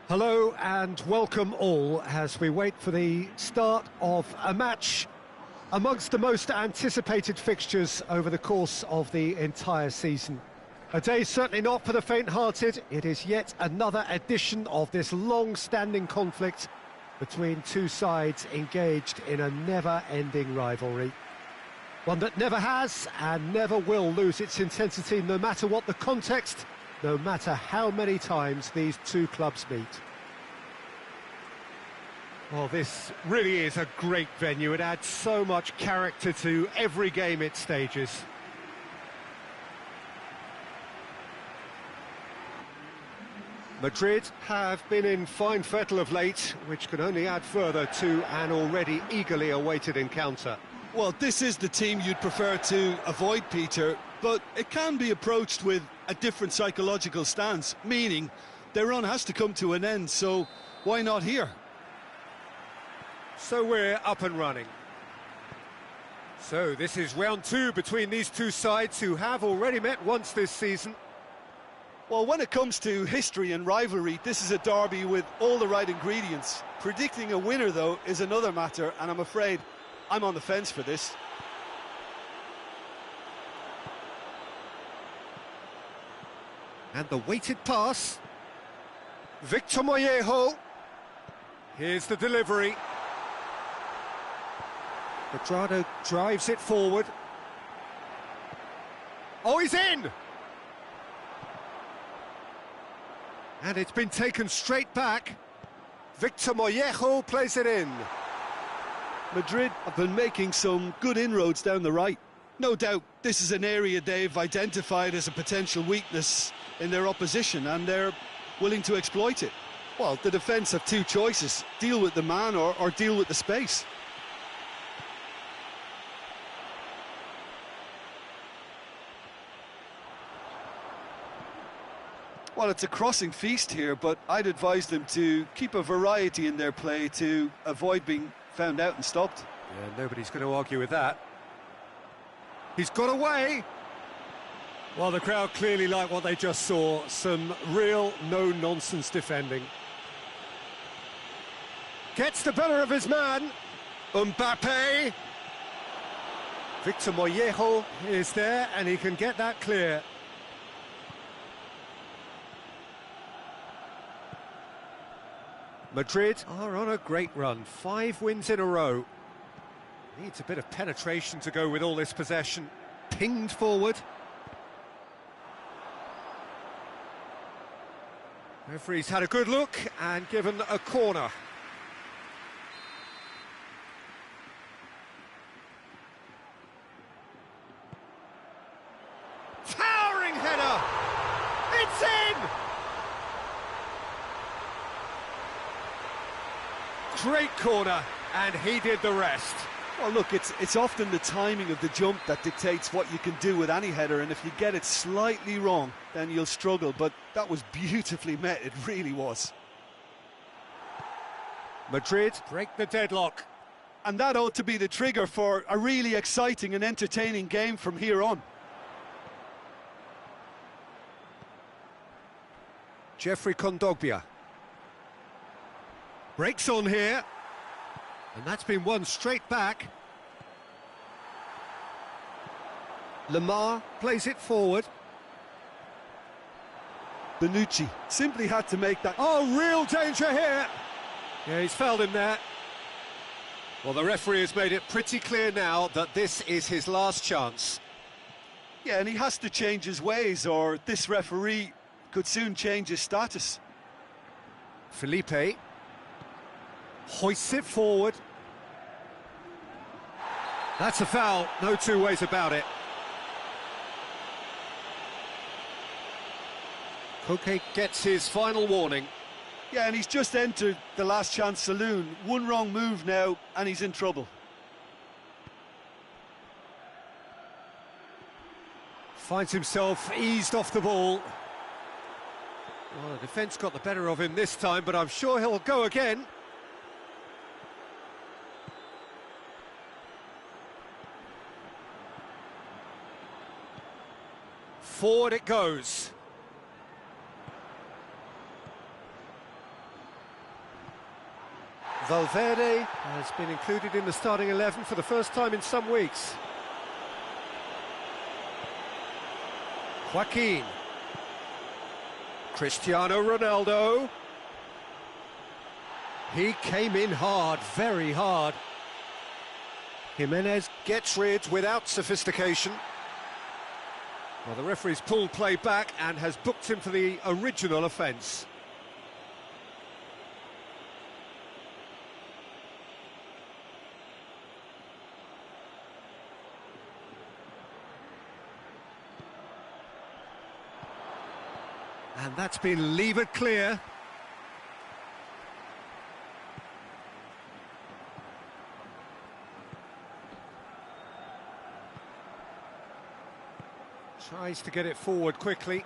Hello and welcome all as we wait for the start of a match amongst the most anticipated fixtures over the course of the entire season. A day certainly not for the faint-hearted. It is yet another edition of this long-standing conflict between two sides engaged in a never-ending rivalry. One that never has and never will lose its intensity, no matter what the context, no matter how many times these two clubs meet. Well, this really is a great venue. It adds so much character to every game it stages. Madrid have been in fine fettle of late, which can only add further to an already eagerly awaited encounter. Well, this is the team you'd prefer to avoid, Peter, but it can be approached with a different psychological stance, meaning their run has to come to an end, so why not here? So we're up and running. So this is round two between these two sides who have already met once this season. Well, when it comes to history and rivalry, this is a derby with all the right ingredients. Predicting a winner, though, is another matter, and I'm afraid I'm on the fence for this. And the weighted pass. Victor Mollejo. Here's the delivery. Cuadrado drives it forward. Oh, he's in! And it's been taken straight back. Victor Mollejo plays it in. Madrid have been making some good inroads down the right. No doubt this is an area they've identified as a potential weakness in their opposition, and they're willing to exploit it. Well, the defence have two choices: deal with the man or deal with the space. Well, it's a crossing feast here, but I'd advise them to keep a variety in their play to avoid being found out and stopped. Yeah, nobody's going to argue with that. He's got away. Well, the crowd clearly like what they just saw. Some real no-nonsense defending. Gets the better of his man. Mbappe. Victor Mollejo is there, and he can get that clear. Madrid are on a great run, 5 wins in a row. Needs a bit of penetration to go with all this possession. Pinged forward. Referee's had a good look and given a corner. Towering header! It's in! Great corner, and he did the rest. Well, look, it's often the timing of the jump that dictates what you can do with any header, and if you get it slightly wrong, then you'll struggle, but that was beautifully met, it really was. Madrid break the deadlock. And that ought to be the trigger for a really exciting and entertaining game from here on. Jeffrey Kondogbia. Breaks on here. And that's been won straight back. Lamar plays it forward. Bonucci simply had to make that... Oh, real danger here! Yeah, he's fouled him there. Well, the referee has made it pretty clear now that this is his last chance. Yeah, and he has to change his ways, or this referee could soon change his status. Felipe hoists it forward. That's a foul, no two ways about it. Koke gets his final warning. Yeah, and he's just entered the last chance saloon. One wrong move now, and he's in trouble. Finds himself eased off the ball. Well, the defence got the better of him this time, but I'm sure he'll go again. Forward it goes. Valverde has been included in the starting 11 for the first time in some weeks. Joaquin. Cristiano Ronaldo. He came in hard, very hard. Jimenez gets rid without sophistication. Well, the referee's pulled play back and has booked him for the original offence. And that's been levered clear. Tries to get it forward quickly.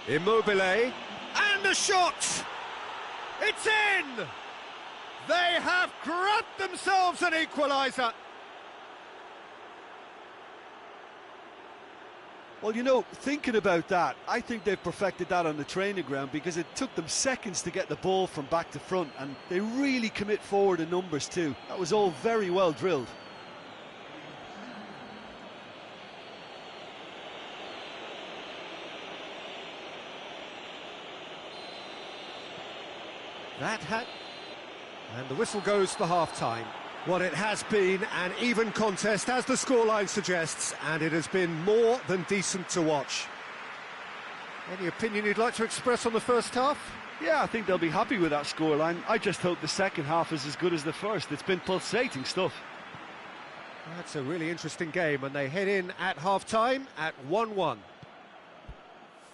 Immobile, and the shot! It's in! They have grabbed themselves an equaliser. Well, you know, thinking about that, I think they've perfected that on the training ground because it took them seconds to get the ball from back to front, and they really commit forward in numbers too. That was all very well drilled. And the whistle goes for half-time. Well, it has been an even contest, as the scoreline suggests, and it has been more than decent to watch. Any opinion you'd like to express on the first half? Yeah, I think they'll be happy with that scoreline. I just hope the second half is as good as the first. It's been pulsating stuff. That's a really interesting game, and they head in at half-time at 1-1.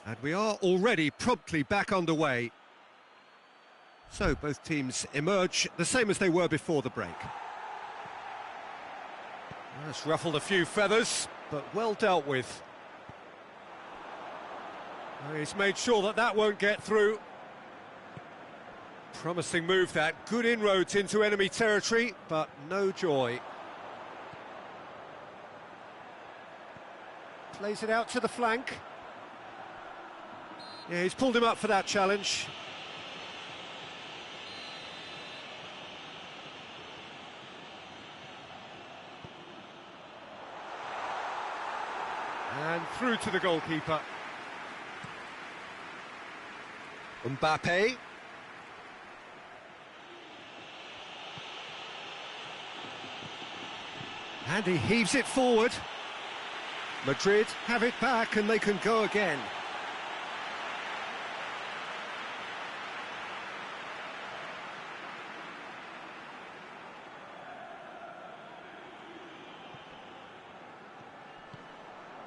And we are already promptly back underway. So both teams emerge the same as they were before the break. That's ruffled a few feathers, but well dealt with. He's made sure that that won't get through. Promising move that, good inroads into enemy territory, but no joy. Plays it out to the flank. Yeah, he's pulled him up for that challenge. And through to the goalkeeper. Mbappe. And he heaves it forward. Madrid have it back and they can go again.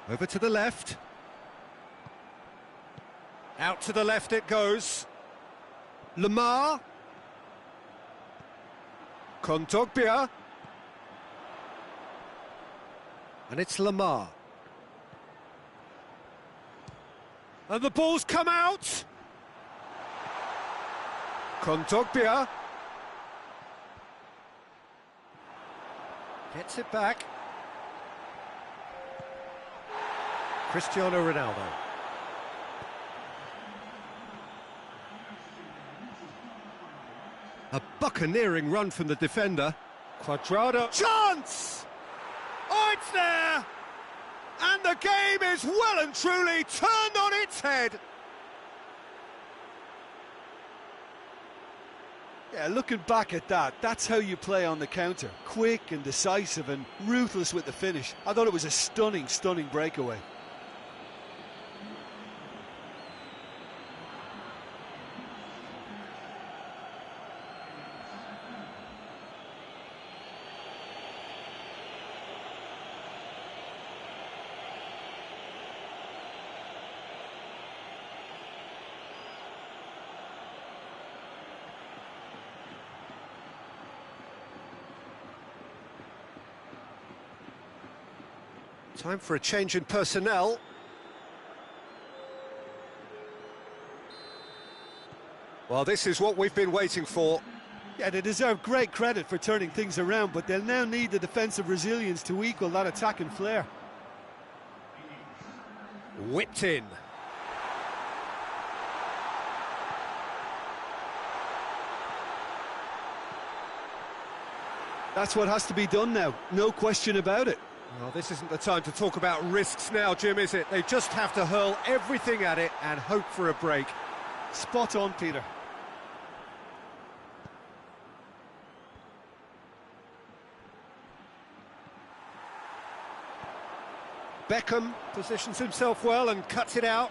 Over to the left. Out to the left it goes. Lamar. Kondogbia. And it's Lamar. And the ball's come out. Kondogbia. Gets it back. Cristiano Ronaldo. A buccaneering run from the defender. Cuadrado. Chance! Oh, it's there! And the game is well and truly turned on its head. Yeah, looking back at that, that's how you play on the counter. Quick and decisive and ruthless with the finish. I thought it was a stunning, stunning breakaway. Time for a change in personnel. Well, this is what we've been waiting for. Yeah, they deserve great credit for turning things around, but they'll now need the defensive resilience to equal that attacking flair. Whipped in. That's what has to be done now, no question about it. Well, this isn't the time to talk about risks now, Jim, is it? They just have to hurl everything at it and hope for a break. Spot on, Peter. Beckham positions himself well and cuts it out.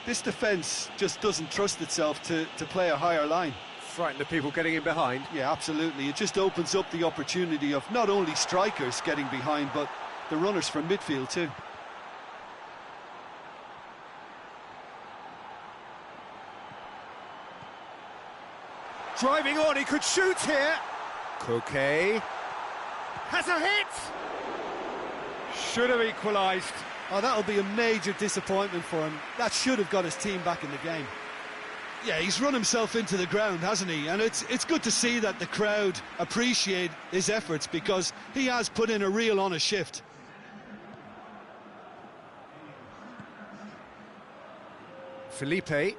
This defence just doesn't trust itself to play a higher line. Frightened of people getting in behind. Yeah, absolutely. It just opens up the opportunity of not only strikers getting behind, but the runners from midfield too. Driving on, he could shoot here. Koke has a hit. Should have equalised. Oh, that'll be a major disappointment for him. That should have got his team back in the game. Yeah, he's run himself into the ground, hasn't he? And it's good to see that the crowd appreciate his efforts, because he has put in a real honest shift. Felipe.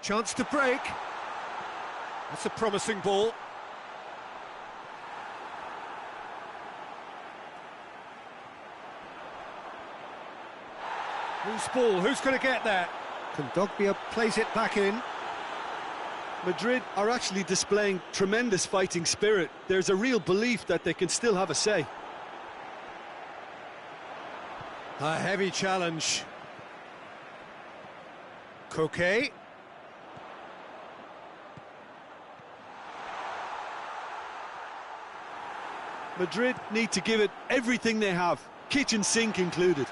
Chance to break. That's a promising ball. Whose ball? Who's going to get that? Kondogbia plays it back in. Madrid are actually displaying tremendous fighting spirit. There's a real belief that they can still have a say. A heavy challenge. Koke. Madrid need to give it everything they have, kitchen sink included.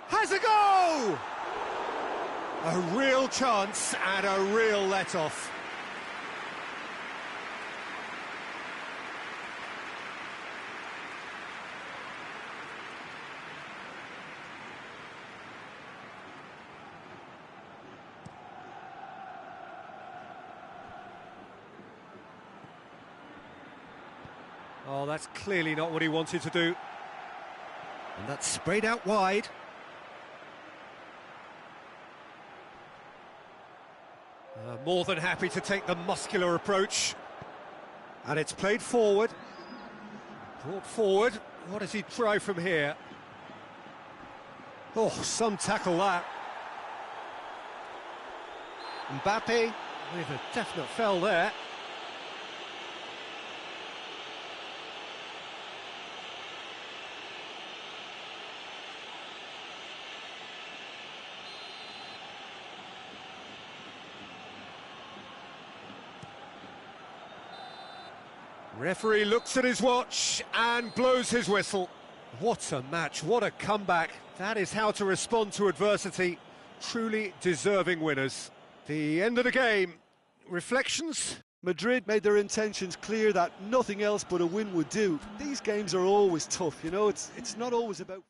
Has a go! A real chance and a real let-off. Oh, that's clearly not what he wanted to do. And that's sprayed out wide. More than happy to take the muscular approach. And it's played forward. Brought forward. What does he try from here? Oh, some tackle that. Mbappe with a definite foul there. Referee looks at his watch and blows his whistle. What a match, what a comeback. That is how to respond to adversity. Truly deserving winners. The end of the game. Reflections? Madrid made their intentions clear that nothing else but a win would do. These games are always tough, you know, it's not always about...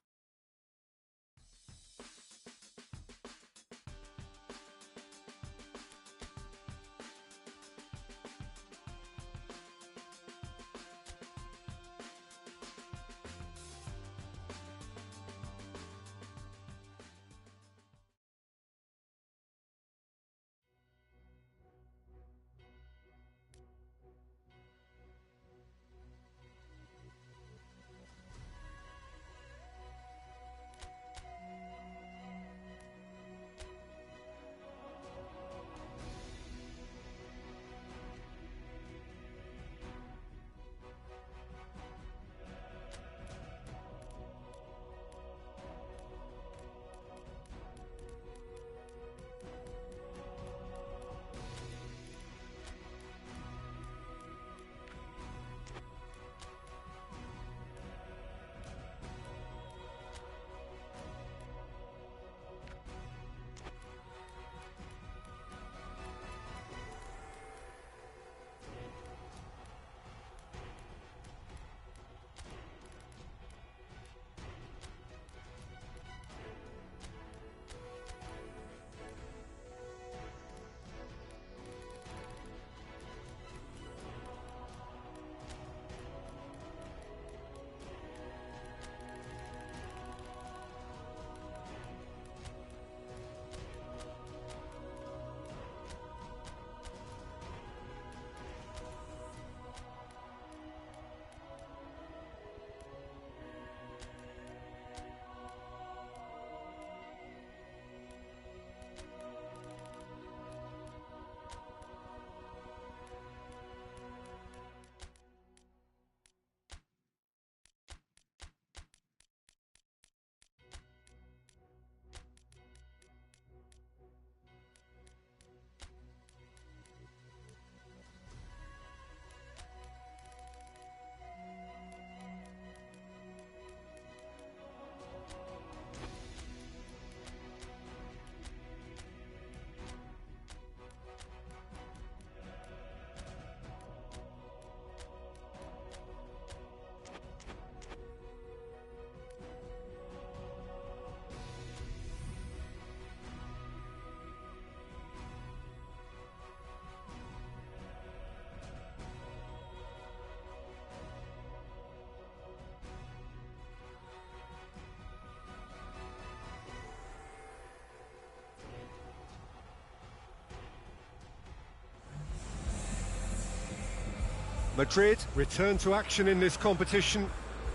Madrid return to action in this competition,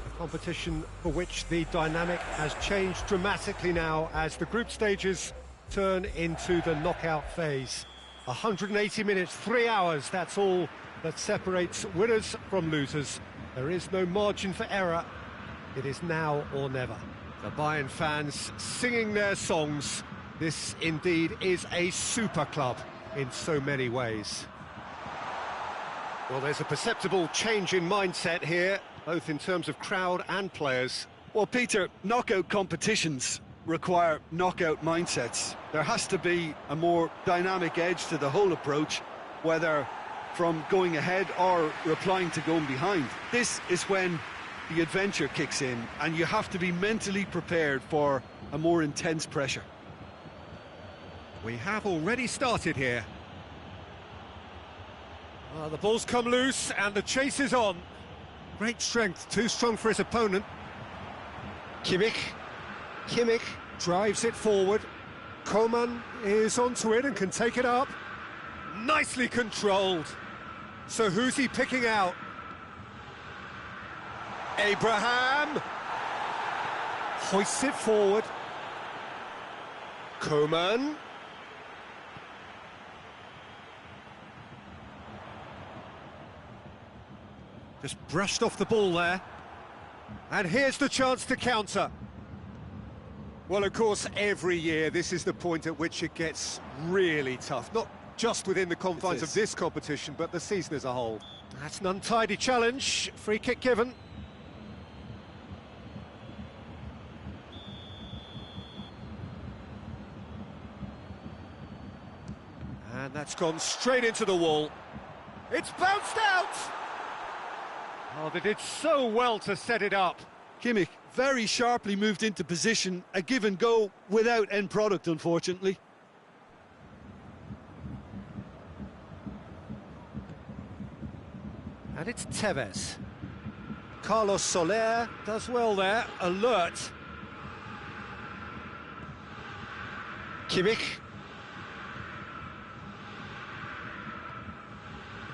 a competition for which the dynamic has changed dramatically now as the group stages turn into the knockout phase. 180 minutes, 3 hours, that's all that separates winners from losers. There is no margin for error. It is now or never. The Bayern fans singing their songs. This indeed is a super club in so many ways. Well, there's a perceptible change in mindset here, both in terms of crowd and players. Well, Peter, knockout competitions require knockout mindsets. There has to be a more dynamic edge to the whole approach, whether from going ahead or replying to going behind. This is when the adventure kicks in, and you have to be mentally prepared for a more intense pressure. We have already started here. The ball's come loose and the chase is on. Great strength, too strong for his opponent. Kimmich drives it forward. Coman is onto it and can take it up. Nicely controlled. So who's he picking out? Abraham hoists it forward. Coman. Just brushed off the ball there. And here's the chance to counter. Well, of course, every year this is the point at which it gets really tough. Not just within the confines of this competition, but the season as a whole. That's an untidy challenge. Free kick given. And that's gone straight into the wall. It's bounced out! Oh, they did so well to set it up. Kimmich very sharply moved into position, a give and go without end product, unfortunately. And it's Tevez. Carlos Soler does well there, alert. Kimmich.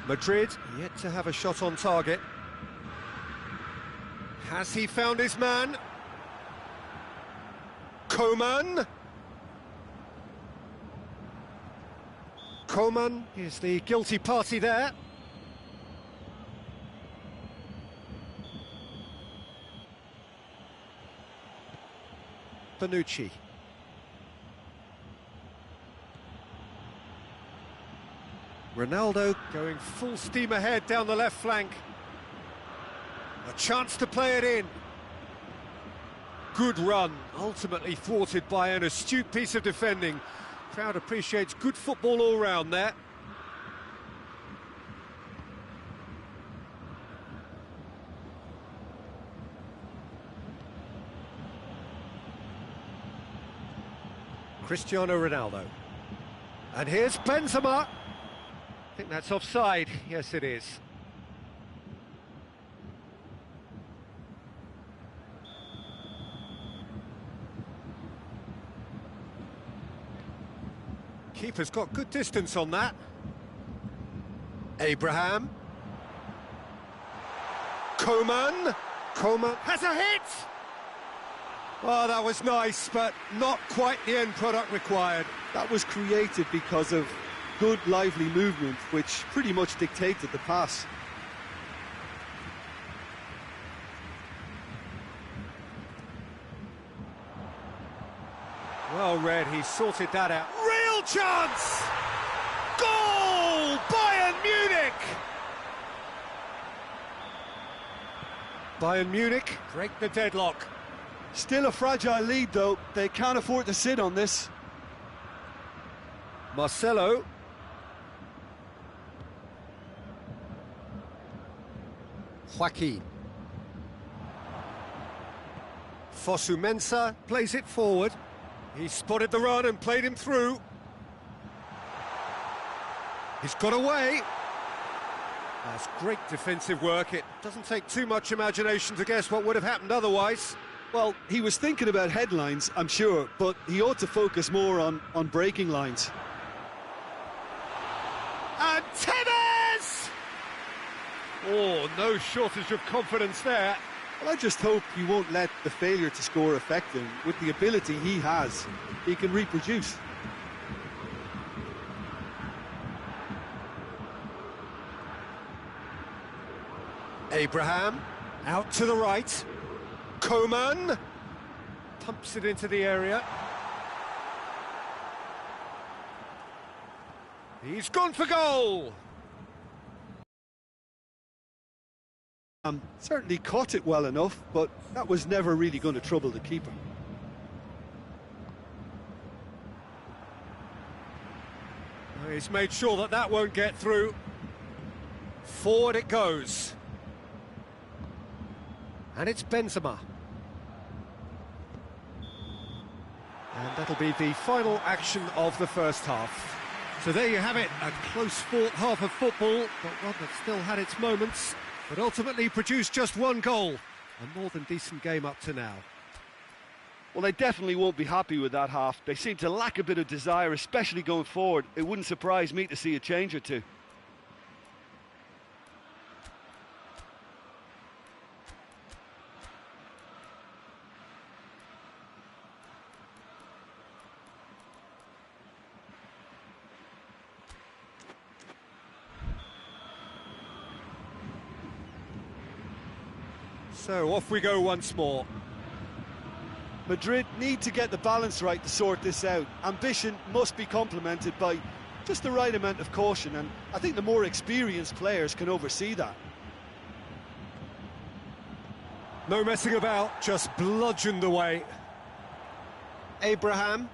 Madrid yet to have a shot on target. Has he found his man? Coman. Coman is the guilty party there. Bonucci. Ronaldo going full steam ahead down the left flank. A chance to play it in. Good run, ultimately thwarted by an astute piece of defending. Crowd appreciates good football all round there. Cristiano Ronaldo. And here's Benzema. I think that's offside. Yes, it is. Keeper's got good distance on that. Abraham. Coman. Coman has a hit! Oh, that was nice, but not quite the end product required. That was created because of good, lively movement, which pretty much dictated the pass. Well read, he sorted that out. Real chance! Goal! Bayern Munich! Bayern Munich break the deadlock. Still a fragile lead, though. They can't afford to sit on this. Marcelo. Joaquin. Fosu Mensah plays it forward. He spotted the run and played him through. He's got away. That's great defensive work. It doesn't take too much imagination to guess what would have happened otherwise. Well, he was thinking about headlines, I'm sure, but he ought to focus more on breaking lines. And Tevez! Oh, no shortage of confidence there. Well, I just hope he won't let the failure to score affect him. With the ability he has, he can reproduce. Abraham, out to the right. Coman, pumps it into the area. He's gone for goal! Certainly caught it well enough, but that was never really going to trouble the keeper. He's made sure that that won't get through. Forward it goes. And it's Benzema. And that'll be the final action of the first half. So there you have it, a close-fought half of football, but one that still had its moments, but ultimately produced just one goal. A more than decent game up to now. Well, they definitely won't be happy with that half. They seem to lack a bit of desire, especially going forward. It wouldn't surprise me to see a change or two. So off we go once more. Madrid need to get the balance right to sort this out. Ambition must be complemented by just the right amount of caution, and I think the more experienced players can oversee that. No messing about, just bludgeoned away. Abraham.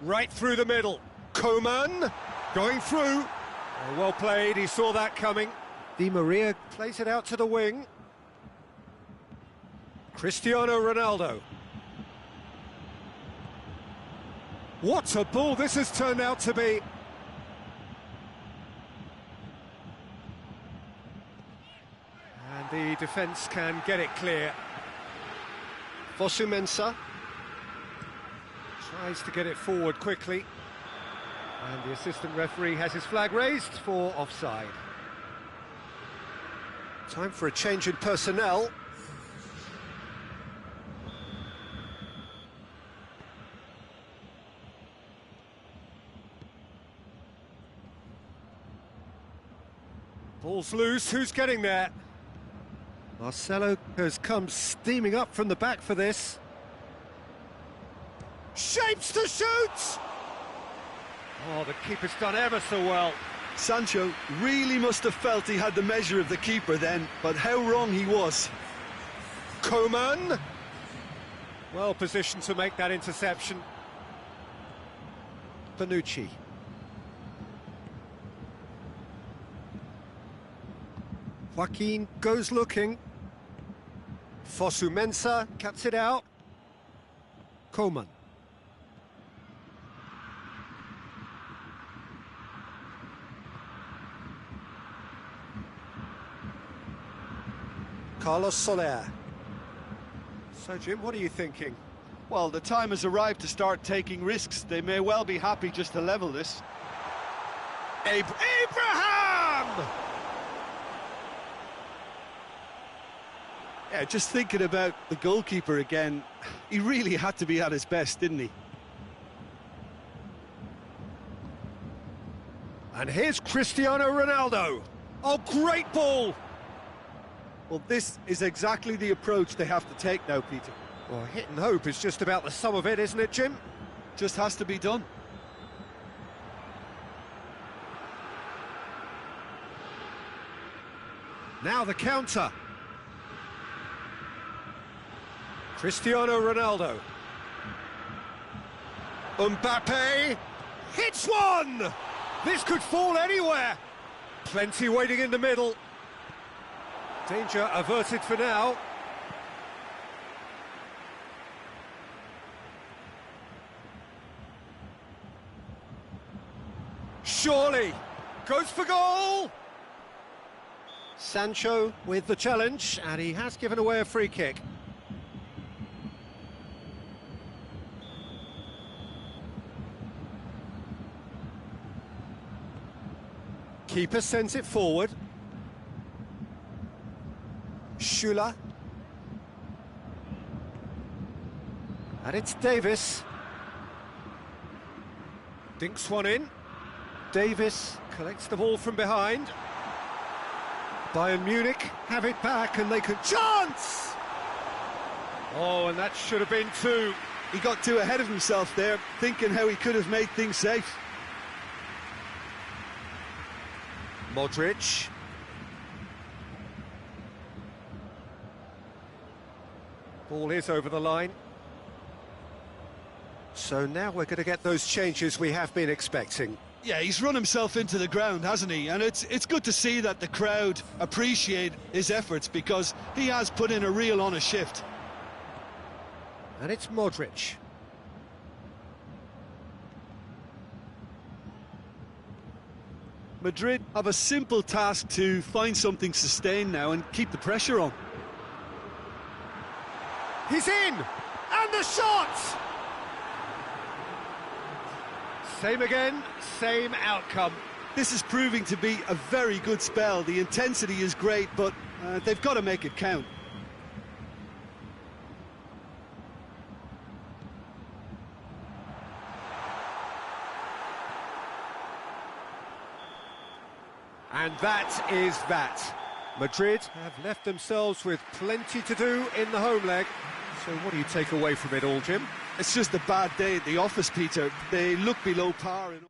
Right through the middle. Coman going through. Oh, well played, he saw that coming. Di Maria plays it out to the wing. Cristiano Ronaldo. What a ball this has turned out to be. And the defence can get it clear. Fosu-Mensah tries to get it forward quickly. And the assistant referee has his flag raised for offside. Time for a change in personnel. Ball's loose, who's getting there? Marcelo has come steaming up from the back for this. Shapes to shoot! Oh, the keeper's done ever so well. Sancho really must have felt he had the measure of the keeper then, but how wrong he was. Coman, well positioned to make that interception. Bonucci. Joaquin goes looking. Fosu-Mensah cuts it out. Coman. Carlos Soler. So, Jim, what are you thinking? Well, the time has arrived to start taking risks. They may well be happy just to level this. Abraham! Yeah, just thinking about the goalkeeper again, he really had to be at his best, didn't he? And here's Cristiano Ronaldo. Oh, great ball! Well, this is exactly the approach they have to take now, Peter. Well, hit and hope is just about the sum of it, isn't it, Jim? Just has to be done. Now the counter. Cristiano Ronaldo. Mbappe hits one! This could fall anywhere. Plenty waiting in the middle. Danger averted for now. Surely goes for goal. Sancho with the challenge, and he has given away a free kick. Keeper sends it forward. Schüller. And it's Davis. Dinks one in. Davis collects the ball from behind. Bayern Munich have it back and they can... Chance! Oh, and that should have been two. He got too ahead of himself there, thinking how he could have made things safe. Modric. Ball is over the line. So now we're going to get those changes we have been expecting. Yeah, he's run himself into the ground, hasn't he? And it's good to see that the crowd appreciate his efforts, because he has put in a real honest shift. And it's Modric. Madrid have a simple task to find something sustained now and keep the pressure on. He's in! And the shot! Same again, same outcome. This is proving to be a very good spell. The intensity is great, but they've got to make it count. And that is that. Madrid have left themselves with plenty to do in the home leg. So what do you take away from it all, Jim? It's just a bad day at the office, Peter. They look below par in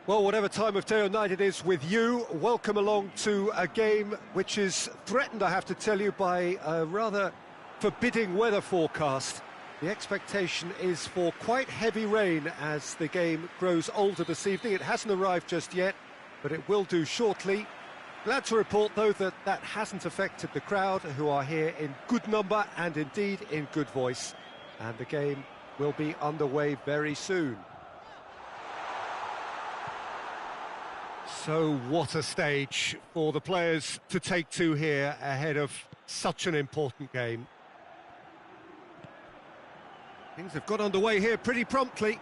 Well, whatever time of day or night it is with you, welcome along to a game which is threatened, I have to tell you, by a rather forbidding weather forecast. The expectation is for quite heavy rain as the game grows older this evening. It hasn't arrived just yet, but it will do shortly. Glad to report, though, that that hasn't affected the crowd, who are here in good number and indeed in good voice. And the game will be underway very soon. So what a stage for the players to take to here ahead of such an important game. Things have got underway here pretty promptly.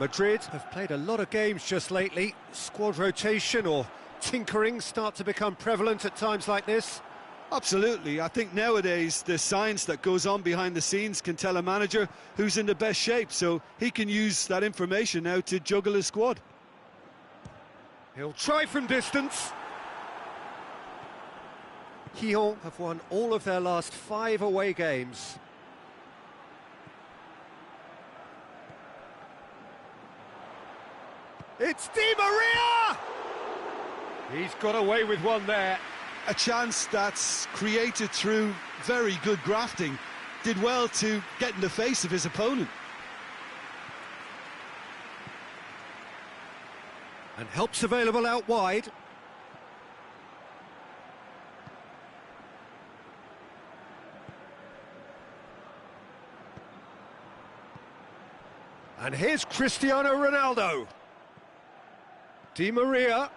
Madrid have played a lot of games just lately. Squad rotation or tinkering start to become prevalent at times like this. Absolutely. I think nowadays the science that goes on behind the scenes can tell a manager who's in the best shape, so he can use that information now to juggle his squad. He'll try from distance. Lyon have won all of their last 5 away games. It's Di Maria! He's got away with one there. A chance that's created through very good grafting. Did well to get in the face of his opponent. And help's available out wide. And here's Cristiano Ronaldo. Di Maria.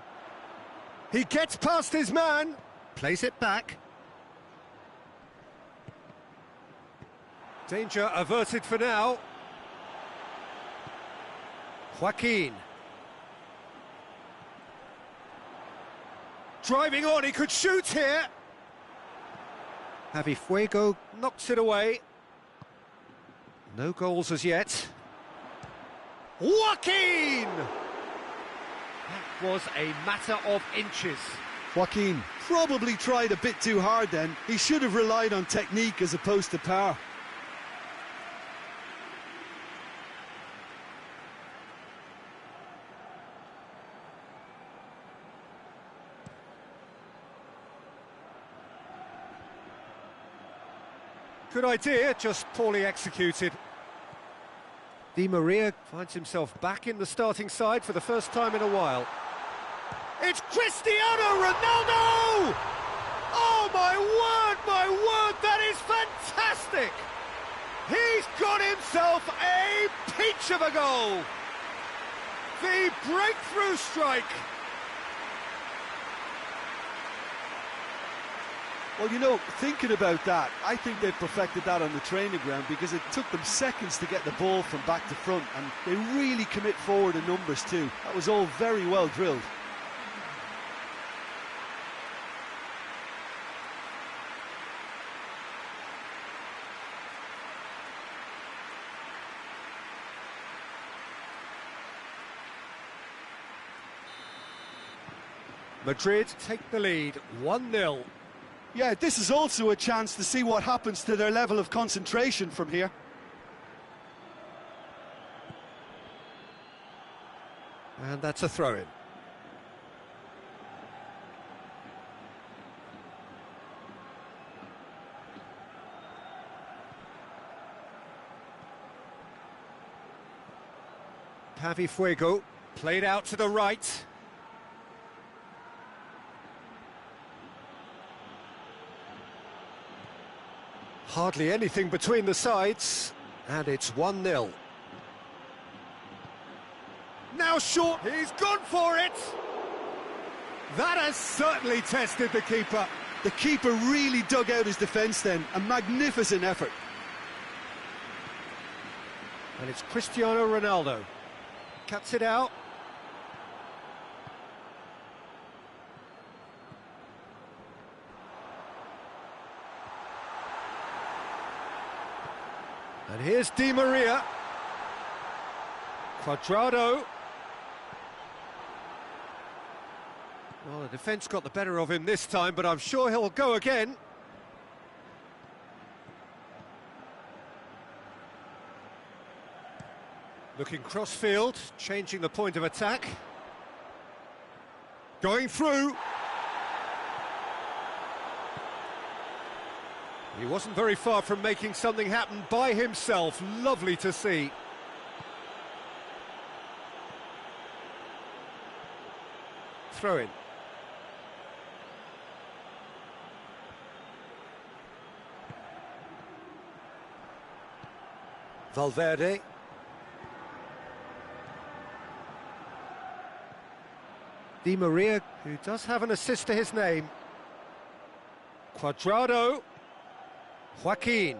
He gets past his man. Plays it back. Danger averted for now. Joaquin. Driving on, he could shoot here. Javi Fuego knocks it away. No goals as yet. Joaquin! That was a matter of inches. Joaquin probably tried a bit too hard then. He should have relied on technique as opposed to power. Good idea, just poorly executed. Di Maria finds himself back in the starting side for the first time in a while. It's Cristiano Ronaldo! Oh, my word, that is fantastic! He's got himself a peach of a goal! The breakthrough strike! Well, you know, thinking about that, I think they perfected that on the training ground because it took them seconds to get the ball from back to front, and they really commit forward in numbers too. That was all very well drilled. Madrid take the lead, 1-0. Yeah, this is also a chance to see what happens to their level of concentration from here. And that's a throw-in. Javi Fuego, played out to the right. Hardly anything between the sides, and it's 1-0. Now short, he's gone for it! That has certainly tested the keeper. The keeper really dug out his defence then, a magnificent effort. And it's Cristiano Ronaldo. Cuts it out. And here's Di Maria. Cuadrado. Well, the defence got the better of him this time, but I'm sure he'll go again. Looking cross-field, changing the point of attack. Going through. He wasn't very far from making something happen by himself. Lovely to see. Throw in. Valverde. Di Maria, who does have an assist to his name. Cuadrado. Joaquin.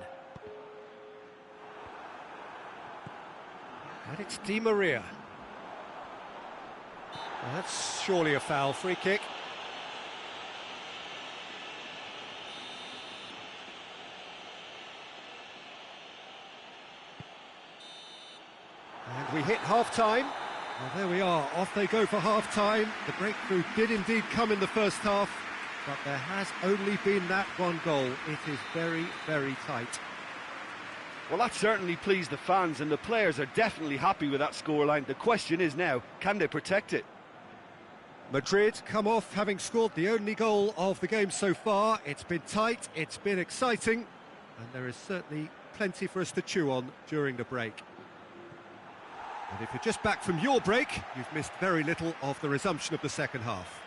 And it's Di Maria. Well, that's surely a foul. Free kick. And we hit half-time. Well, there we are. Off they go for half-time. The breakthrough did indeed come in the first half, but there has only been that one goal. It is very, very tight. Well, that certainly pleased the fans, and the players are definitely happy with that scoreline. The question is now, can they protect it? Madrid come off having scored the only goal of the game so far. It's been tight, it's been exciting, and there is certainly plenty for us to chew on during the break. And if you're just back from your break, you've missed very little of the resumption of the second half.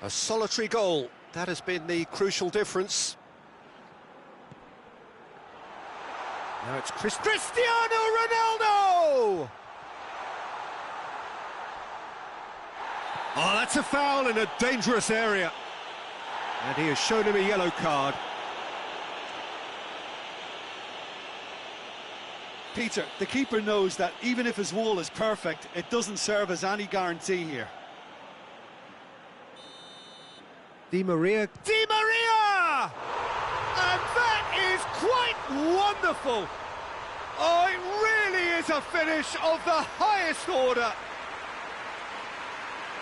A solitary goal, that has been the crucial difference. Now it's Cristiano Ronaldo! Oh, that's a foul in a dangerous area. And he has shown him a yellow card. Peter, the keeper knows that even if his wall is perfect, it doesn't serve as any guarantee here. Di Maria. Di Maria! And that is quite wonderful! Oh, it really is a finish of the highest order.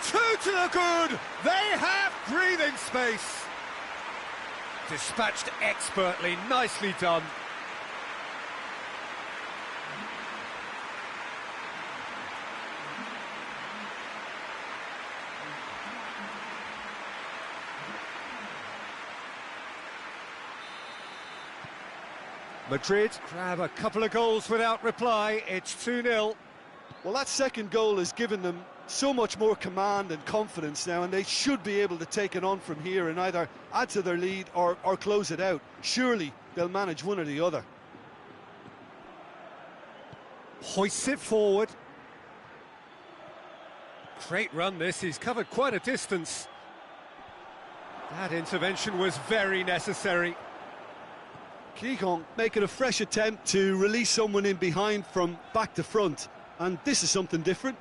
2 to the good. They have breathing space. Dispatched expertly, nicely done. Madrid grab a couple of goals without reply. It's 2-0. Well, that second goal has given them so much more command and confidence now, and they should be able to take it on from here and either add to their lead or close it out. Surely they'll manage one or the other. Hoists it forward. Great run this, he's covered quite a distance. That intervention was very necessary. Quijon making a fresh attempt to release someone in behind from back to front, and this is something different.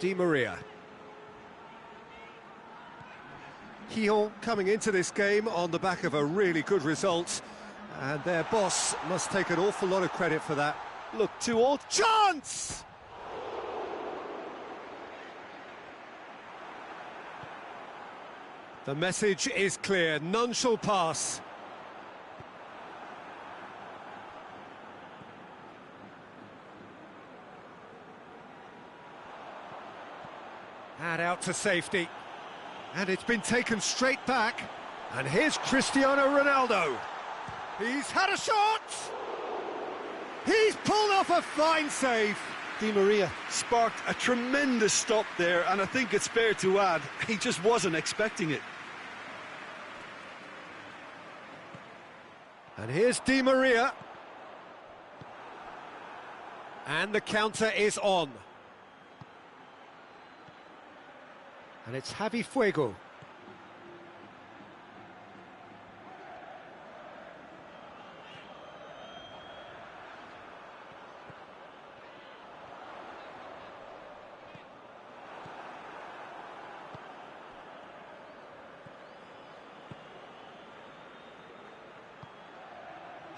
Di Maria. Quijon coming into this game on the back of a really good result, and their boss must take an awful lot of credit for that. Look, 2-all. Chance! The message is clear, none shall pass. And out to safety. And it's been taken straight back. And here's Cristiano Ronaldo. He's had a shot! He's pulled off a fine save. Di Maria sparked a tremendous stop there, and I think it's fair to add, he just wasn't expecting it. And here's Di Maria. And the counter is on. And it's Javi Fuego.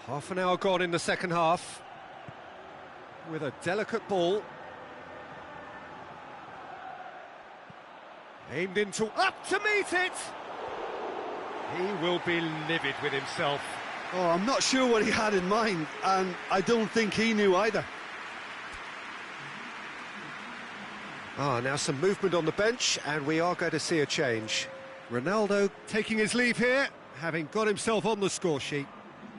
Half an hour gone in the second half. With a delicate ball. Aimed into... Up to meet it! He will be livid with himself. Oh, I'm not sure what he had in mind, and I don't think he knew either. Now some movement on the bench, and we are going to see a change. Ronaldo taking his leave here, having got himself on the score sheet.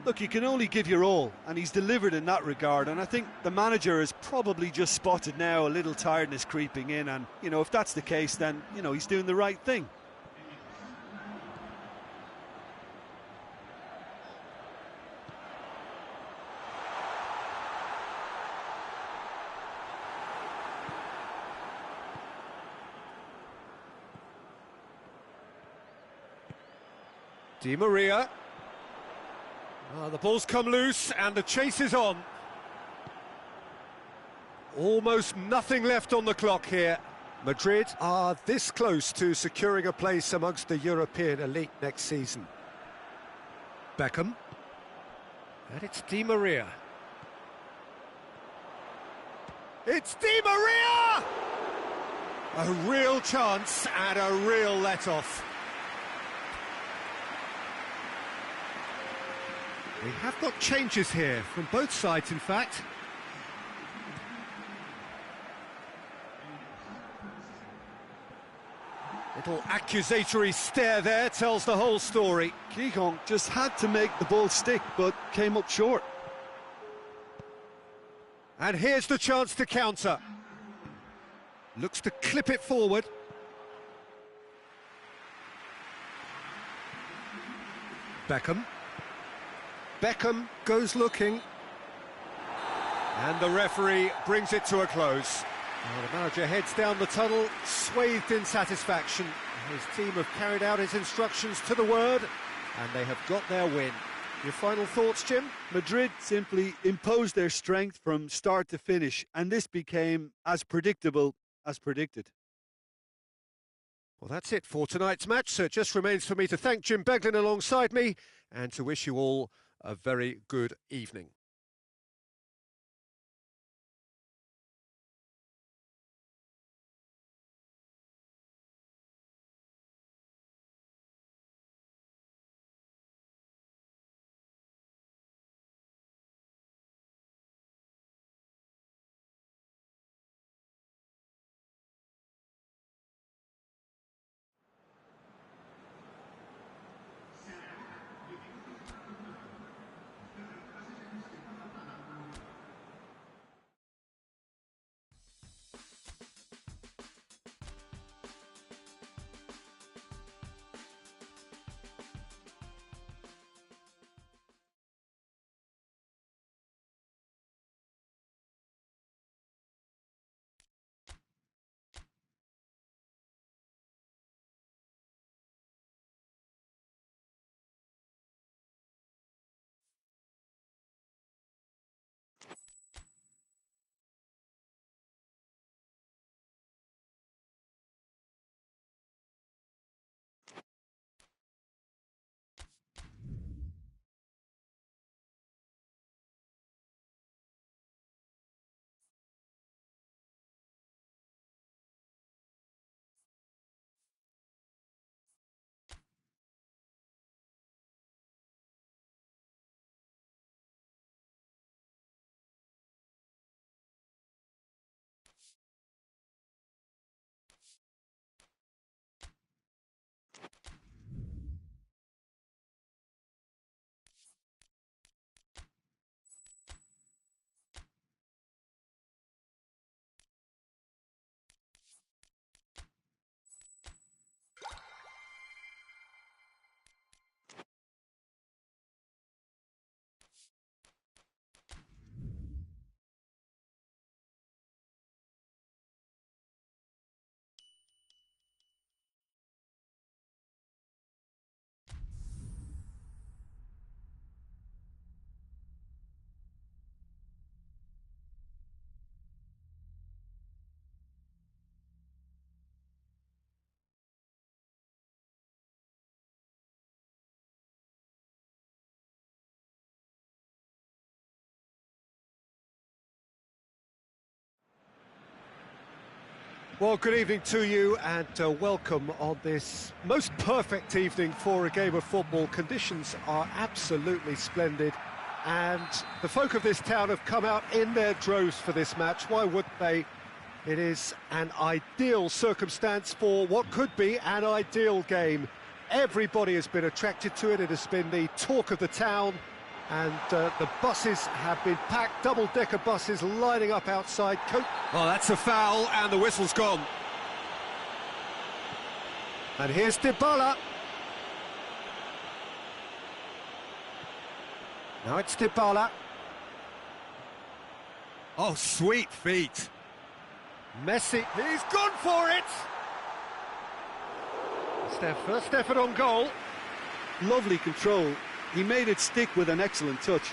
Look, you can only give your all, and he's delivered in that regard, and I think the manager has probably just spotted now a little tiredness creeping in, and, you know, if that's the case, then, you know, he's doing the right thing. Di Maria. The ball's come loose and the chase is on. Almost nothing left on the clock here. Madrid are this close to securing a place amongst the European elite next season. Beckham. And it's Di Maria. It's Di Maria! A real chance and a real let-off. We have got changes here, from both sides in fact. Little accusatory stare there tells the whole story. Quijon just had to make the ball stick, but came up short. And here's the chance to counter. Looks to clip it forward. Beckham. Beckham goes looking. And the referee brings it to a close. The manager heads down the tunnel, swathed in satisfaction. His team have carried out his instructions to the word, and they have got their win. Your final thoughts, Jim? Madrid simply imposed their strength from start to finish, and this became as predictable as predicted. Well, that's it for tonight's match, so it just remains for me to thank Jim Beglin alongside me, and to wish you all a very good evening. Well, good evening to you and welcome on this most perfect evening for a game of football. Conditions are absolutely splendid and the folk of this town have come out in their droves for this match. Why wouldn't they? It is an ideal circumstance for what could be an ideal game. Everybody has been attracted to it. It has been the talk of the town. And the buses have been packed, double-decker buses lining up outside. Oh, that's a foul, and the whistle's gone. And here's Dybala. Now it's Dybala. Oh, sweet feet. Messi, he's gone for it! It's their first effort on goal. Lovely control. He made it stick with an excellent touch.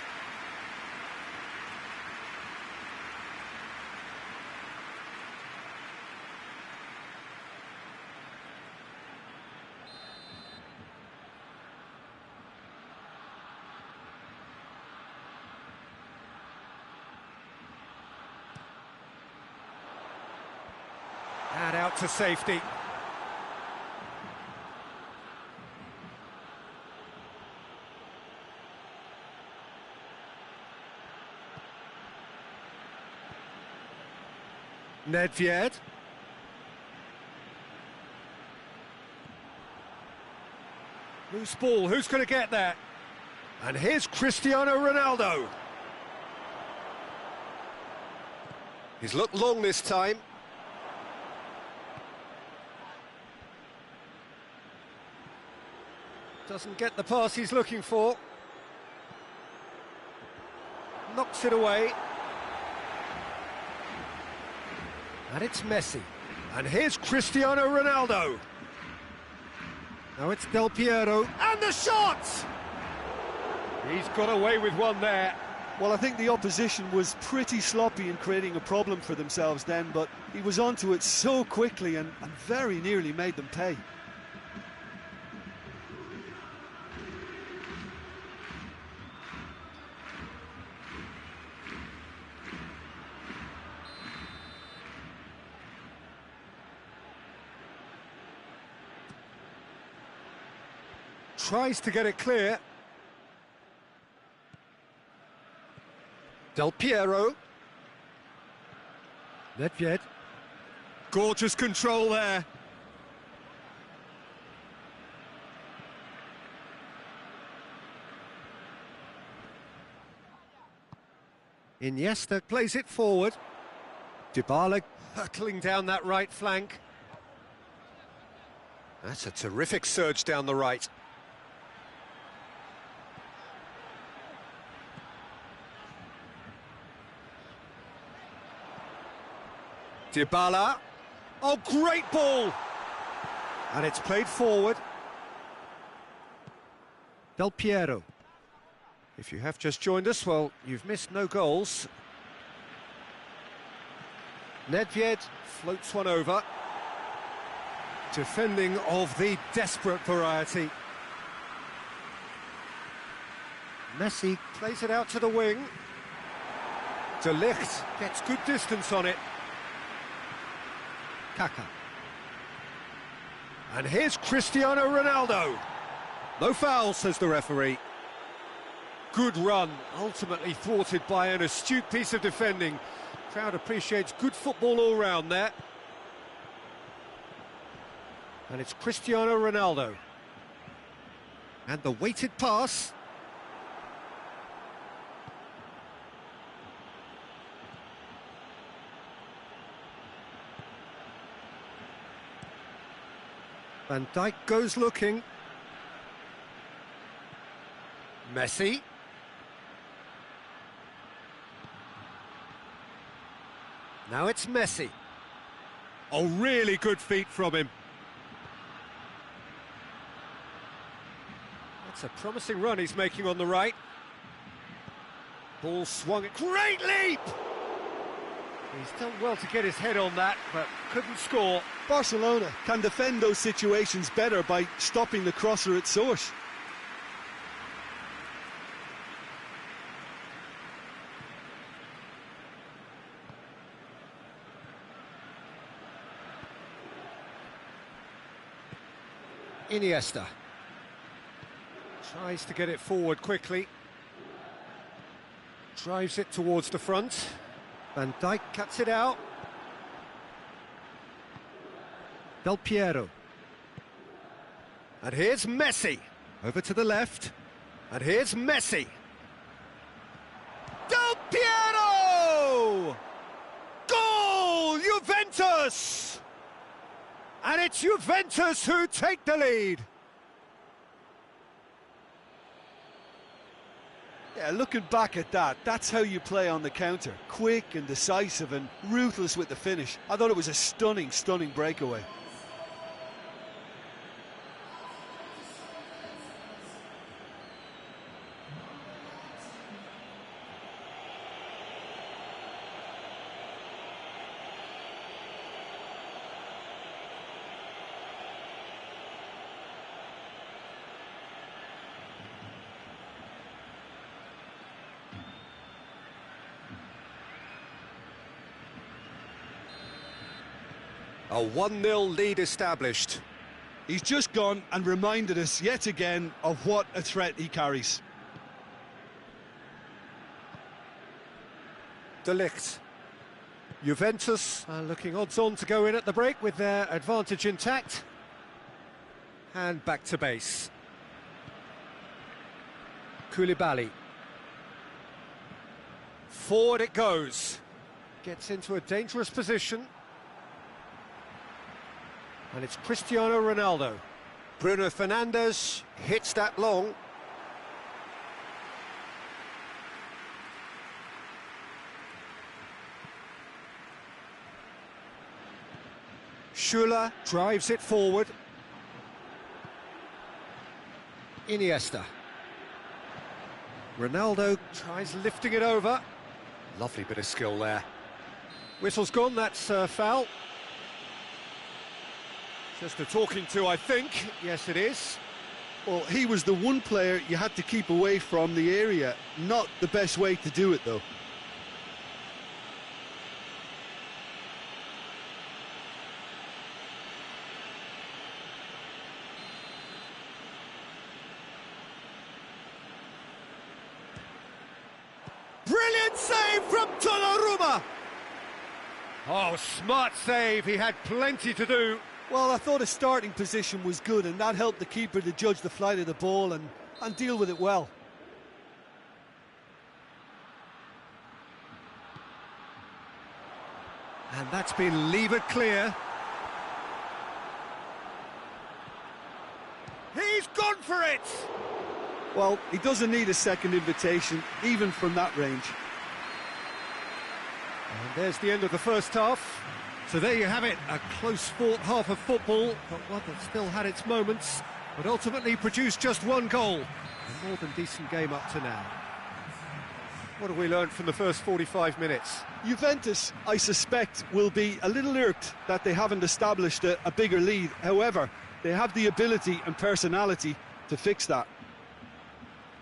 And out to safety. Nedved. Loose ball, who's going to get that? And here's Cristiano Ronaldo. He's looked long this time. Doesn't get the pass he's looking for. Knocks it away. And it's Messi. And here's Cristiano Ronaldo. Now it's Del Piero. And the shot! He's got away with one there. Well, I think the opposition was pretty sloppy in creating a problem for themselves then, but he was onto it so quickly and very nearly made them pay. Tries to get it clear. Del Piero. Nedved. Gorgeous control there. Iniesta plays it forward. Dybala hurtling down that right flank. That's a terrific surge down the right. Dybala. Oh, great ball! And it's played forward. Del Piero. If you have just joined us, well, you've missed no goals. Nedved floats one over. Defending of the desperate variety. Messi plays it out to the wing. De Ligt gets good distance on it. Kaka. And here's Cristiano Ronaldo. No foul, says the referee. Good run, ultimately thwarted by an astute piece of defending. Crowd appreciates good football all round there. And it's Cristiano Ronaldo. And the weighted pass. Van Dijk goes looking. Messi. Now it's Messi. Oh, really good feet from him. That's a promising run he's making on the right. Ball swung. Great leap! He's done well to get his head on that, but couldn't score. Barcelona can defend those situations better by stopping the crosser at source. Iniesta. Tries to get it forward quickly. Drives it towards the front. Van Dijk cuts it out. Del Piero. And here's Messi. Over to the left. And here's Messi. Del Piero! Goal! Juventus! And it's Juventus who take the lead. Yeah, looking back at that, that's how you play on the counter. Quick and decisive and ruthless with the finish. I thought it was a stunning, stunning breakaway. A 1-0 lead established. He's just gone and reminded us yet again of what a threat he carries. De Ligt. Juventus are looking odds-on to go in at the break with their advantage intact. And back to base. Koulibaly. Forward it goes. Gets into a dangerous position. And it's Cristiano Ronaldo. Bruno Fernandes hits that long. Schuller drives it forward. Iniesta. Ronaldo tries lifting it over. Lovely bit of skill there. Whistle's gone, that's a foul. Just a talking to, I think. Yes, it is. Well, he was the one player you had to keep away from the area. Not the best way to do it, though. Brilliant save from Donnarumma! Oh, smart save. He had plenty to do. Well, I thought his starting position was good, and that helped the keeper to judge the flight of the ball and deal with it well. And that's been levered clear. He's gone for it! Well, he doesn't need a second invitation, even from that range. And there's the end of the first half. So there you have it, a close-fought half of football, but one that still had its moments, but ultimately produced just one goal. A more than decent game up to now. What have we learned from the first 45 minutes? Juventus, I suspect, will be a little irked that they haven't established a bigger lead. However, they have the ability and personality to fix that.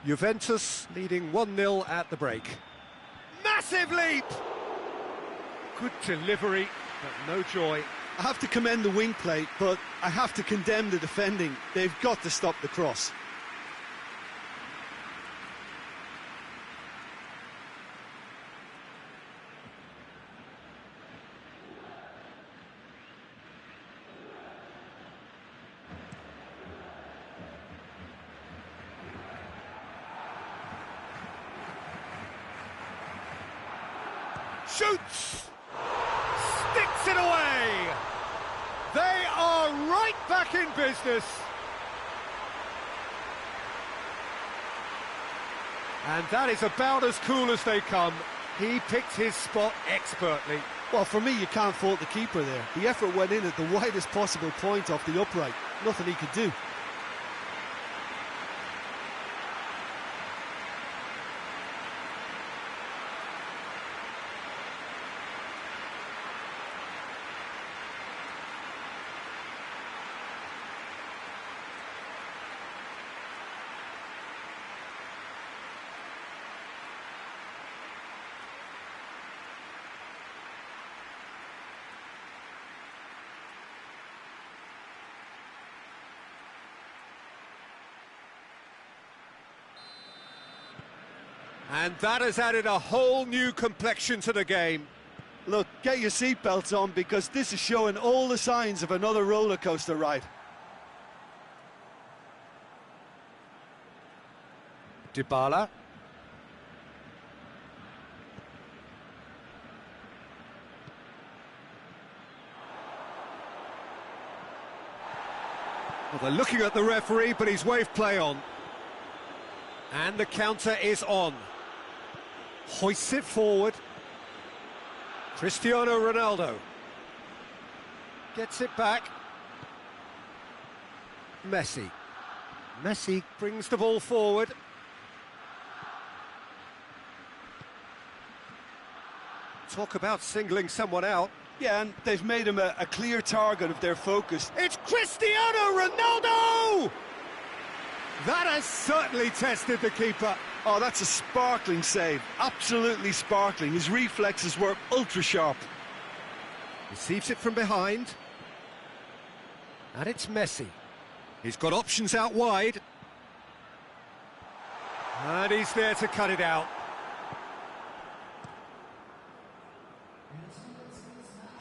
Juventus leading 1-0 at the break. Massive leap! Good delivery, but no joy. I have to commend the wing play, but I have to condemn the defending. They've got to stop the cross. Shoots! Sticks it away! They are right back in business. And that is about as cool as they come. He picked his spot expertly. Well, for me, you can't fault the keeper there. The effort went in at the widest possible point off the upright. Nothing he could do. And that has added a whole new complexion to the game. Look, get your seatbelts on because this is showing all the signs of another roller coaster ride. Dybala. Well, they're looking at the referee, but he's waved play on. And the counter is on. Hoists it forward. Cristiano Ronaldo. Gets it back. Messi. Messi brings the ball forward. Talk about singling someone out. Yeah, and they've made him a clear target of their focus. It's Cristiano Ronaldo! That has certainly tested the keeper. Oh, that's a sparkling save. Absolutely sparkling. His reflexes were ultra sharp. Receives it from behind. And it's Messi. He's got options out wide. And he's there to cut it out.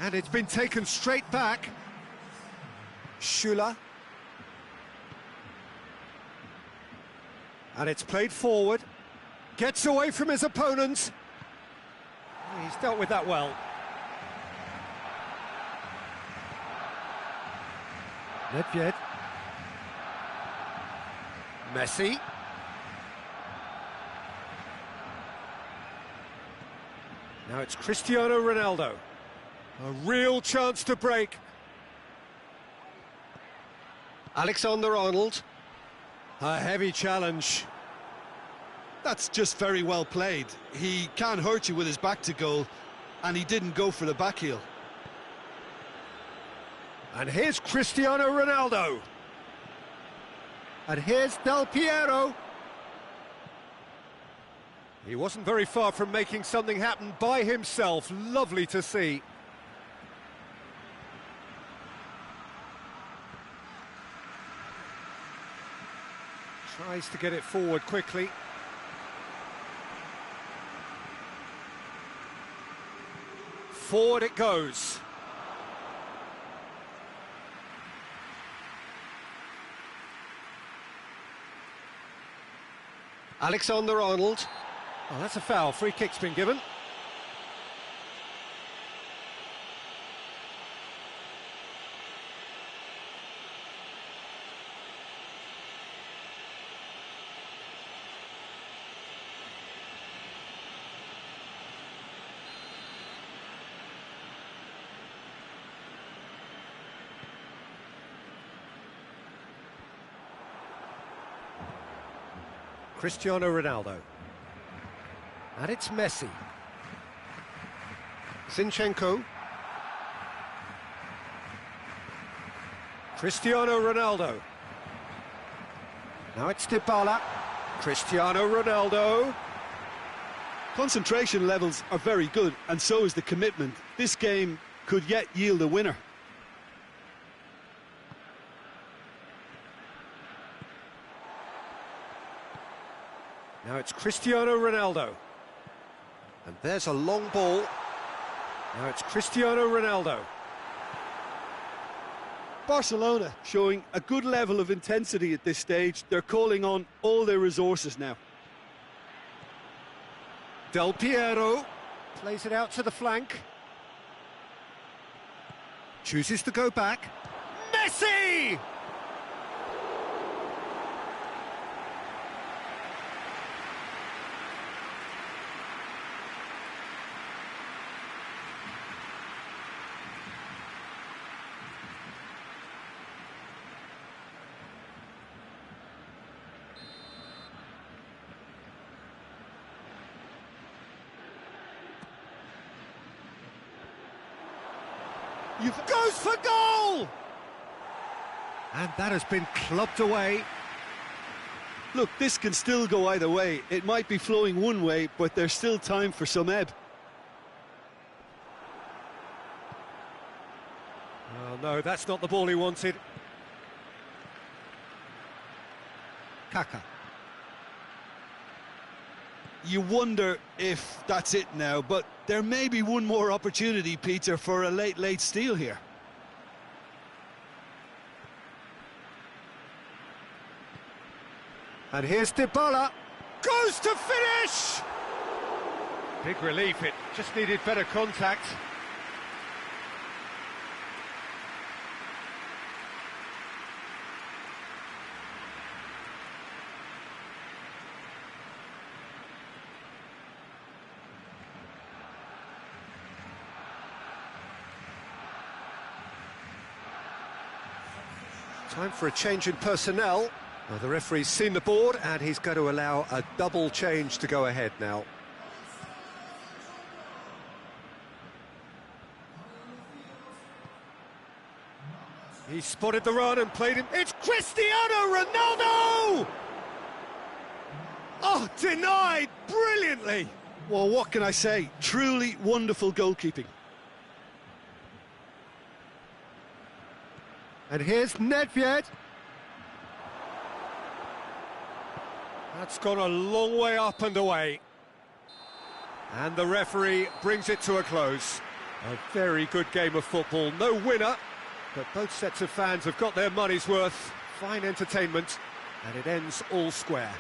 And it's been taken straight back. Schüller. And it's played forward. Gets away from his opponents. He's dealt with that well. Nedved. Messi. Now it's Cristiano Ronaldo. A real chance to break. Alexander-Arnold. A heavy challenge. That's just very well played. He can't hurt you with his back to goal, and he didn't go for the back heel. And here's Cristiano Ronaldo. And here's Del Piero. He wasn't very far from making something happen by himself. Lovely to see. Tries to get it forward quickly. Forward it goes. Alexander-Arnold. Oh, that's a foul. Free kick's been given. Cristiano Ronaldo. And it's Messi. Zinchenko. Cristiano Ronaldo. Now it's Dybala. Cristiano Ronaldo. Concentration levels are very good, and so is the commitment. This game could yet yield a winner. Now it's Cristiano Ronaldo. And there's a long ball. Now it's Cristiano Ronaldo. Barcelona showing a good level of intensity at this stage. They're calling on all their resources now. Del Piero plays it out to the flank. Chooses to go back. Messi! Goes for goal! And that has been clubbed away. Look, this can still go either way. It might be flowing one way, but there's still time for some ebb. Oh no, that's not the ball he wanted. Kaka. You wonder if that's it now, but there may be one more opportunity, Peter, for a late steal here. And here's Dybala, goes to finish! Big relief, it just needed better contact. Time for a change in personnel. Well, the referee's seen the board and he's going to allow a double change to go ahead now. He spotted the run and played him. It's Cristiano Ronaldo! Oh, denied brilliantly. Well, what can I say? Truly wonderful goalkeeping. And here's Nedved. That's gone a long way up and away. And the referee brings it to a close. A very good game of football. No winner, but both sets of fans have got their money's worth. Fine entertainment, and it ends all square.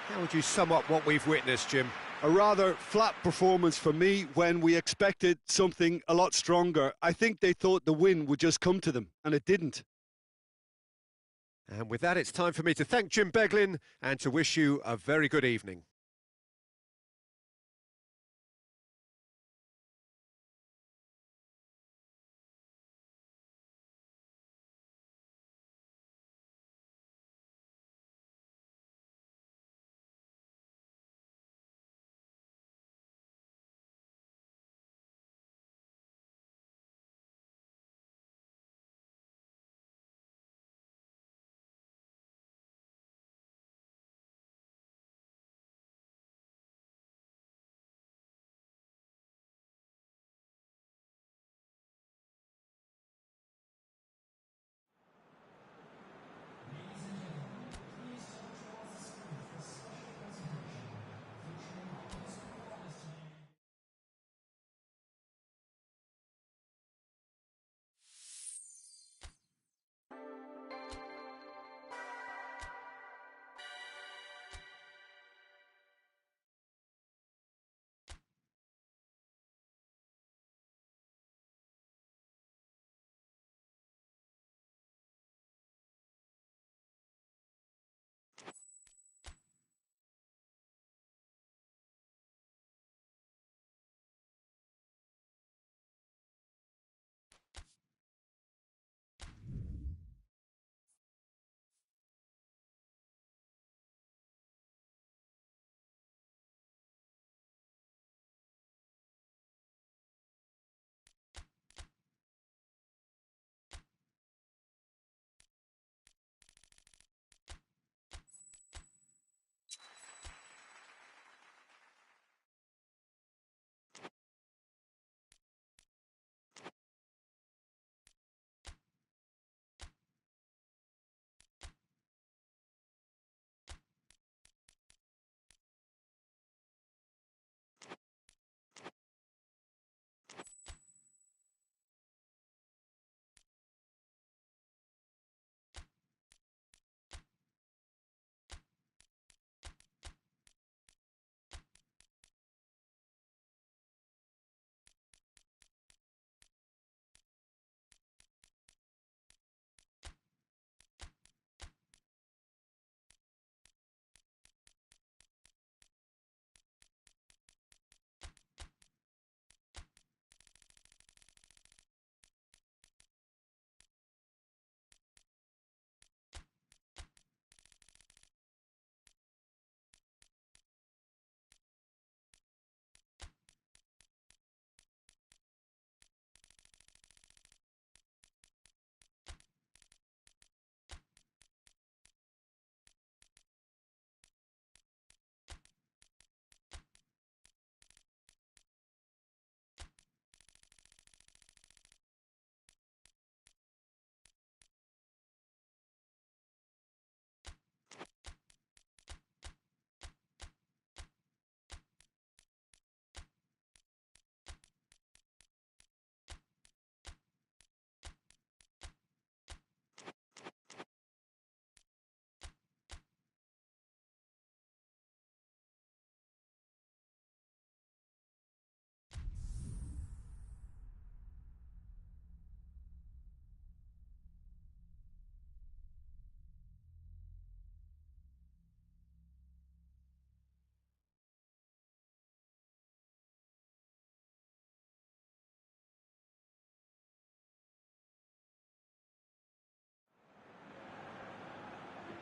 How would you sum up what we've witnessed, Jim? A rather flat performance for me when we expected something a lot stronger. I think they thought the win would just come to them, and it didn't. And with that, it's time for me to thank Jim Beglin and to wish you a very good evening.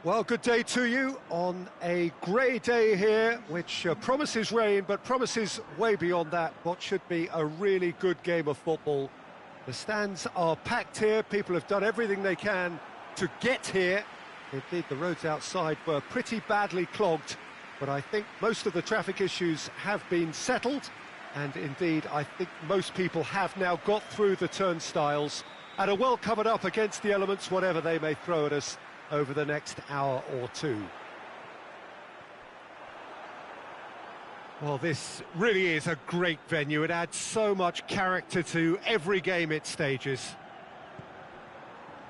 Well, good day to you on a grey day here, which promises rain, but promises way beyond that what should be a really good game of football. The stands are packed here, people have done everything they can to get here. Indeed, the roads outside were pretty badly clogged, but I think most of the traffic issues have been settled, and indeed, I think most people have now got through the turnstiles and are well covered up against the elements, whatever they may throw at us over the next hour or two. Well, this really is a great venue. It adds so much character to every game it stages.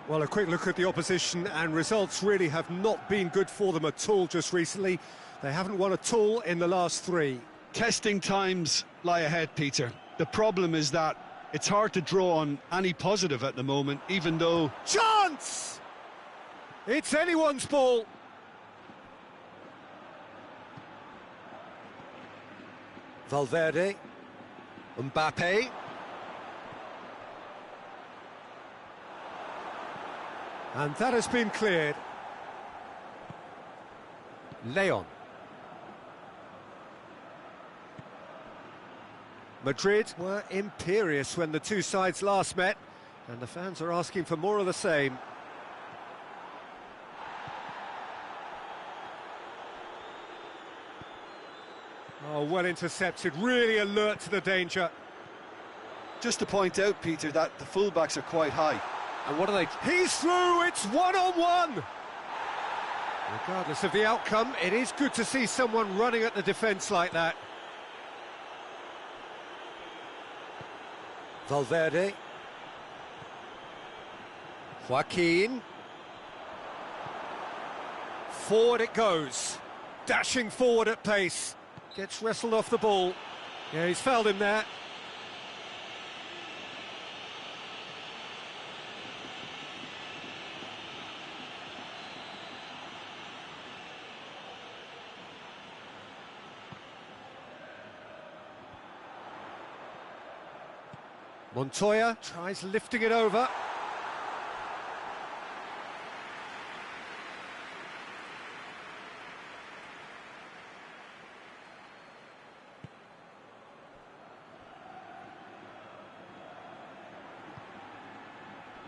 Well, a quick look at the opposition, and results really have not been good for them at all just recently. They haven't won at all in the last three. Testing times lie ahead, Peter. The problem is that it's hard to draw on any positive at the moment, even though... Chance! It's anyone's ball. Valverde, Mbappe. And that has been cleared. Leon. Madrid were imperious when the two sides last met, and the fans are asking for more of the same. Oh, well intercepted, really alert to the danger. Just to point out, Peter, that the fullbacks are quite high. And what are they? He's through, it's one-on-one! Regardless of the outcome, it is good to see someone running at the defence like that. Valverde. Joaquin. Forward it goes. Dashing forward at pace. Gets wrestled off the ball. Yeah, he's fouled him there. Montoya tries lifting it over.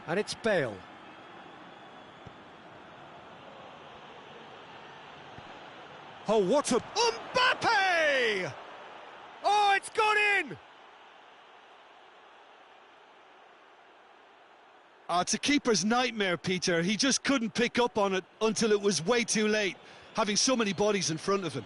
And it's Bale. Oh, what a... Mbappe! Oh, it's gone in! It's a keeper's nightmare, Peter. He just couldn't pick up on it until it was way too late, having so many bodies in front of him.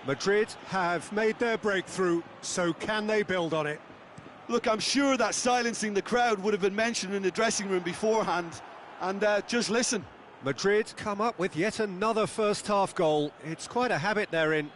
Madrid have made their breakthrough, so can they build on it? Look, I'm sure that silencing the crowd would have been mentioned in the dressing room beforehand, and just listen. Madrid come up with yet another first-half goal. It's quite a habit they're in.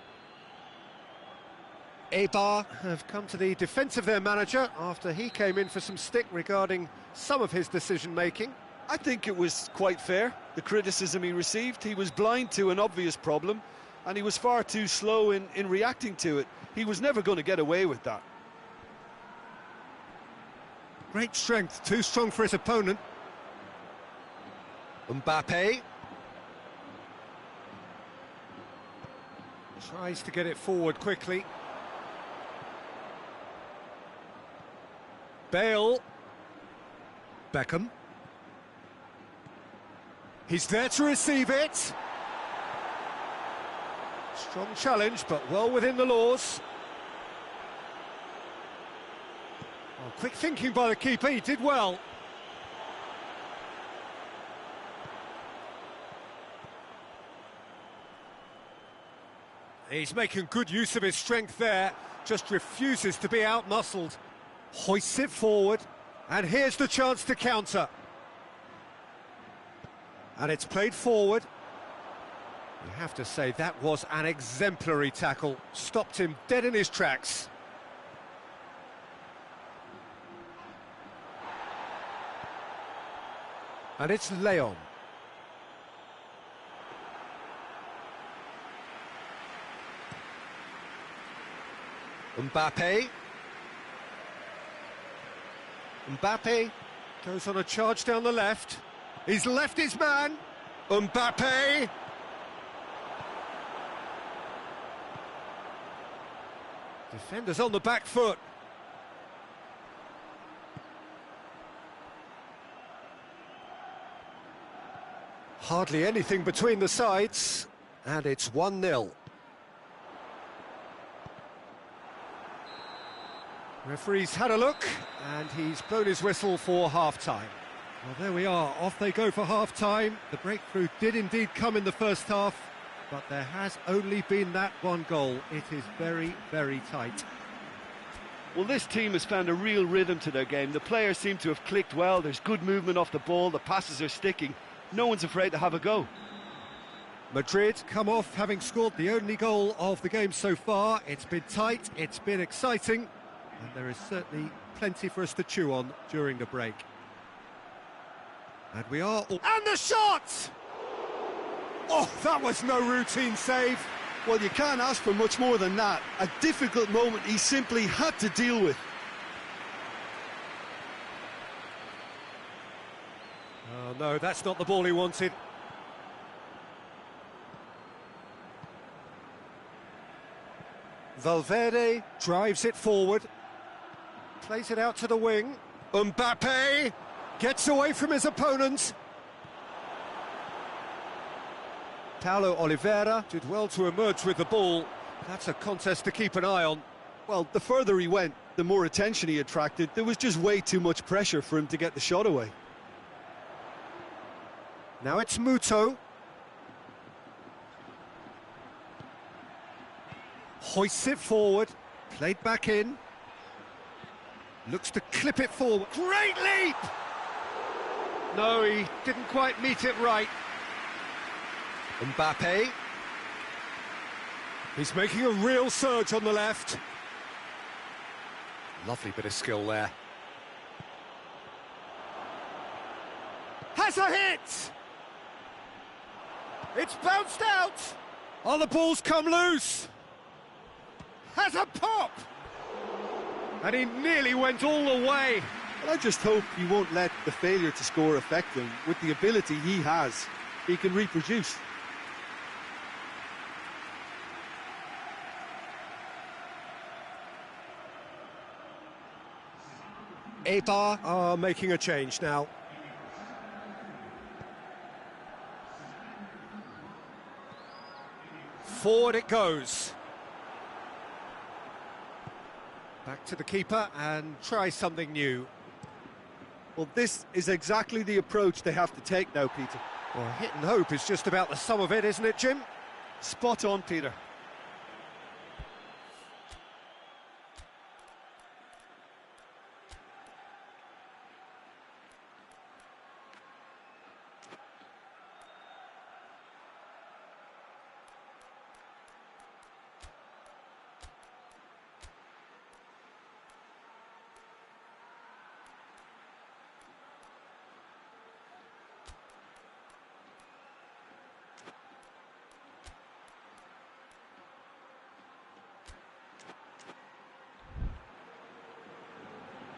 Eibar have come to the defence of their manager after he came in for some stick regarding some of his decision-making. I think it was quite fair, the criticism he received. He was blind to an obvious problem, and he was far too slow in reacting to it. He was never going to get away with that. Great strength, too strong for his opponent. Mbappe. Tries to get it forward quickly. Bale. Beckham. He's there to receive it. Strong challenge, but well within the laws. Oh, quick thinking by the keeper, he did well. He's making good use of his strength there, just refuses to be out-muscled. Hoists it forward, and here's the chance to counter. And it's played forward. You have to say that was an exemplary tackle. Stopped him dead in his tracks. And it's Leon. Mbappe. Mbappe goes on a charge down the left. He's left his man. Mbappe. Defenders on the back foot. Hardly anything between the sides, and it's 1-0. Referee's had a look, and he's blown his whistle for half-time. Well, there we are, off they go for half-time. The breakthrough did indeed come in the first half, but there has only been that one goal. It is very, very tight. Well, this team has found a real rhythm to their game. The players seem to have clicked well. There's good movement off the ball, the passes are sticking. No one's afraid to have a go. Madrid come off having scored the only goal of the game so far. It's been tight, it's been exciting, and there is certainly plenty for us to chew on during the break. And we are... And the shot! Oh, that was no routine save. Well, you can't ask for much more than that. A difficult moment he simply had to deal with. Oh, no, that's not the ball he wanted. Valverde drives it forward. Plays it out to the wing. Mbappe gets away from his opponent. Paulo Oliveira did well to emerge with the ball. That's a contest to keep an eye on. Well, the further he went, the more attention he attracted. There was just way too much pressure for him to get the shot away. Now it's Muto. Hoists it forward. Played back in. Looks to clip it forward. Great leap! No, he didn't quite meet it right. Mbappe. He's making a real surge on the left. Lovely bit of skill there. Has a hit! It's bounced out! Oh, the ball's come loose! Has a pop! And he nearly went all the way. Well, I just hope he won't let the failure to score affect him. With the ability he has, he can reproduce. Eibar are making a change now. Forward it goes. Back to the keeper and try something new. Well, this is exactly the approach they have to take now, Peter. Well, hit and hope is just about the sum of it, isn't it, Jim? Spot on, Peter.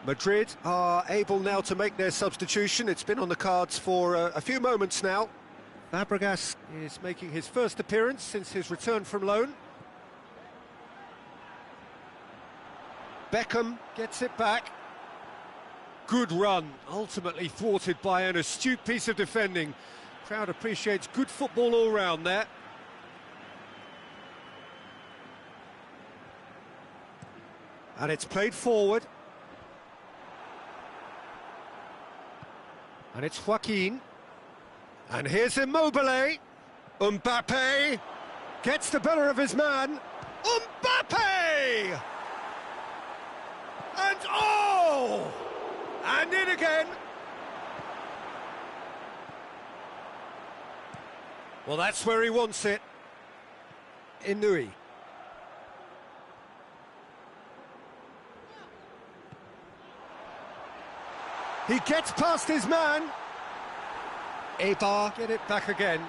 Madrid are able now to make their substitution. It's been on the cards for a few moments now. Fabregas is making his first appearance since his return from loan. Beckham gets it back. Good run, ultimately thwarted by an astute piece of defending. Crowd appreciates good football all round there. And it's played forward. And it's Joaquin. And here's Immobile. Mbappe gets the better of his man. Mbappe! And oh! And in again. Well, that's where he wants it. Inui. He gets past his man. Eibar get it back again.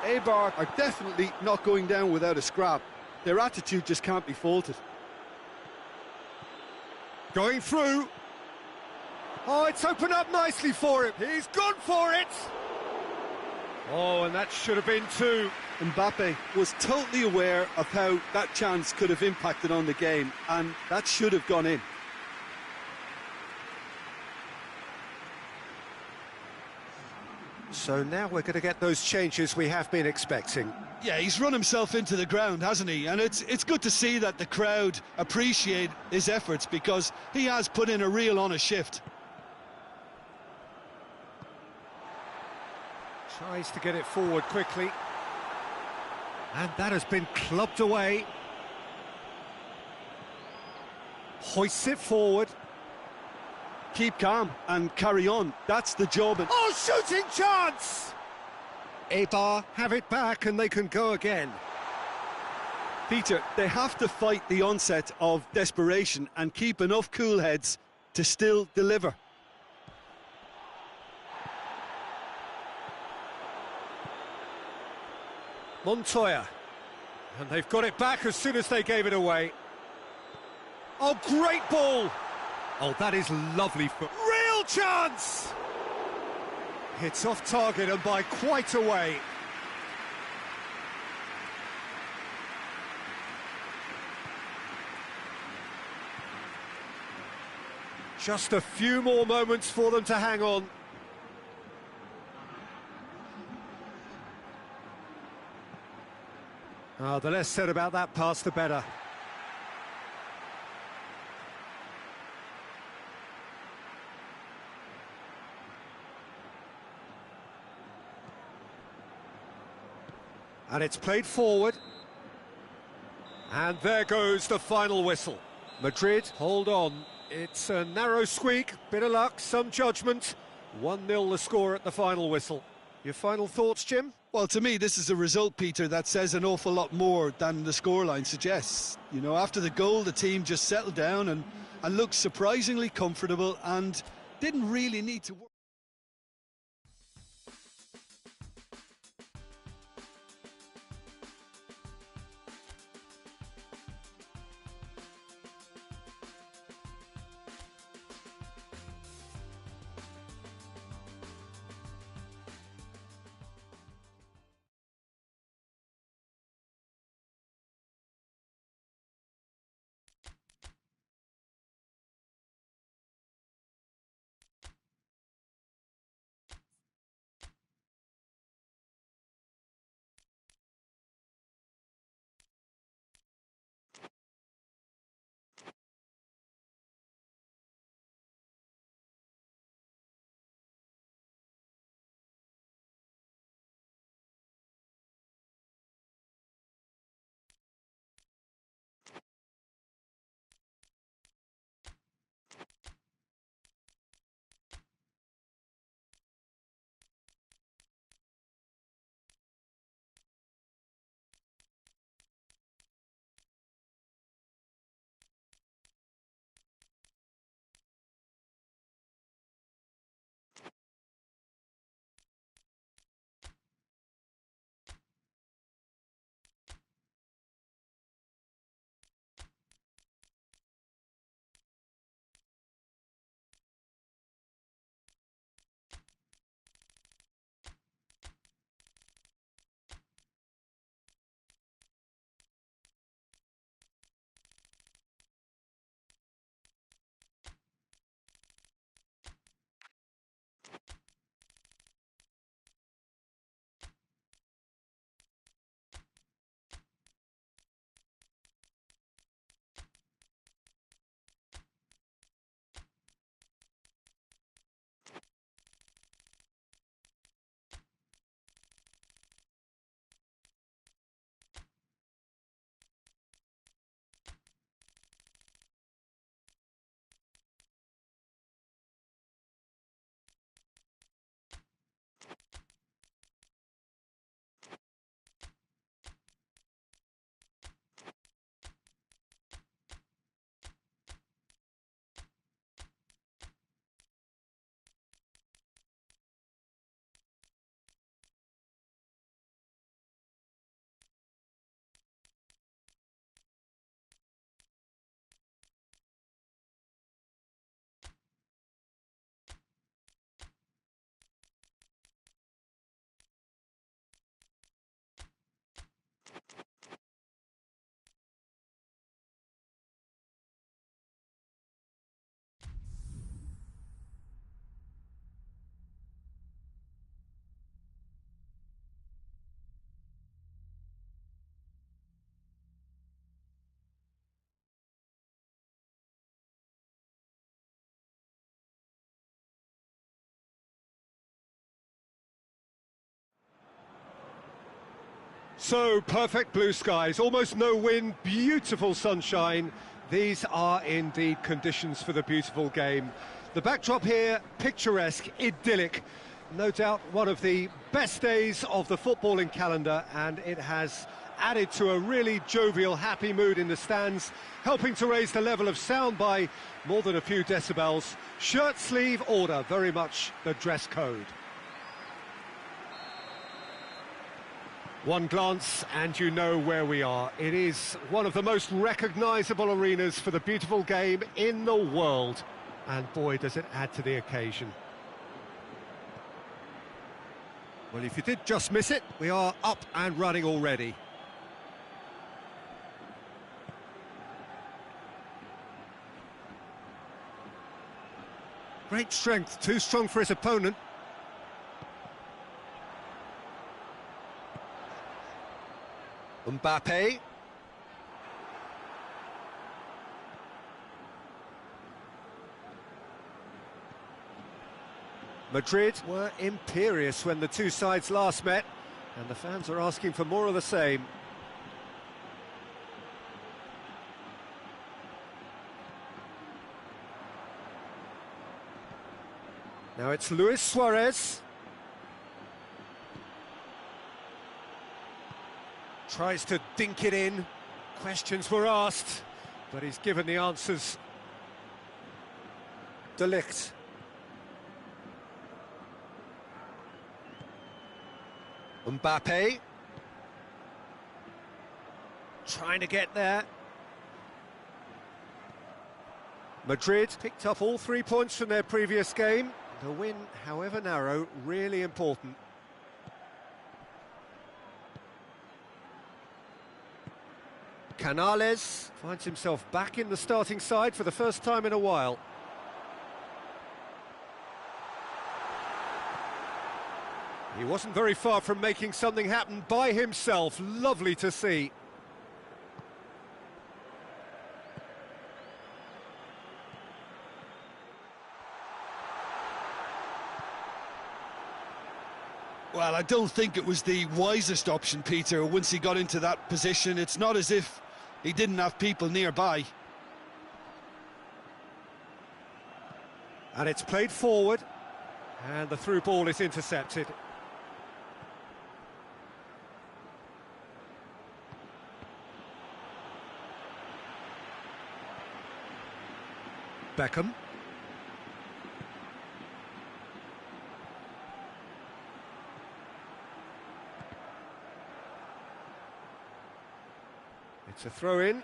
Eibar are definitely not going down without a scrap. Their attitude just can't be faulted. Going through. Oh, it's opened up nicely for him. He's gone for it. Oh, and that should have been two. Mbappe was totally aware of how that chance could have impacted on the game, and that should have gone in. So now we're going to get those changes we have been expecting. Yeah, he's run himself into the ground, hasn't he? And it's good to see that the crowd appreciate his efforts, because he has put in a real honest shift. Tries to get it forward quickly. And that has been clubbed away. Hoists it forward. Keep calm and carry on. That's the job. Oh, shooting chance! Eibar have it back and they can go again. Peter, they have to fight the onset of desperation and keep enough cool heads to still deliver. Montoya. And they've got it back as soon as they gave it away. Oh, great ball! Oh, that is lovely for... Real chance! It's off target and by quite a way. Just a few more moments for them to hang on. Oh, the less said about that pass, the better. And it's played forward. And there goes the final whistle. Madrid, hold on. It's a narrow squeak, bit of luck, some judgment. 1-0 the score at the final whistle. Your final thoughts, Jim? Well, to me, this is a result, Peter, that says an awful lot more than the scoreline suggests. You know, after the goal, the team just settled down and looked surprisingly comfortable and didn't really need to work. So, perfect blue skies, almost no wind, beautiful sunshine. These are indeed conditions for the beautiful game. The backdrop here, picturesque, idyllic. No doubt one of the best days of the footballing calendar, and it has added to a really jovial, happy mood in the stands, helping to raise the level of sound by more than a few decibels. Shirt sleeve order, very much the dress code. One glance and you know where we are. It is one of the most recognisable arenas for the beautiful game in the world. And boy, does it add to the occasion. Well, if you did just miss it, we are up and running already. Great strength, too strong for his opponent. Mbappe. Madrid were imperious when the two sides last met, and the fans are asking for more of the same. Now it's Luis Suarez. Tries to dink it in. Questions were asked, but he's given the answers. De Ligt. Mbappe. Trying to get there. Madrid picked up all 3 points from their previous game. The win, however narrow, really important. Canales finds himself back in the starting side for the first time in a while. He wasn't very far from making something happen by himself. Lovely to see. Well, I don't think it was the wisest option, Peter, once he got into that position. It's not as if he didn't have people nearby. And it's played forward, and the through ball is intercepted. Beckham. It's a throw-in.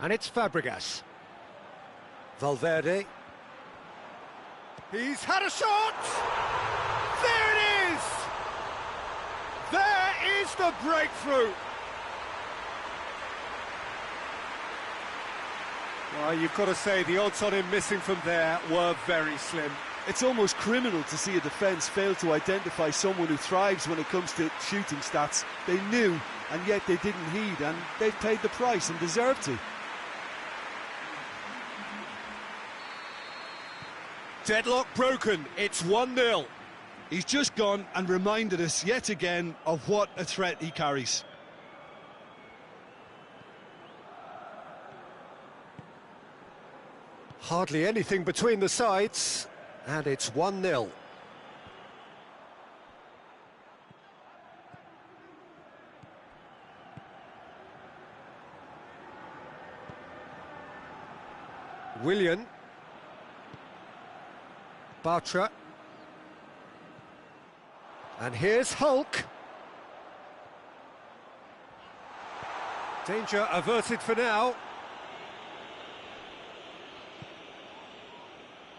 And it's Fabregas. Valverde. He's had a shot! There it is! There is the breakthrough! Well, you've got to say the odds on him missing from there were very slim. It's almost criminal to see a defence fail to identify someone who thrives when it comes to shooting stats. They knew, and yet they didn't heed, and they've paid the price and deserve to. Deadlock broken, it's 1-0. He's just gone and reminded us yet again of what a threat he carries. Hardly anything between the sides, and it's 1-0. Willian. Bartra. And here's Hulk. Danger averted for now.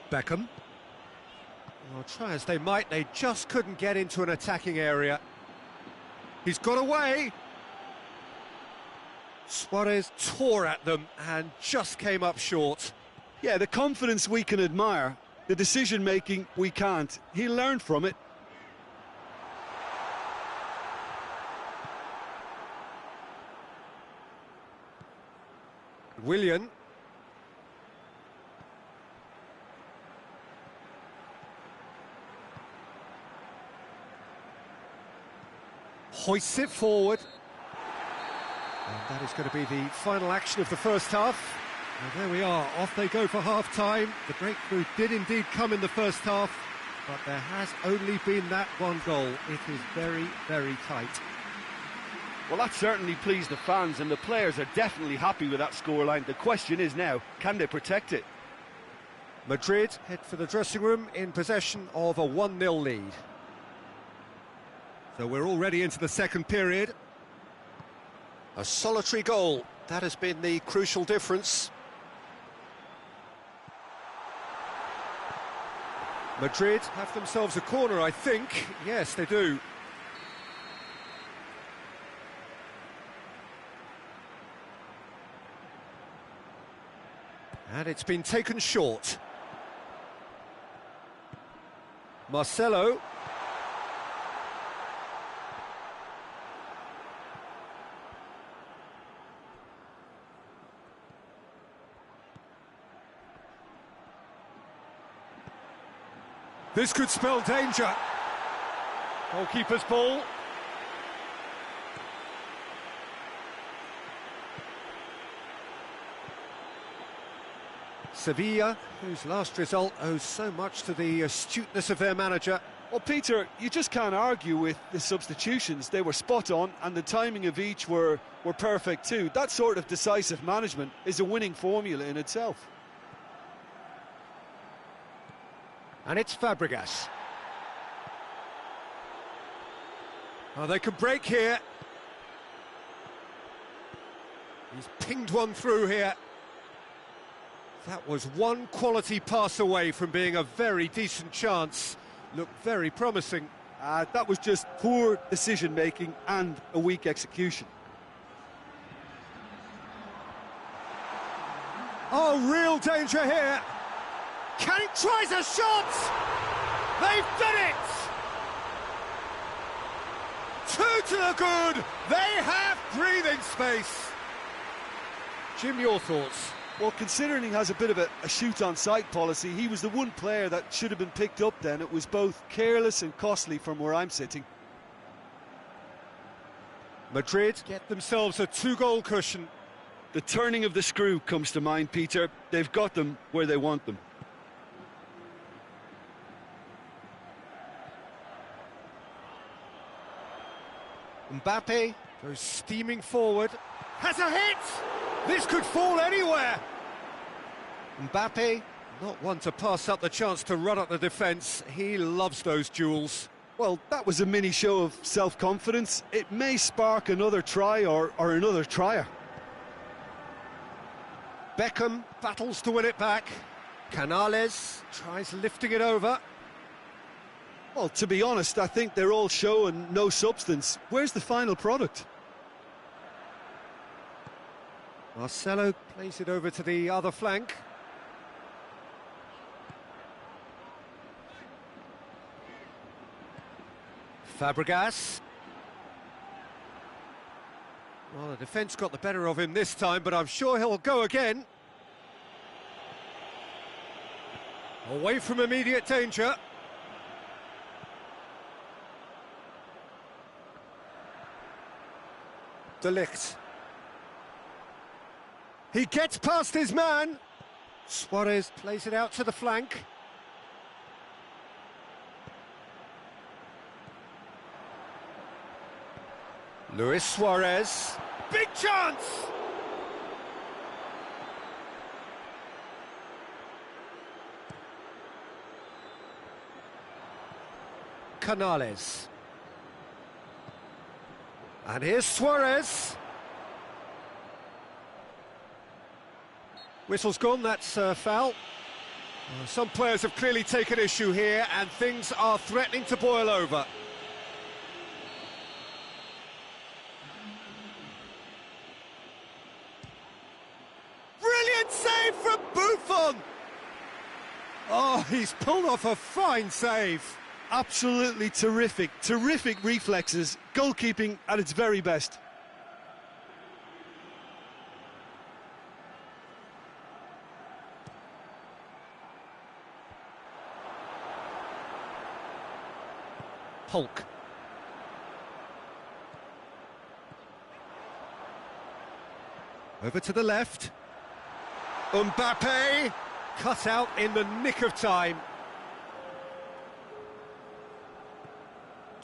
Beckham. Well, try as they might, they just couldn't get into an attacking area. He's got away. Suarez tore at them and just came up short. Yeah, the confidence we can admire, the decision-making we can't. He learned from it. Willian. hoists it forward. And that is going to be the final action of the first half. And there we are, off they go for half-time. The breakthrough did indeed come in the first half, but there has only been that one goal. It is very, very tight. Well, that certainly pleased the fans, and the players are definitely happy with that scoreline. The question is now, can they protect it? Madrid head for the dressing room in possession of a 1-0 lead. So we're already into the second period. A solitary goal, that has been the crucial difference. Madrid have themselves a corner, I think. Yes, they do. And it's been taken short. Marcelo. This could spell danger. Goalkeeper's ball. Sevilla, whose last result owes so much to the astuteness of their manager. Well, Peter, you just can't argue with the substitutions. They were spot on, and the timing of each were perfect too. That sort of decisive management is a winning formula in itself. And it's Fabregas. Oh, they could break here. He's pinged one through here. That was one quality pass away from being a very decent chance. Looked very promising. That was just poor decision-making and a weak execution. Oh, real danger here. Kane tries a shot! They've done it! Two to the good! They have breathing space! Jim, your thoughts? Well, considering he has a bit of a shoot-on-sight policy, he was the one player that should have been picked up then. It was both careless and costly from where I'm sitting. Madrid get themselves a two-goal cushion. The turning of the screw comes to mind, Peter. They've got them where they want them. Mbappe goes steaming forward. Has a hit! This could fall anywhere! Mbappe, not one to pass up the chance to run up the defence. He loves those duels. Well, that was a mini show of self-confidence. It may spark another try or another trier. Beckham battles to win it back. Canales tries lifting it over. Well, to be honest, I think they're all show and no substance. Where's the final product? Marcelo plays it over to the other flank. Fabregas. Well, the defence got the better of him this time, but I'm sure he'll go again. Away from immediate danger. De Ligt. He gets past his man. Suarez plays it out to the flank. Luis Suarez. Big chance! Canales. And here's Suarez. Whistle's gone, that's foul. Some players have clearly taken issue here, and things are threatening to boil over. Brilliant save from Buffon! Oh, he's pulled off a fine save. Absolutely terrific, terrific reflexes, goalkeeping at its very best. Hulk. Over to the left. Mbappe, cut out in the nick of time.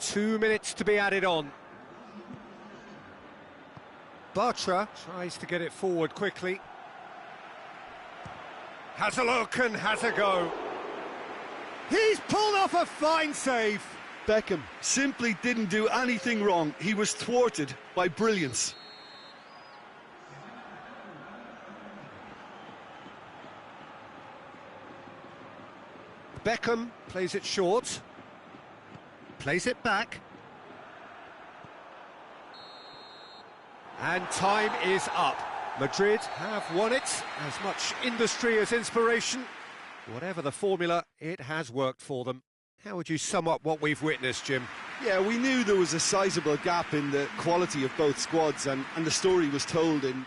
2 minutes to be added on. Bartra tries to get it forward quickly. Has a look and has a go. He's pulled off a fine save. Beckham simply didn't do anything wrong. He was thwarted by brilliance. Beckham plays it short. Plays it back. And time is up. Madrid have won it. As much industry as inspiration. Whatever the formula, it has worked for them. How would you sum up what we've witnessed, Jim? Yeah, we knew there was a sizable gap in the quality of both squads, and the story was told in...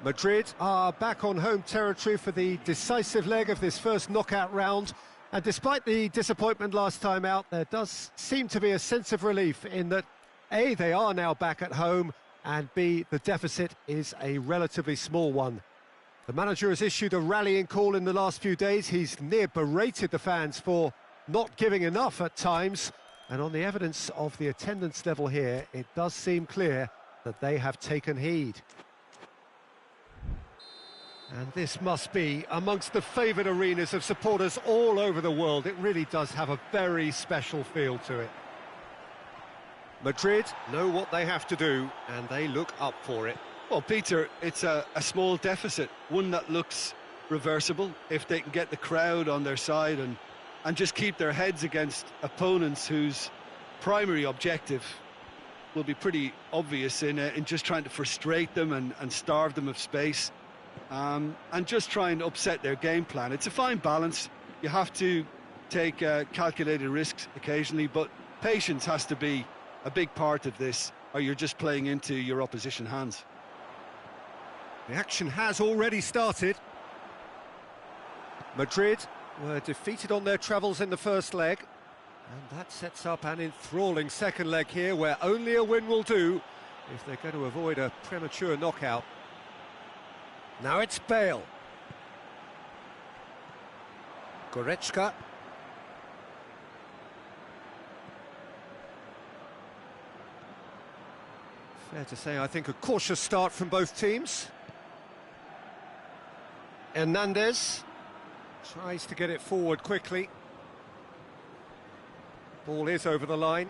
Madrid are back on home territory for the decisive leg of this first knockout round. And despite the disappointment last time out, there does seem to be a sense of relief in that, A, they are now back at home, and B, the deficit is a relatively small one. The manager has issued a rallying call in the last few days. He's near berated the fans for not giving enough at times. And on the evidence of the attendance level here, it does seem clear that they have taken heed. And this must be amongst the favoured arenas of supporters all over the world. It really does have a very special feel to it. Madrid know what they have to do, and they look up for it. Well, Peter, it's a small deficit, one that looks reversible if they can get the crowd on their side and just keep their heads against opponents whose primary objective will be pretty obvious in just trying to frustrate them and starve them of space. And just try and upset their game plan. It's a fine balance. You have to take calculated risks occasionally, but patience has to be a big part of this, or you're just playing into your opposition hands. The action has already started. Madrid were defeated on their travels in the first leg, and that sets up an enthralling second leg here, where only a win will do if they're going to avoid a premature knockout. Now it's Bale. Goretzka. Fair to say, I think, a cautious start from both teams. Hernandez tries to get it forward quickly. Ball is over the line.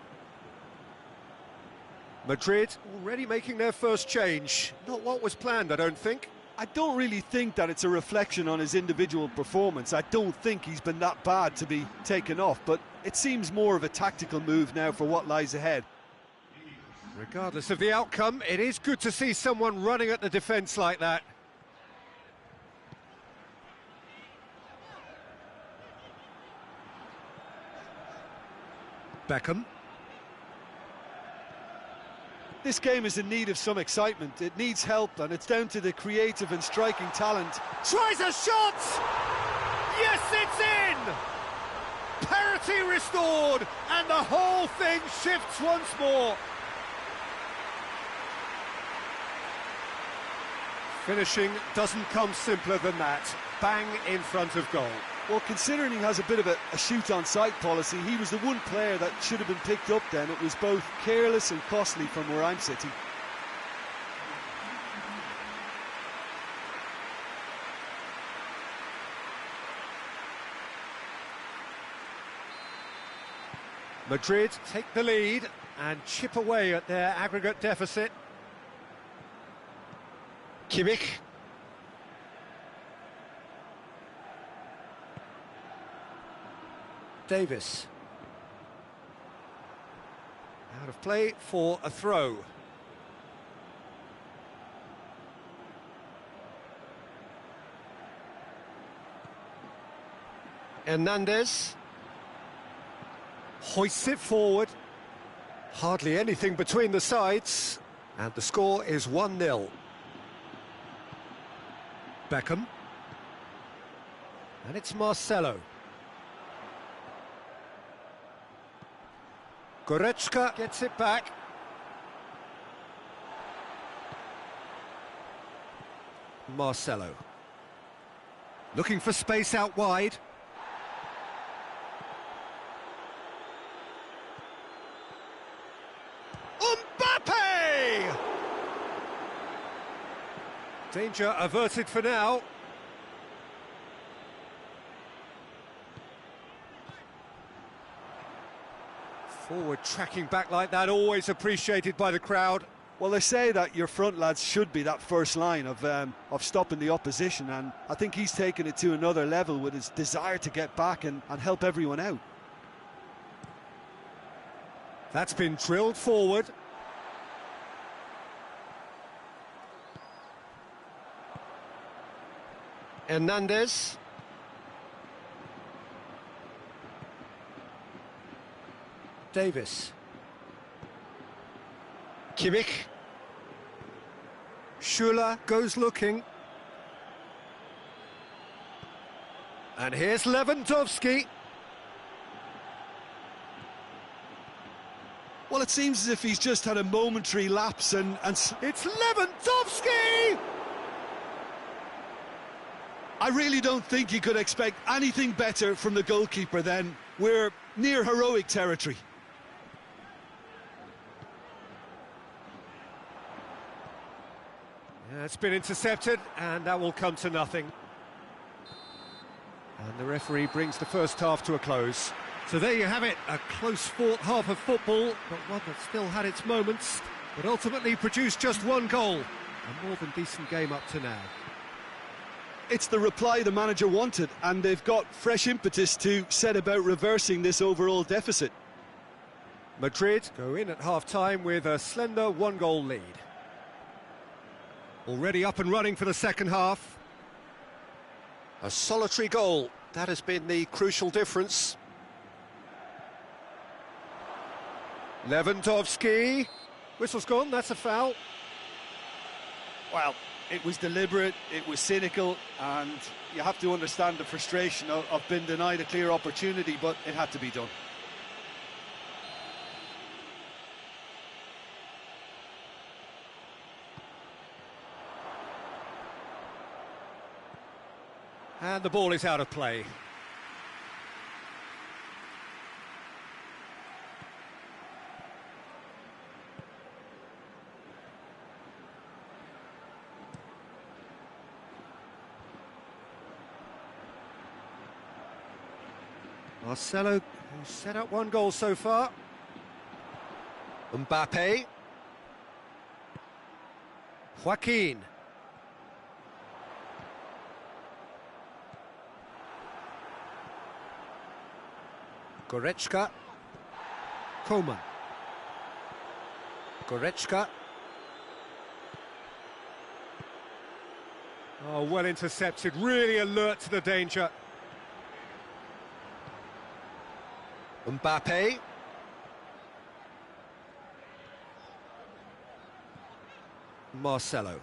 Madrid already making their first change. Not what was planned, I don't think. I don't really think that it's a reflection on his individual performance. I don't think he's been that bad to be taken off, but it seems more of a tactical move now for what lies ahead. Regardless of the outcome, it is good to see someone running at the defence like that. Beckham. This game is in need of some excitement. It needs help, and it's down to the creative and striking talent. Tries a shot! Yes, it's in! Parity restored, and the whole thing shifts once more. Finishing doesn't come simpler than that. Bang in front of goal. Well, considering he has a bit of a shoot-on-sight policy, he was the one player that should have been picked up then. It was both careless and costly from where I'm sitting. Madrid take the lead and chip away at their aggregate deficit. Kimmich. Davis. Out of play for a throw. Hernandez. Hoists it forward. Hardly anything between the sides. And the score is 1-0. Beckham. And it's Marcelo. Goretzka gets it back. Marcelo. Looking for space out wide. Mbappe! Danger averted for now. Forward tracking back like that, always appreciated by the crowd. Well, they say that your front lads should be that first line of stopping the opposition, and I think he's taken it to another level with his desire to get back and help everyone out. That's been drilled forward. Hernandez. Davis. Kimmich. Schuler goes looking. And here's Lewandowski. Well, it seems as if he's just had a momentary lapse and It's Lewandowski! I really don't think you could expect anything better from the goalkeeper then. We're near heroic territory. Yeah, it's been intercepted, and that will come to nothing. And the referee brings the first half to a close. So there you have it, a close-fought half of football, but one that still had its moments, but ultimately produced just one goal. A more than decent game up to now. It's the reply the manager wanted, and they've got fresh impetus to set about reversing this overall deficit. Madrid go in at half-time with a slender one-goal lead. Already up and running for the second half. A solitary goal, that has been the crucial difference. Lewandowski. Whistle's gone, that's a foul. Well, it was deliberate, it was cynical, and you have to understand the frustration of being denied a clear opportunity, but it had to be done. And the ball is out of play. Marcelo, who's set up one goal so far. Mbappe. Joaquin. Goretzka. Coman. Goretzka. Oh, well intercepted, really alert to the danger. Mbappe. Marcelo.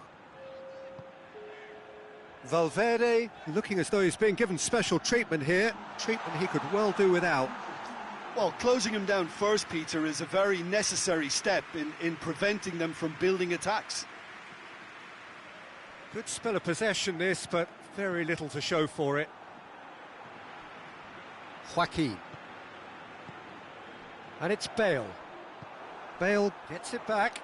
Valverde, looking as though he's being given special treatment here. Treatment he could well do without. Well, closing him down first, Peter, is a very necessary step in preventing them from building attacks. Good spell of possession this, but very little to show for it. Joaquin. And it's Bale. Bale gets it back.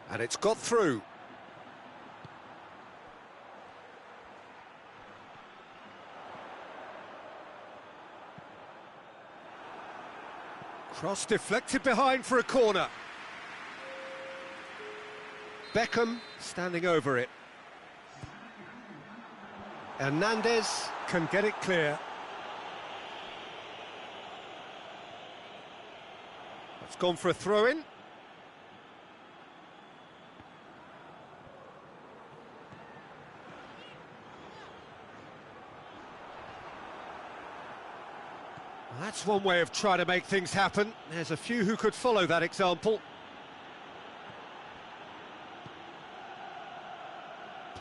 And it's got through. Cross deflected behind for a corner. Beckham standing over it. Hernandez can get it clear. It's gone for a throw-in. That's one way of trying to make things happen. There's a few who could follow that example.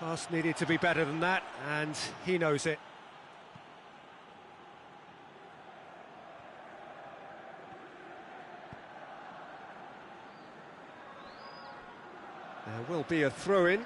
Pass needed to be better than that, and he knows it. There will be a throw-in.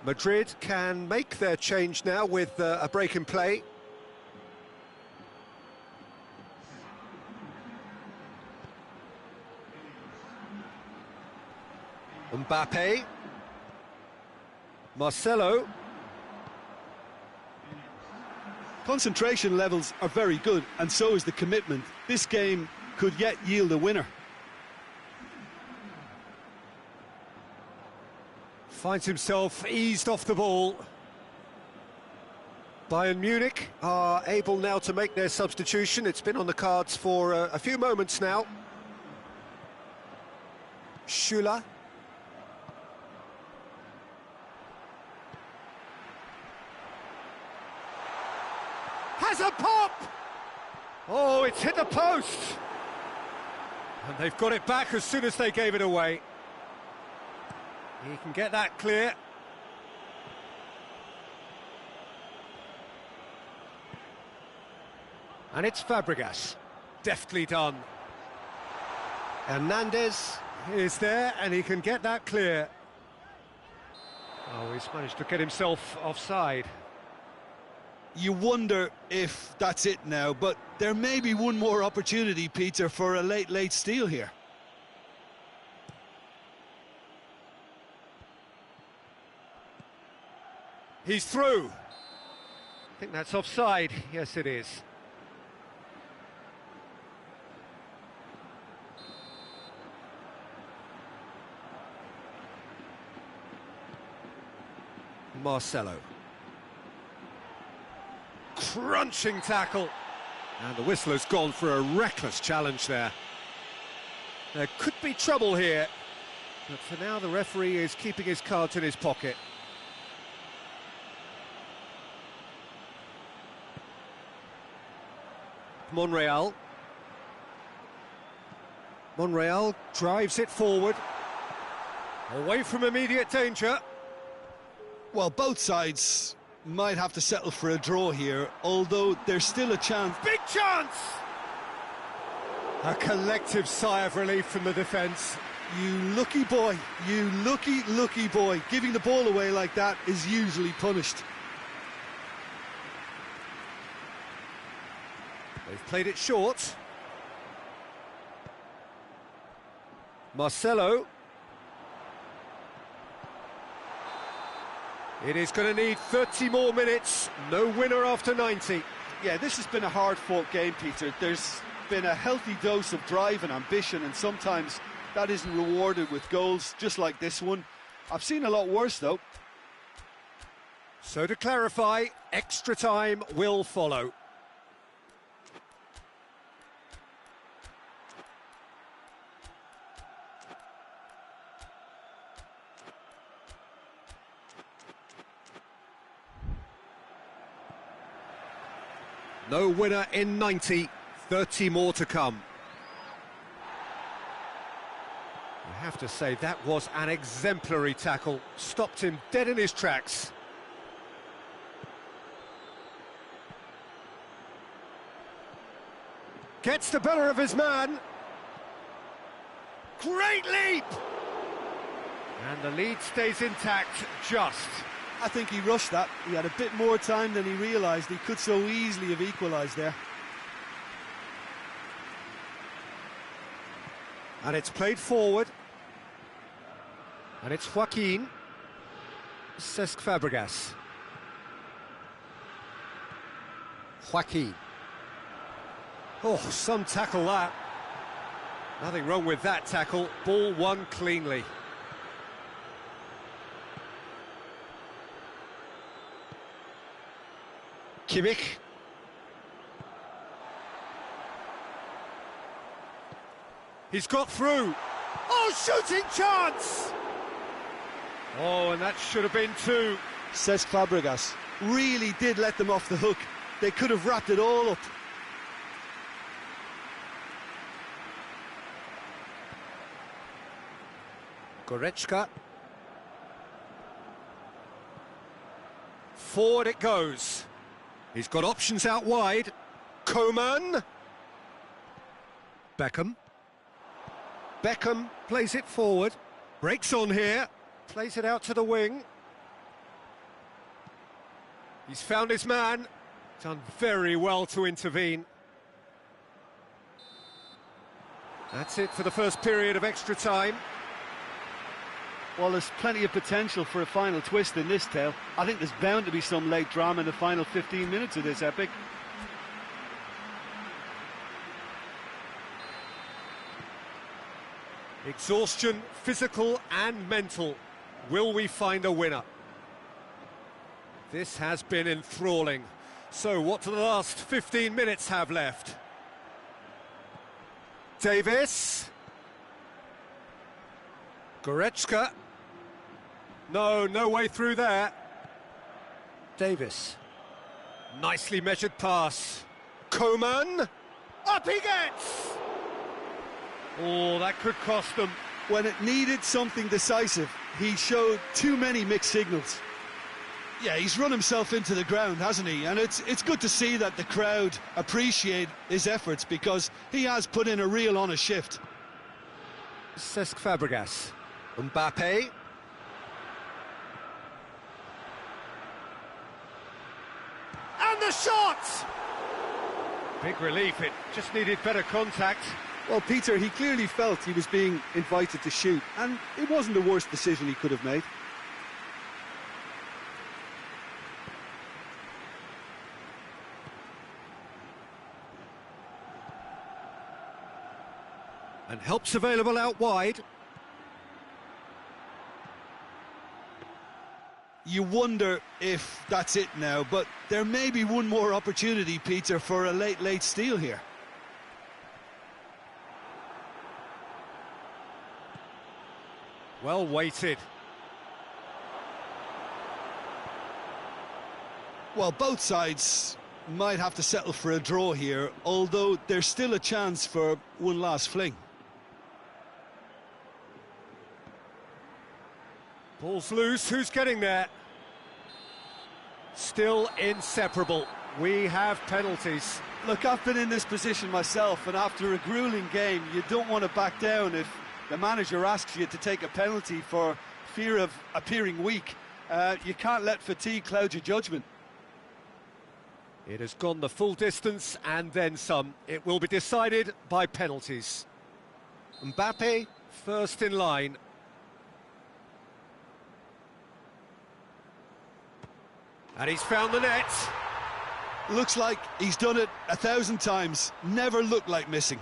Madrid can make their change now with a break in play. Mbappe. Marcelo. Concentration levels are very good, and so is the commitment. This game could yet yield a winner. Finds himself eased off the ball. Bayern Munich are able now to make their substitution. It's been on the cards for a few moments now. Schüller. Has a pop! Oh, it's hit the post! And they've got it back as soon as they gave it away. He can get that clear. And it's Fabregas. Deftly done. Hernandez is there, and he can get that clear. Oh, he's managed to get himself offside. You wonder if that's it now, but there may be one more opportunity, Peter, for a late steal here. He's through. I think that's offside. Yes, it is. Marcelo. Crunching tackle. And the whistle has gone for a reckless challenge there. There could be trouble here. But for now, the referee is keeping his cards in his pocket. Monreal. Monreal drives it forward. Away from immediate danger. Well, both sides might have to settle for a draw here, although there's still a chance. Big chance! A collective sigh of relief from the defence. You lucky boy, you lucky boy. Giving the ball away like that is usually punished. They've played it short. Marcelo. It is going to need 30 more minutes. No winner after 90. Yeah, this has been a hard-fought game, Peter. There's been a healthy dose of drive and ambition, and sometimes that isn't rewarded with goals, just like this one. I've seen a lot worse, though. So to clarify, extra time will follow. No winner in 90, 30 more to come. I have to say, that was an exemplary tackle. Stopped him dead in his tracks. Gets the better of his man. Great leap! And the lead stays intact, just. I think he rushed that. He had a bit more time than he realised. He could so easily have equalised there. And it's played forward. And it's Joaquin. Cesc Fabregas. Joaquin. Oh, some tackle that. Nothing wrong with that tackle. Ball won cleanly. Kimmich. He's got through. Oh, shooting chance! Oh, and that should have been two. Cesc Fabregas really did let them off the hook. They could have wrapped it all up. Goretzka. Forward it goes. He's got options out wide. Coman. Beckham. Beckham plays it forward. Breaks on here. Plays it out to the wing. He's found his man. Done very well to intervene. That's it for the first period of extra time. Well, there's plenty of potential for a final twist in this tale. I think there's bound to be some late drama in the final 15 minutes of this epic. Exhaustion, physical and mental. Will we find a winner? This has been enthralling. So what do the last 15 minutes have left? Davis. Goretzka. No way through there. Davis. Nicely measured pass. Coman. Up he gets! Oh, that could cost them. When it needed something decisive, he showed too many mixed signals. Yeah, he's run himself into the ground, hasn't he? And it's good to see that the crowd appreciate his efforts, because he has put in a real honest shift. Cesc Fabregas. Mbappe. And the shot! Big relief, it just needed better contact. Well, Peter, he clearly felt he was being invited to shoot, and it wasn't the worst decision he could have made. And help's available out wide. You wonder if that's it now, but there may be one more opportunity, Peter, for a late steal here. Well weighted. Well, both sides might have to settle for a draw here, although there's still a chance for one last fling. Ball's loose, who's getting there? Still inseparable. We have penalties. Look, I've been in this position myself, and after a gruelling game, you don't want to back down if the manager asks you to take a penalty for fear of appearing weak. You can't let fatigue cloud your judgment. It has gone the full distance and then some. It will be decided by penalties. Mbappe first in line. And he's found the net. Looks like he's done it 1,000 times. Never looked like missing.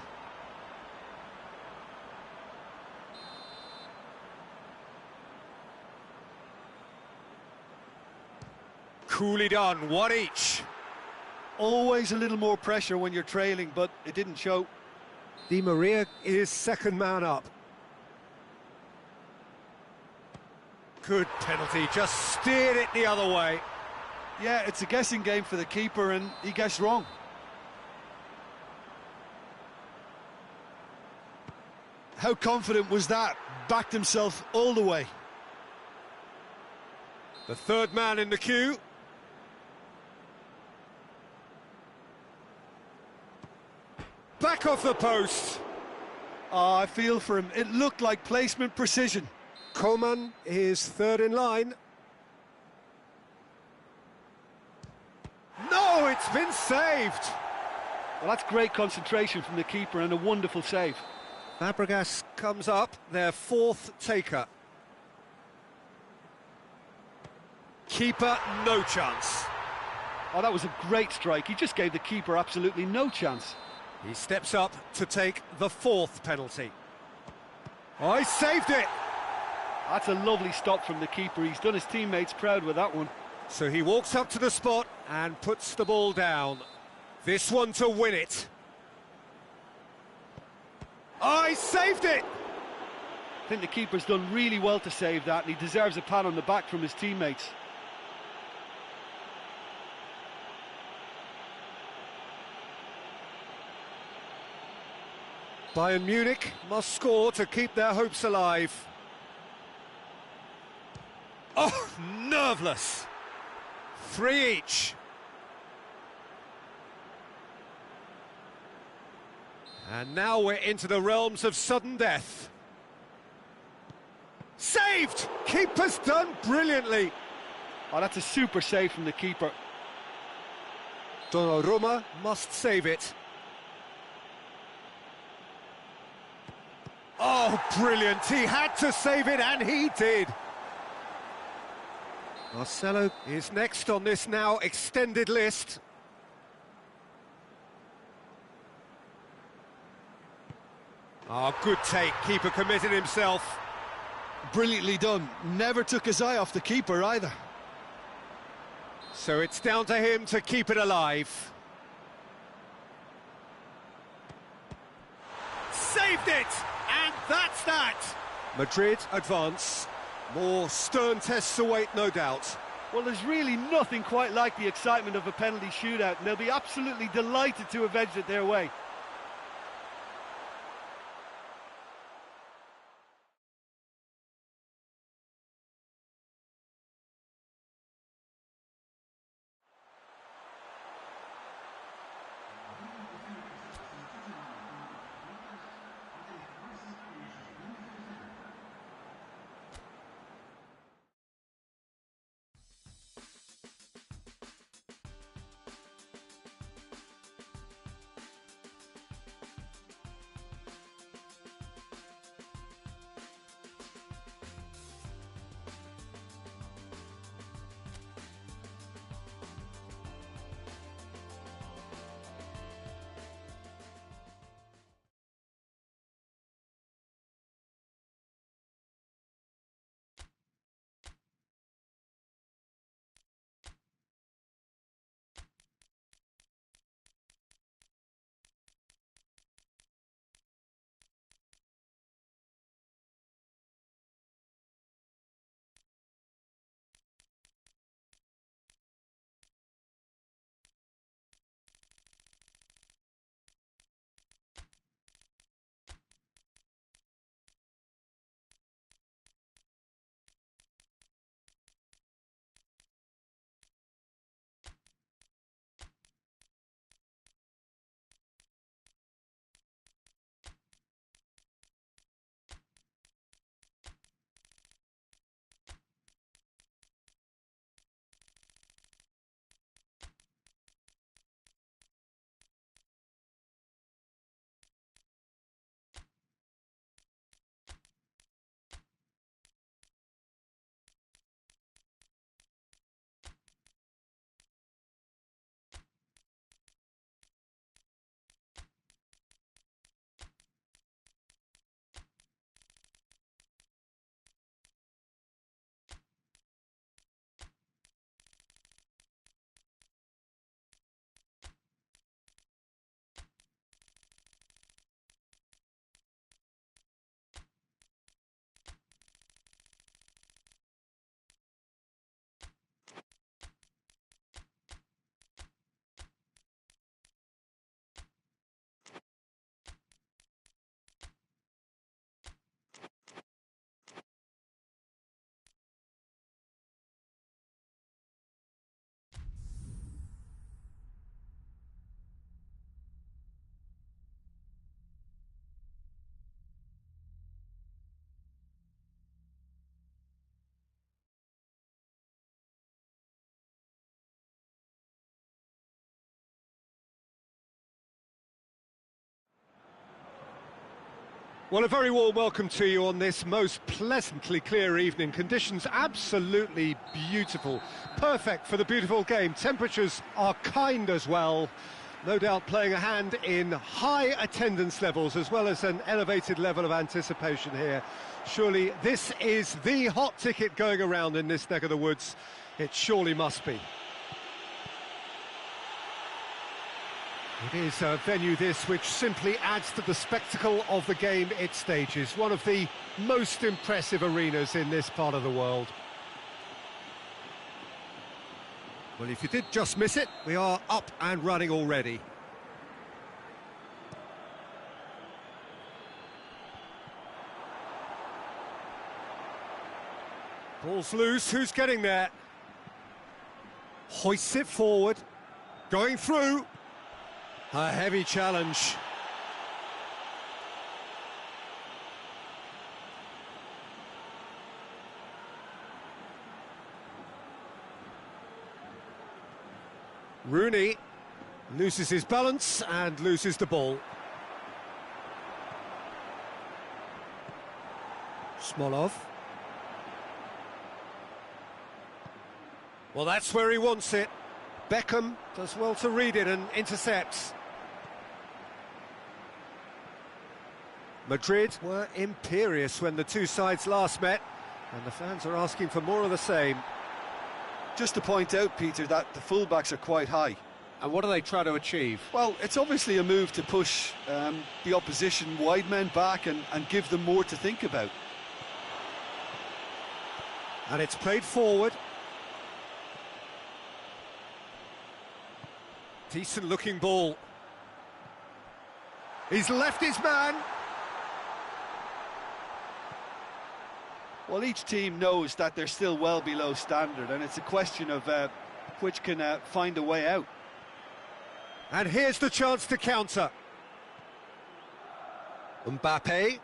Coolly done, one each. Always a little more pressure when you're trailing, but it didn't show. Di Maria is second man up. Good penalty, just steered it the other way. Yeah, it's a guessing game for the keeper, and he guessed wrong. How confident was that? Backed himself all the way. The third man in the queue. Back off the post. Oh, I feel for him. It looked like placement precision. Coman is third in line. No, it's been saved. Well, that's great concentration from the keeper and a wonderful save. Fabregas comes up, their fourth taker. Keeper, no chance. Oh, that was a great strike. He just gave the keeper absolutely no chance. He steps up to take the fourth penalty. Oh, he saved it! That's a lovely stop from the keeper. He's done his teammates proud with that one. So he walks up to the spot and puts the ball down. This one to win it. Oh, he saved it! I think the keeper's done really well to save that, and he deserves a pat on the back from his teammates. Bayern Munich must score to keep their hopes alive. Oh, nerveless. Three each. And now we're into the realms of sudden death. Saved! Keeper's done brilliantly. Oh, that's a super save from the keeper. Donnarumma must save it. Oh, brilliant. He had to save it, and he did. Marcelo is next on this now extended list. Oh, good take. Keeper committed himself. Brilliantly done. Never took his eye off the keeper either. So it's down to him to keep it alive. Saved it! And that's that! Madrid advance. More stern tests await, no doubt. Well, there's really nothing quite like the excitement of a penalty shootout, and they'll be absolutely delighted to have edged it their way. Well, a very warm welcome to you on this most pleasantly clear evening. Conditions absolutely beautiful. Perfect for the beautiful game. Temperatures are kind as well. No doubt playing a hand in high attendance levels as well as an elevated level of anticipation here. Surely this is the hot ticket going around in this neck of the woods. It surely must be. It is a venue this which simply adds to the spectacle of the game it stages. One of the most impressive arenas in this part of the world. Well, if you did just miss it, we are up and running already. Ball's loose, who's getting there? Hoists it forward, going through. A heavy challenge. Rooney loses his balance and loses the ball. Smolov. Well, that's where he wants it. Beckham does well to read it and intercepts. Madrid were imperious when the two sides last met, and the fans are asking for more of the same. Just to point out, Peter, that the fullbacks are quite high. And what do they try to achieve? Well, it's obviously a move to push the opposition wide men back and give them more to think about. And it's played forward. Decent looking ball. He's left his man. Well, each team knows that they're still well below standard, and it's a question of which can find a way out. And here's the chance to counter. Mbappe.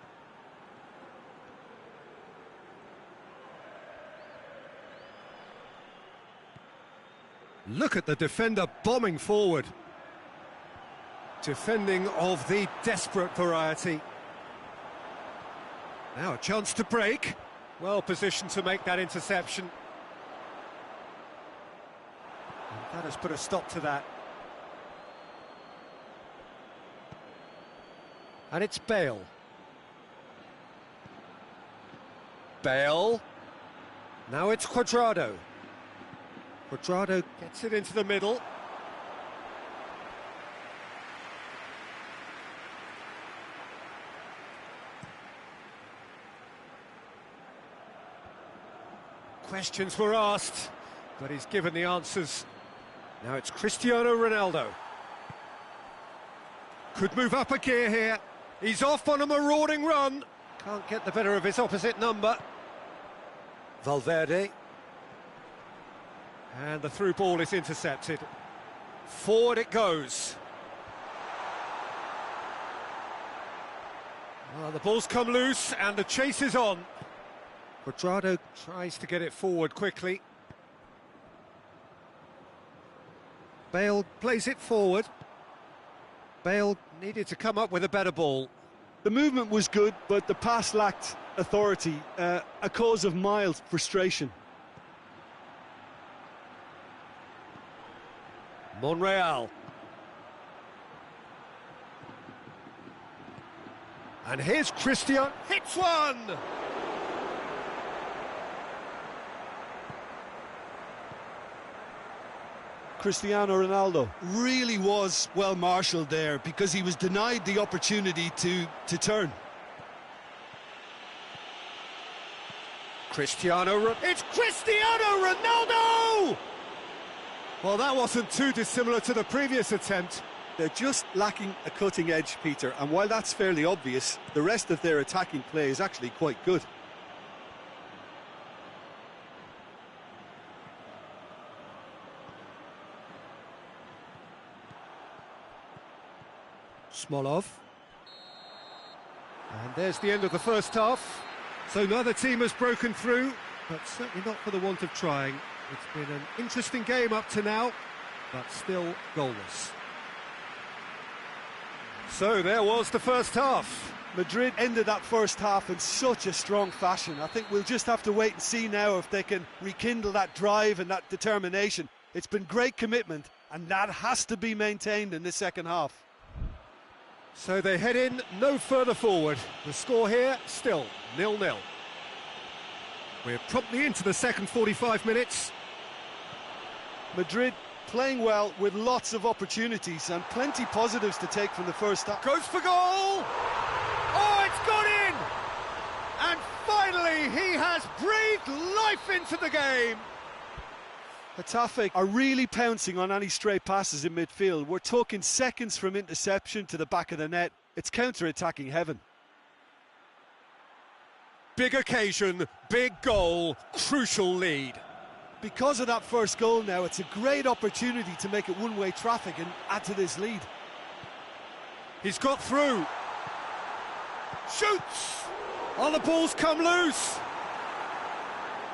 Look at the defender bombing forward. Defending of the desperate variety. Now a chance to break. Well positioned to make that interception. And that has put a stop to that. And it's Bale. Bale. Now it's Cuadrado. Cuadrado gets it into the middle. Questions were asked, but he's given the answers. Now it's Cristiano Ronaldo. Could move up a gear here. He's off on a marauding run. Can't get the better of his opposite number. Valverde. And the through ball is intercepted. Forward it goes. Well, the ball's come loose and the chase is on. Cuadrado tries to get it forward quickly. Bale plays it forward. Bale needed to come up with a better ball. The movement was good, but the pass lacked authority, a cause of mild frustration. Monreal. And here's Christian. Hits one! Cristiano Ronaldo really was well marshalled there because he was denied the opportunity to turn. It's Cristiano Ronaldo! Well, that wasn't too dissimilar to the previous attempt. They're just lacking a cutting edge, Peter, and while that's fairly obvious, the rest of their attacking play is actually quite good. Smolov. And there's the end of the first half. So neither team has broken through, but certainly not for the want of trying. It's been an interesting game up to now, but still goalless. So there was the first half. Madrid ended that first half in such a strong fashion. I think we'll just have to wait and see now if they can rekindle that drive and that determination. It's been great commitment, and that has to be maintained in this second half. So they head in no further forward. The score here, still 0-0. We're promptly into the second 45 minutes. Madrid playing well with lots of opportunities and plenty positives to take from the first half. Goes for goal! Oh, it's gone in! And finally, he has breathed life into the game. Getafe are really pouncing on any stray passes in midfield. We're talking seconds from interception to the back of the net. It's counter-attacking heaven. Big occasion, big goal, crucial lead. Because of that first goal now, it's a great opportunity to make it one-way traffic and add to this lead. He's got through. Shoots! Oh, the ball's come loose.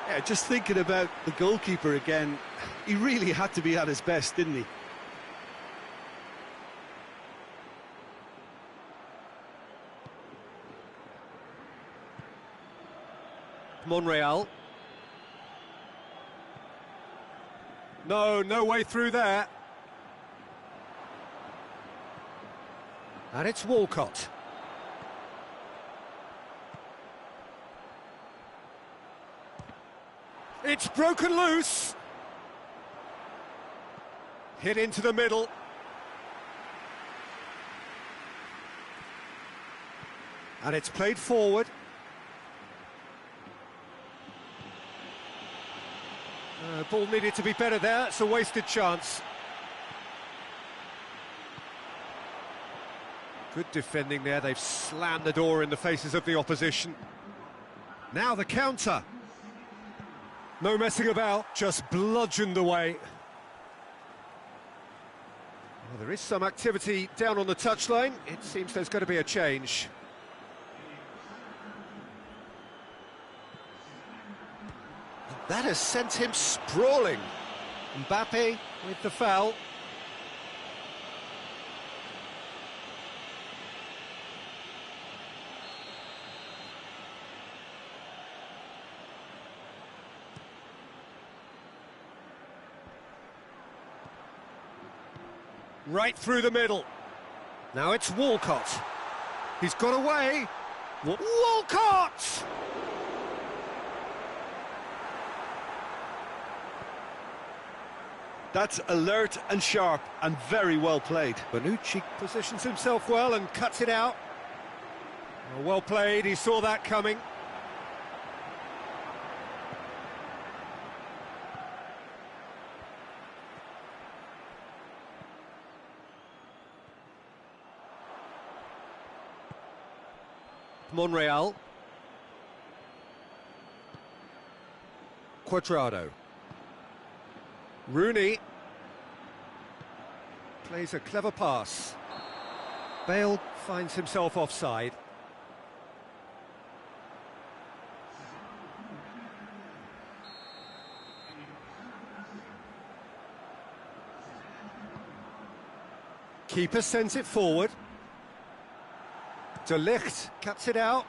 Yeah, just thinking about the goalkeeper again, he really had to be at his best, didn't he? Monreal. No way through there. And it's Walcott. It's broken loose. Hit into the middle. And it's played forward. Ball needed to be better there. It's a wasted chance. Good defending there. They've slammed the door in the faces of the opposition. Now the counter. No messing about, just bludgeoned away. Well, there is some activity down on the touchline. It seems there's going to be a change. That has sent him sprawling. Mbappe with the foul. Right through the middle. Now it's Walcott. He's got away. Walcott! That's alert and sharp and very well played. Bonucci positions himself well and cuts it out. Well played, he saw that coming. Monreal. Cuadrado. Rooney plays a clever pass. Bale finds himself offside. Keeper sends it forward. De Ligt cuts it out.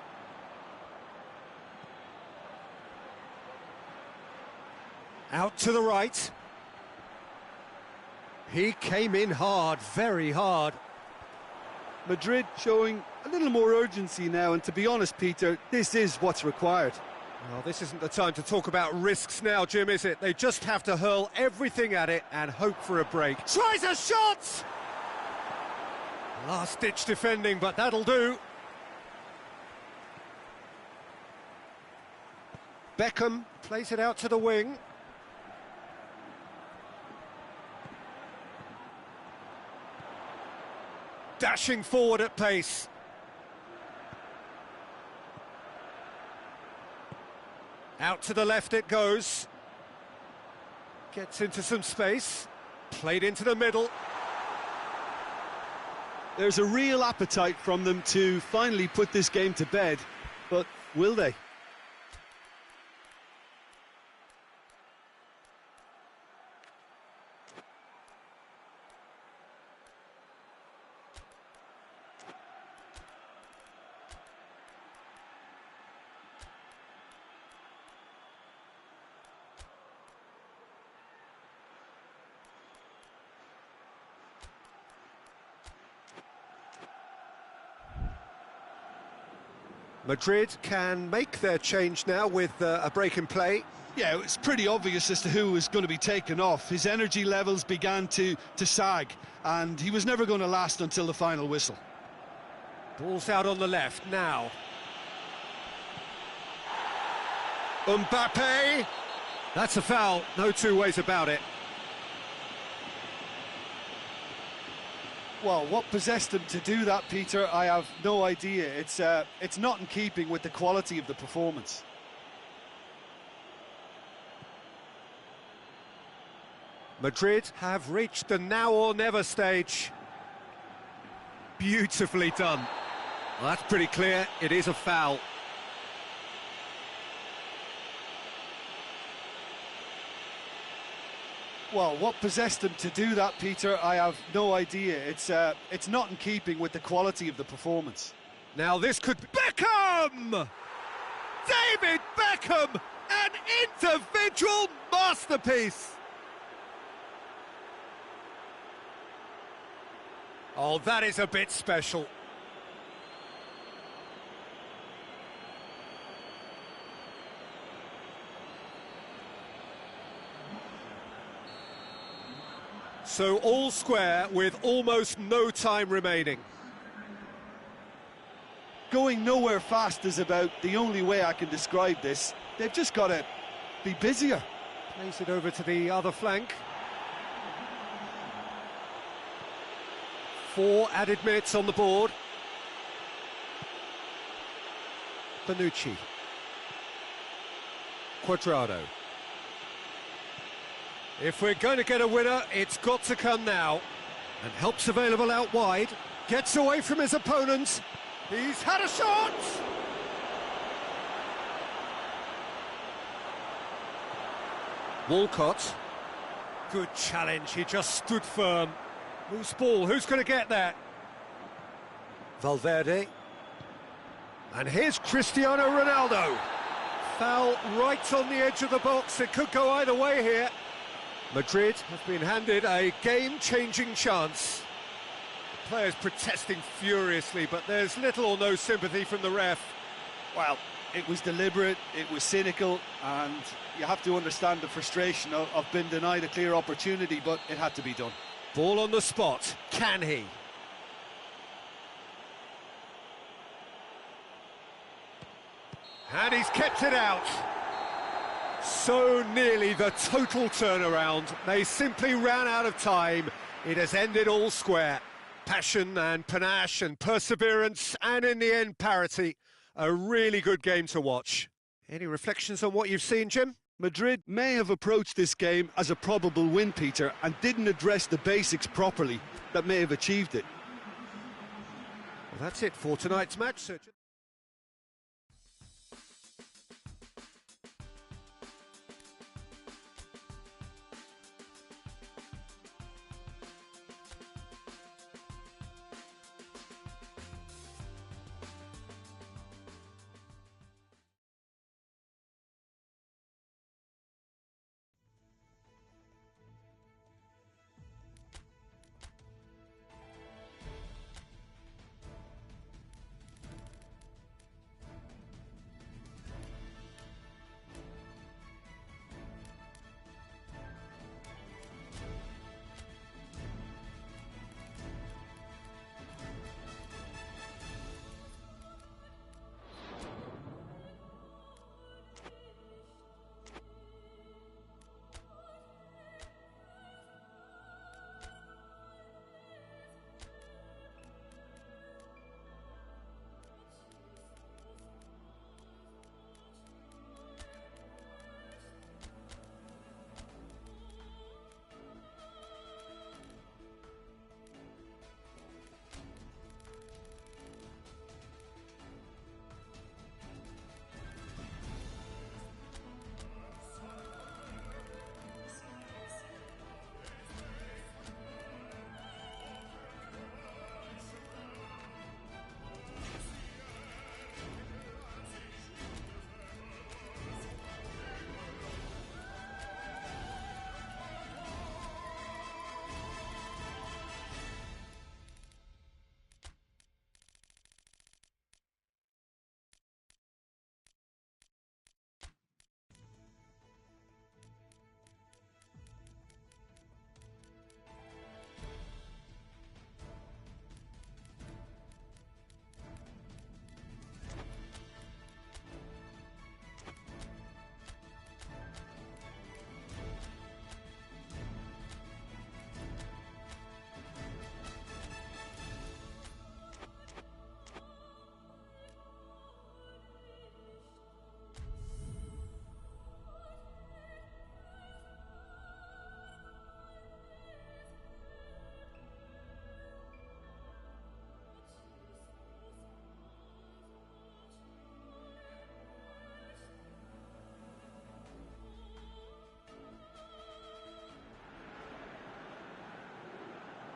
Out to the right. He came in hard, very hard. Madrid showing a little more urgency now, and to be honest, Peter, this is what's required. Well, this isn't the time to talk about risks now, Jim, is it? They just have to hurl everything at it and hope for a break. Tries a shot! Last-ditch defending, but that'll do. Beckham plays it out to the wing. Dashing forward at pace. Out to the left it goes. Gets into some space. Played into the middle. There's a real appetite from them to finally put this game to bed, but will they? Madrid can make their change now with a break in play. Yeah, it's pretty obvious as to who was going to be taken off. His energy levels began to sag, and he was never going to last until the final whistle. Ball's out on the left now. Mbappe! That's a foul, no two ways about it. Well, what possessed him to do that, Peter, I have no idea. It's not in keeping with the quality of the performance. Madrid have reached the now or never stage. Beautifully done. Well, that's pretty clear, it is a foul. Well, what possessed him to do that, Peter, I have no idea. It's not in keeping with the quality of the performance. Now this could be Beckham! David Beckham! An individual masterpiece! Oh, that is a bit special. So all square with almost no time remaining. Going nowhere fast is about the only way I can describe this. They've just got to be busier. Plays it over to the other flank. 4 added minutes on the board. Bonucci. Cuadrado. If we're going to get a winner, it's got to come now. And help's available out wide. Gets away from his opponent. He's had a shot! Walcott. Good challenge, he just stood firm. Loose ball, who's going to get that? Valverde. And here's Cristiano Ronaldo. Foul right on the edge of the box, it could go either way here. Madrid have been handed a game-changing chance. The players protesting furiously, but there's little or no sympathy from the ref. Well, it was deliberate, it was cynical, and you have to understand the frustration of being denied a clear opportunity, but it had to be done. Ball on the spot, can he? And he's kept it out. So nearly the total turnaround. They simply ran out of time. It has ended all square. Passion and panache and perseverance, and in the end, parity. A really good game to watch. Any reflections on what you've seen, Jim? Madrid may have approached this game as a probable win, Peter, and didn't address the basics properly that may have achieved it. Well, that's it for tonight's match.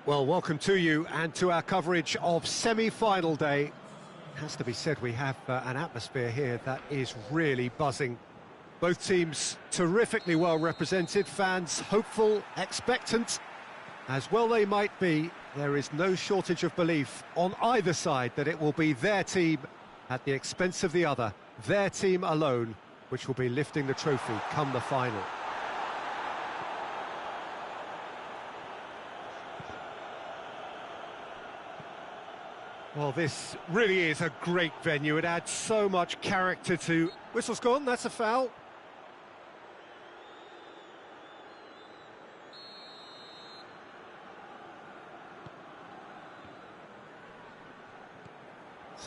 Well, welcome to you and to our coverage of semi-final day. It has to be said, we have an atmosphere here that is really buzzing. Both teams terrifically well represented, fans hopeful, expectant. As well they might be, there is no shortage of belief on either side that it will be their team at the expense of the other, their team alone, which will be lifting the trophy come the final. Well, this really is a great venue. It adds so much character to... Whistle's gone, that's a foul.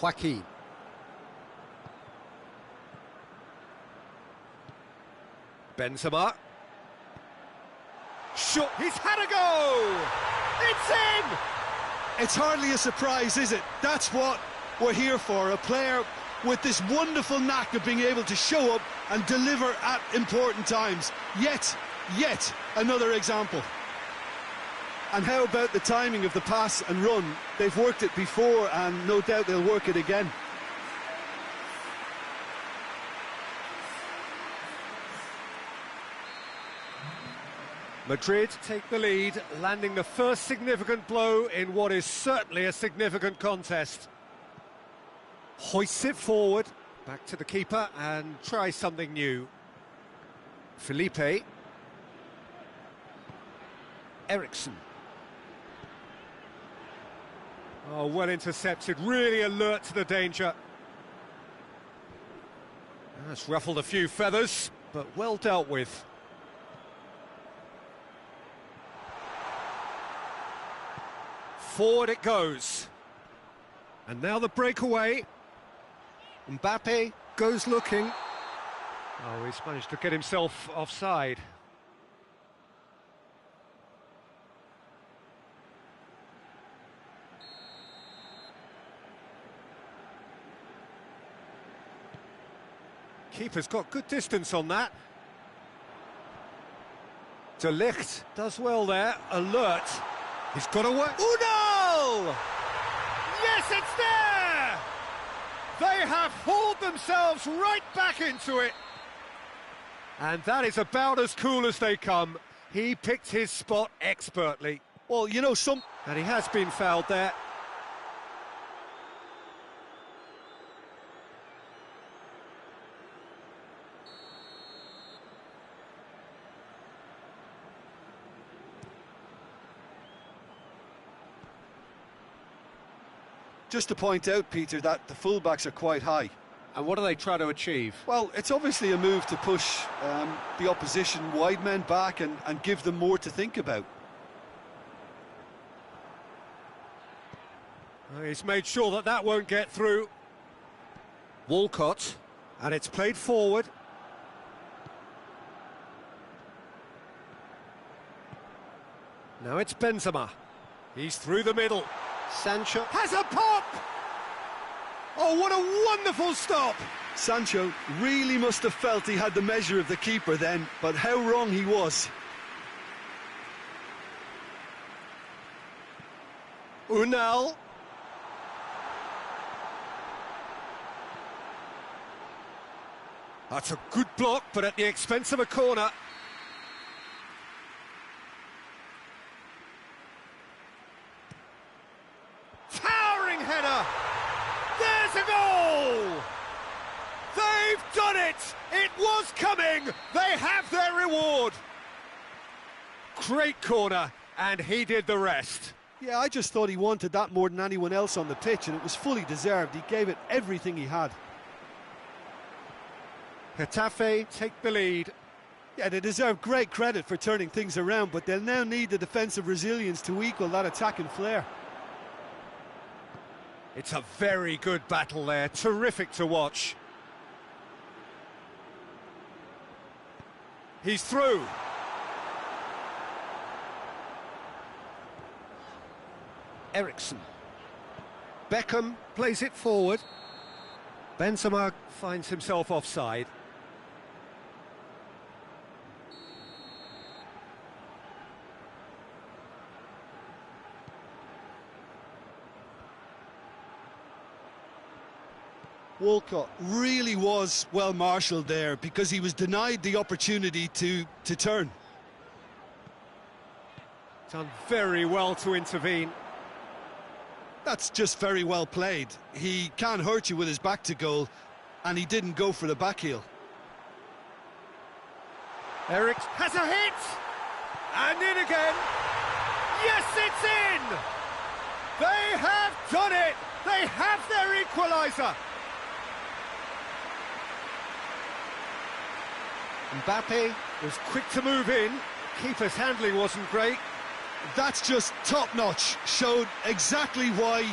Joaquin. Benzema. Shot, he's had a go! It's in! It's hardly a surprise, is it? That's what we're here for, a player with this wonderful knack of being able to show up and deliver at important times. Yet another example. And how about the timing of the pass and run? They've worked it before and no doubt they'll work it again. Madrid take the lead, landing the first significant blow in what is certainly a significant contest. Hoists it forward, back to the keeper and try something new. Felipe. Eriksson. Oh, well intercepted, really alert to the danger. That's ruffled a few feathers, but well dealt with. Forward it goes. And now the breakaway. Mbappe goes looking. Oh, he's managed to get himself offside. Keeper's got good distance on that. De Ligt does well there, alert. He's got to work. Unal! Yes, it's there! They have hauled themselves right back into it. And that is about as cool as they come. He picked his spot expertly. Well, you know, And he has been fouled there. Just to point out, Peter, that the fullbacks are quite high. And what do they try to achieve? Well, it's obviously a move to push the opposition wide men back and give them more to think about. He's made sure that that won't get through. Walcott, and it's played forward. Now it's Benzema. He's through the middle. Sancho has a pop! Oh, what a wonderful stop! Sancho really must have felt he had the measure of the keeper then, but how wrong he was. Unal. That's a good block, but at the expense of a corner. Towering header! There's a goal! They've done it! It was coming! They have their reward! Great corner, and he did the rest. Yeah, I just thought he wanted that more than anyone else on the pitch, and it was fully deserved. He gave it everything he had. Getafe take the lead. Yeah, they deserve great credit for turning things around, but they'll now need the defensive resilience to equal that attacking flair. It's a very good battle there, terrific to watch. He's through. Eriksson. Beckham plays it forward. Benzema finds himself offside. Walcott really was well marshalled there because he was denied the opportunity to turn. Done very well to intervene. That's just very well played. He can't hurt you with his back to goal, and he didn't go for the back heel. Eric has a hit! And in again! Yes, it's in! They have done it! They have their equaliser! Mbappe was quick to move in. Keeper's handling wasn't great. That's just top-notch. Showed exactly why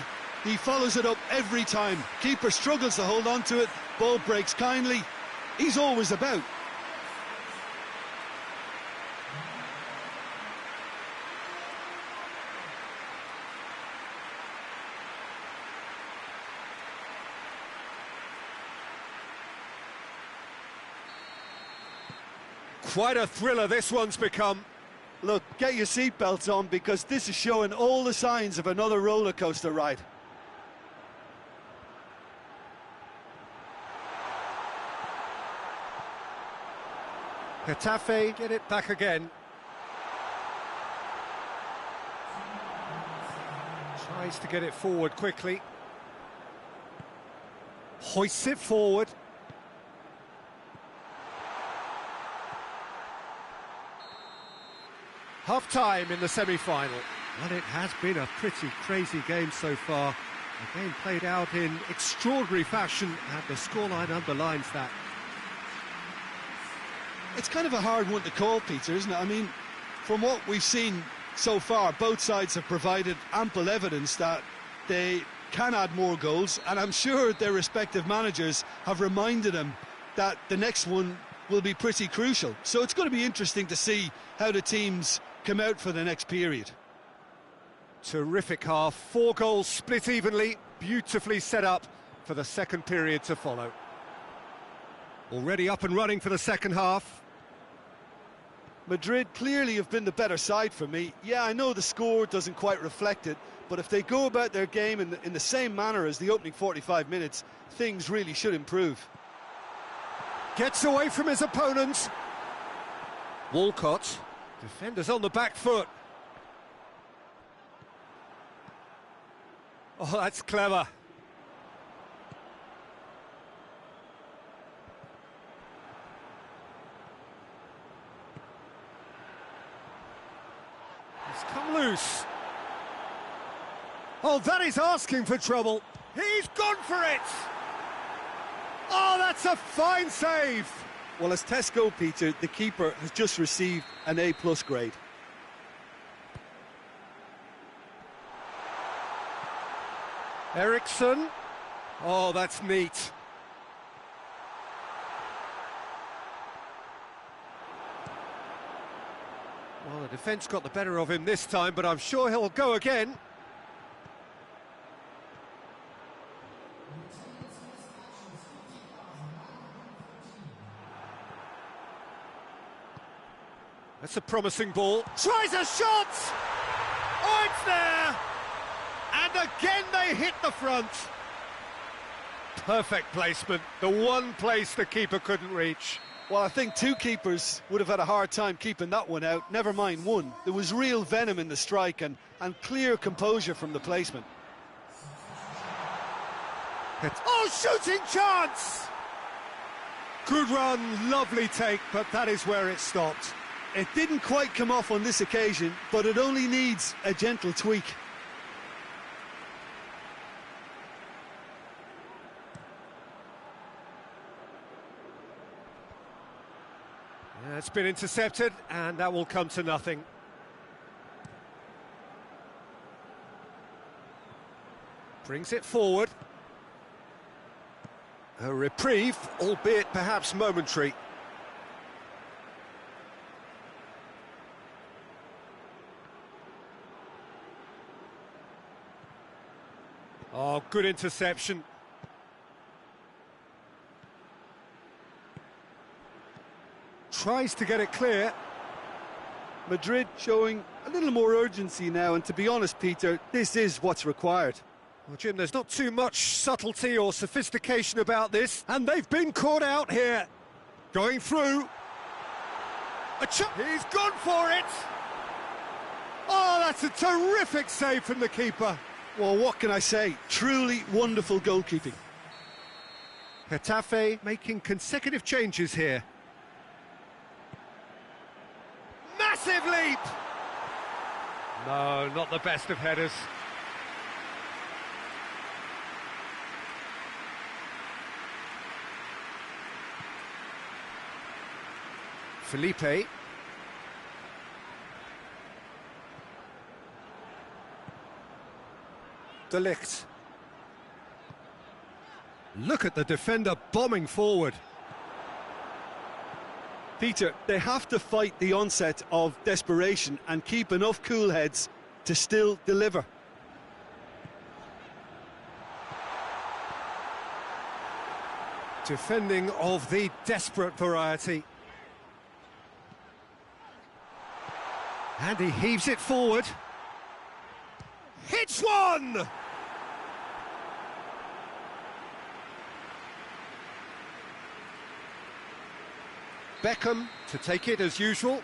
he follows it up every time. Keeper struggles to hold on to it. Ball breaks kindly. He's always about. Quite a thriller this one's become. Look, get your seatbelts on because this is showing all the signs of another roller coaster ride. Getafe get it back again. Tries to get it forward quickly. Hoists it forward. Half-time in the semi-final. Well, it has been a pretty crazy game so far. The game played out in extraordinary fashion, and the scoreline underlines that. It's kind of a hard one to call, Peter, isn't it? I mean, from what we've seen so far, both sides have provided ample evidence that they can add more goals, and I'm sure their respective managers have reminded them that the next one will be pretty crucial. So it's going to be interesting to see how the teams come out for the next period. Terrific half, 4 goals split evenly, beautifully set up for the second period to follow. Already up and running for the second half. Madrid clearly have been the better side for me. Yeah, I know the score doesn't quite reflect it, but if they go about their game in the same manner as the opening 45 minutes, things really should improve. Gets away from his opponent. Walcott, defenders on the back foot. Oh, that's clever. He's come loose. Oh, that is asking for trouble. He's gone for it. Oh, that's a fine save. Well, as tests go, Peter, the keeper has just received an A+ grade. Ericsson. Oh, that's neat. Well, the defence got the better of him this time, but I'm sure he'll go again. That's a promising ball. Tries a shot! Oh, it's there! And again they hit the front. Perfect placement. The one place the keeper couldn't reach. Well, I think two keepers would have had a hard time keeping that one out, never mind one. There was real venom in the strike and clear composure from the placement. Oh, shooting chance! Good run, lovely take, but that is where it stopped. It didn't quite come off on this occasion, but it only needs a gentle tweak. Yeah, it's been intercepted, and that will come to nothing. Brings it forward. A reprieve, albeit perhaps momentary. Oh, good interception. Tries to get it clear. Madrid showing a little more urgency now, and to be honest, Peter, this is what's required. Well, Jim, there's not too much subtlety or sophistication about this, and they've been caught out here. Going through. He's gone for it! Oh, that's a terrific save from the keeper. Well, what can I say? Truly wonderful goalkeeping. Getafe making consecutive changes here. Massive leap! No, not the best of headers. Felipe. De Ligt. Look at the defender bombing forward. Peter, they have to fight the onset of desperation and keep enough cool heads to still deliver. Defending of the desperate variety. And he heaves it forward. Hits one! Beckham to take it as usual.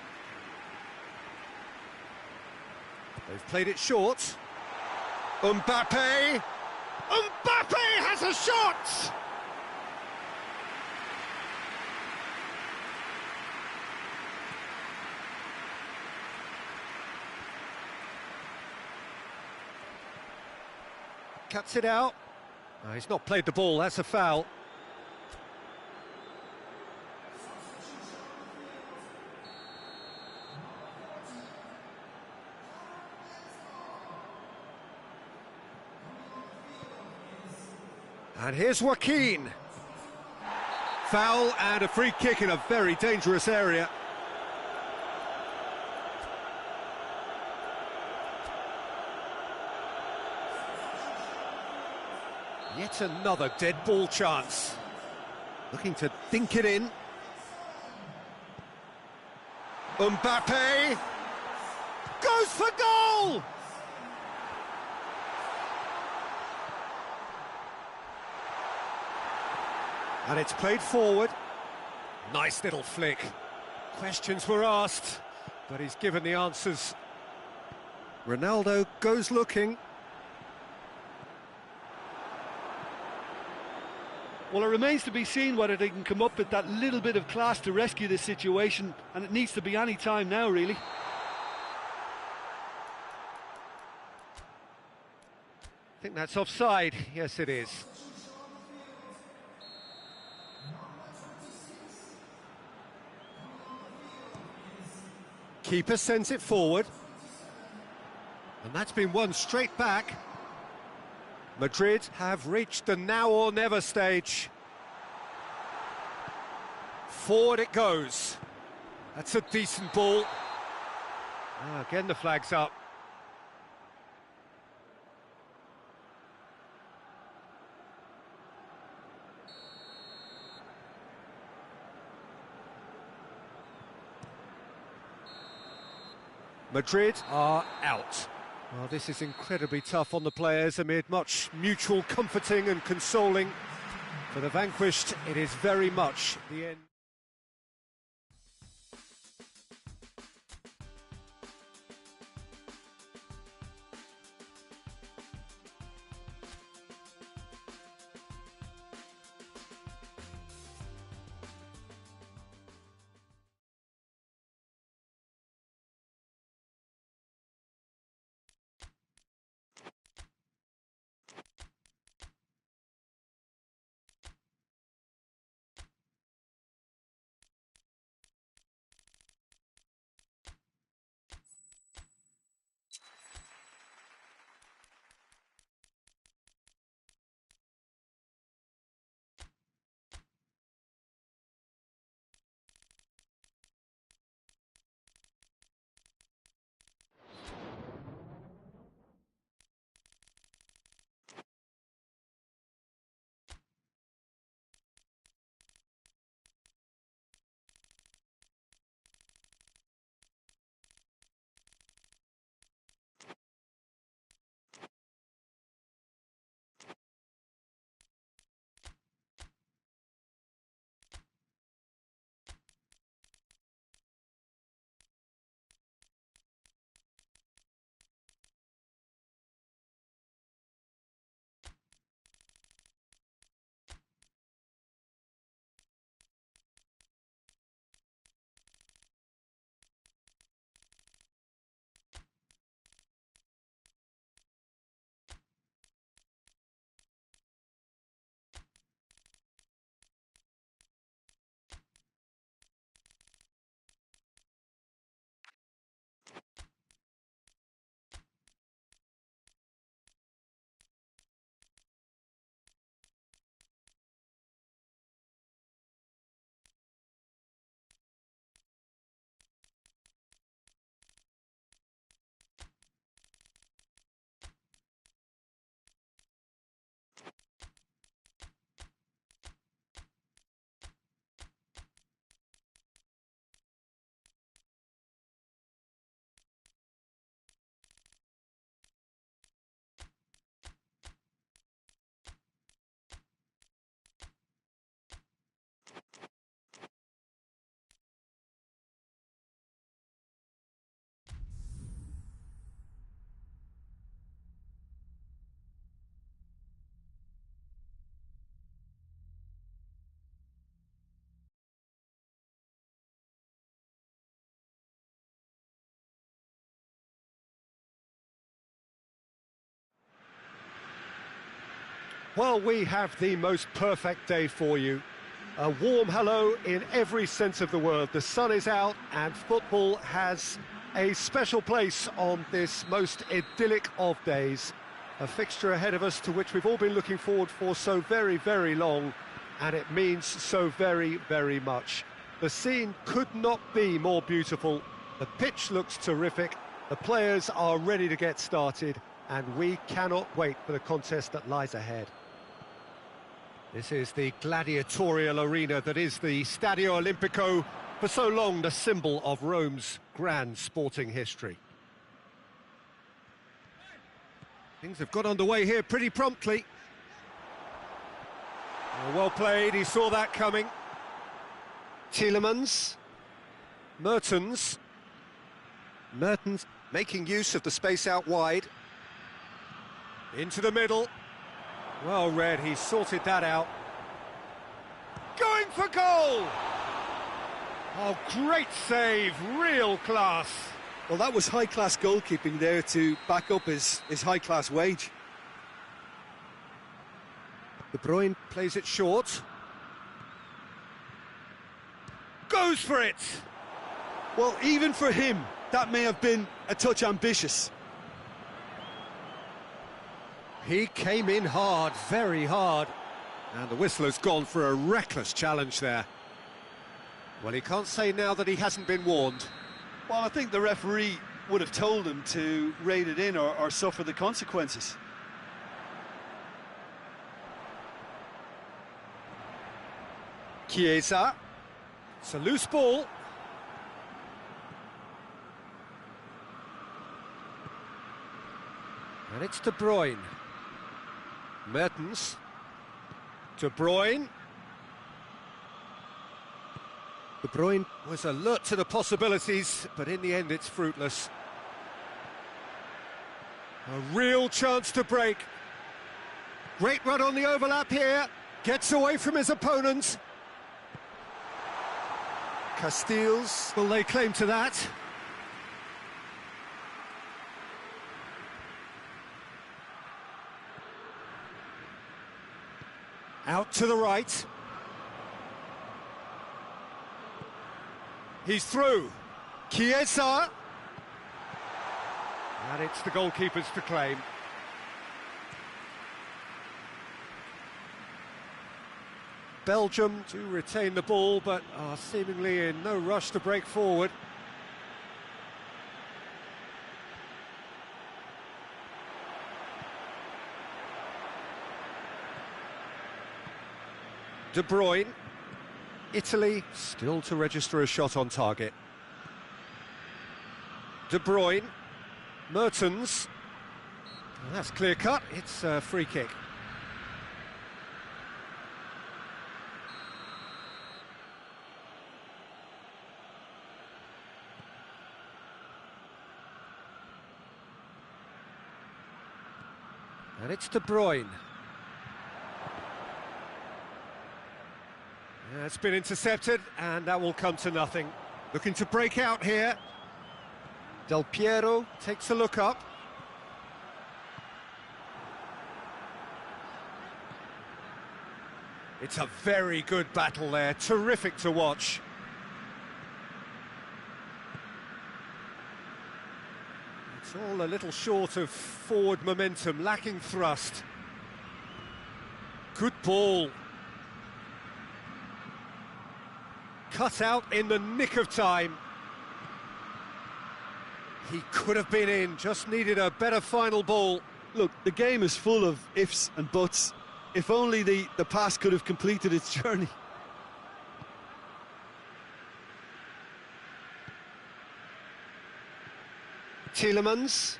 They've played it short. Mbappe! Mbappe has a shot! Cuts it out. No, he's not played the ball, that's a foul. And here's Joaquin. Foul and a free kick in a very dangerous area. Yet another dead ball chance. Looking to dink it in. Mbappe goes for goal! And it's played forward. Nice little flick. Questions were asked, but he's given the answers. Ronaldo goes looking. Well, it remains to be seen whether they can come up with that little bit of class to rescue this situation, and it needs to be any time now, really. I think that's offside. Yes, it is. Keeper sends it forward. And that's been won straight back. Madrid have reached the now or never stage. Forward it goes. That's a decent ball. Again the flag's up. Madrid are out. Well, this is incredibly tough on the players amid much mutual comforting and consoling. For the vanquished, it is very much the end. Well, we have the most perfect day for you. A warm hello in every sense of the word. The sun is out and football has a special place on this most idyllic of days. A fixture ahead of us to which we've all been looking forward for so very, very long, and it means so very, very much. The scene could not be more beautiful. The pitch looks terrific. The players are ready to get started, and we cannot wait for the contest that lies ahead. This is the gladiatorial arena that is the Stadio Olimpico, for so long the symbol of Rome's grand sporting history. Things have got underway here pretty promptly. Well played, he saw that coming. Tielemans. Mertens making use of the space out wide. Into the middle. Well read, he sorted that out. Going for goal! Oh, great save, real class. Well, that was high-class goalkeeping there to back up his high-class wage. De Bruyne plays it short. Goes for it! Well, even for him, that may have been a touch ambitious. He came in hard, very hard. And the whistler's gone for a reckless challenge there. Well, he can't say now that he hasn't been warned. Well, I think the referee would have told him to rein it in or suffer the consequences. Chiesa. It's a loose ball. And it's De Bruyne. Mertens. De Bruyne. De Bruyne was alert to the possibilities, but in the end it's fruitless. A real chance to break. Great run on the overlap here. Gets away from his opponent. Castells, will lay claim to that? Out to the right. He's through. Chiesa. And it's the goalkeepers to claim. Belgium do retain the ball, but are seemingly in no rush to break forward. De Bruyne. Italy still to register a shot on target. De Bruyne. Mertens. Well, that's clear cut, it's a free kick. And it's De Bruyne. Yeah, it's been intercepted, and that will come to nothing. Looking to break out here. Del Piero takes a look up. It's a very good battle there, terrific to watch. It's all a little short of forward momentum, lacking thrust. Good ball. Cut out in the nick of time. He could have been in, just needed a better final ball. Look, the game is full of ifs and buts. If only the pass could have completed its journey. Tielemans.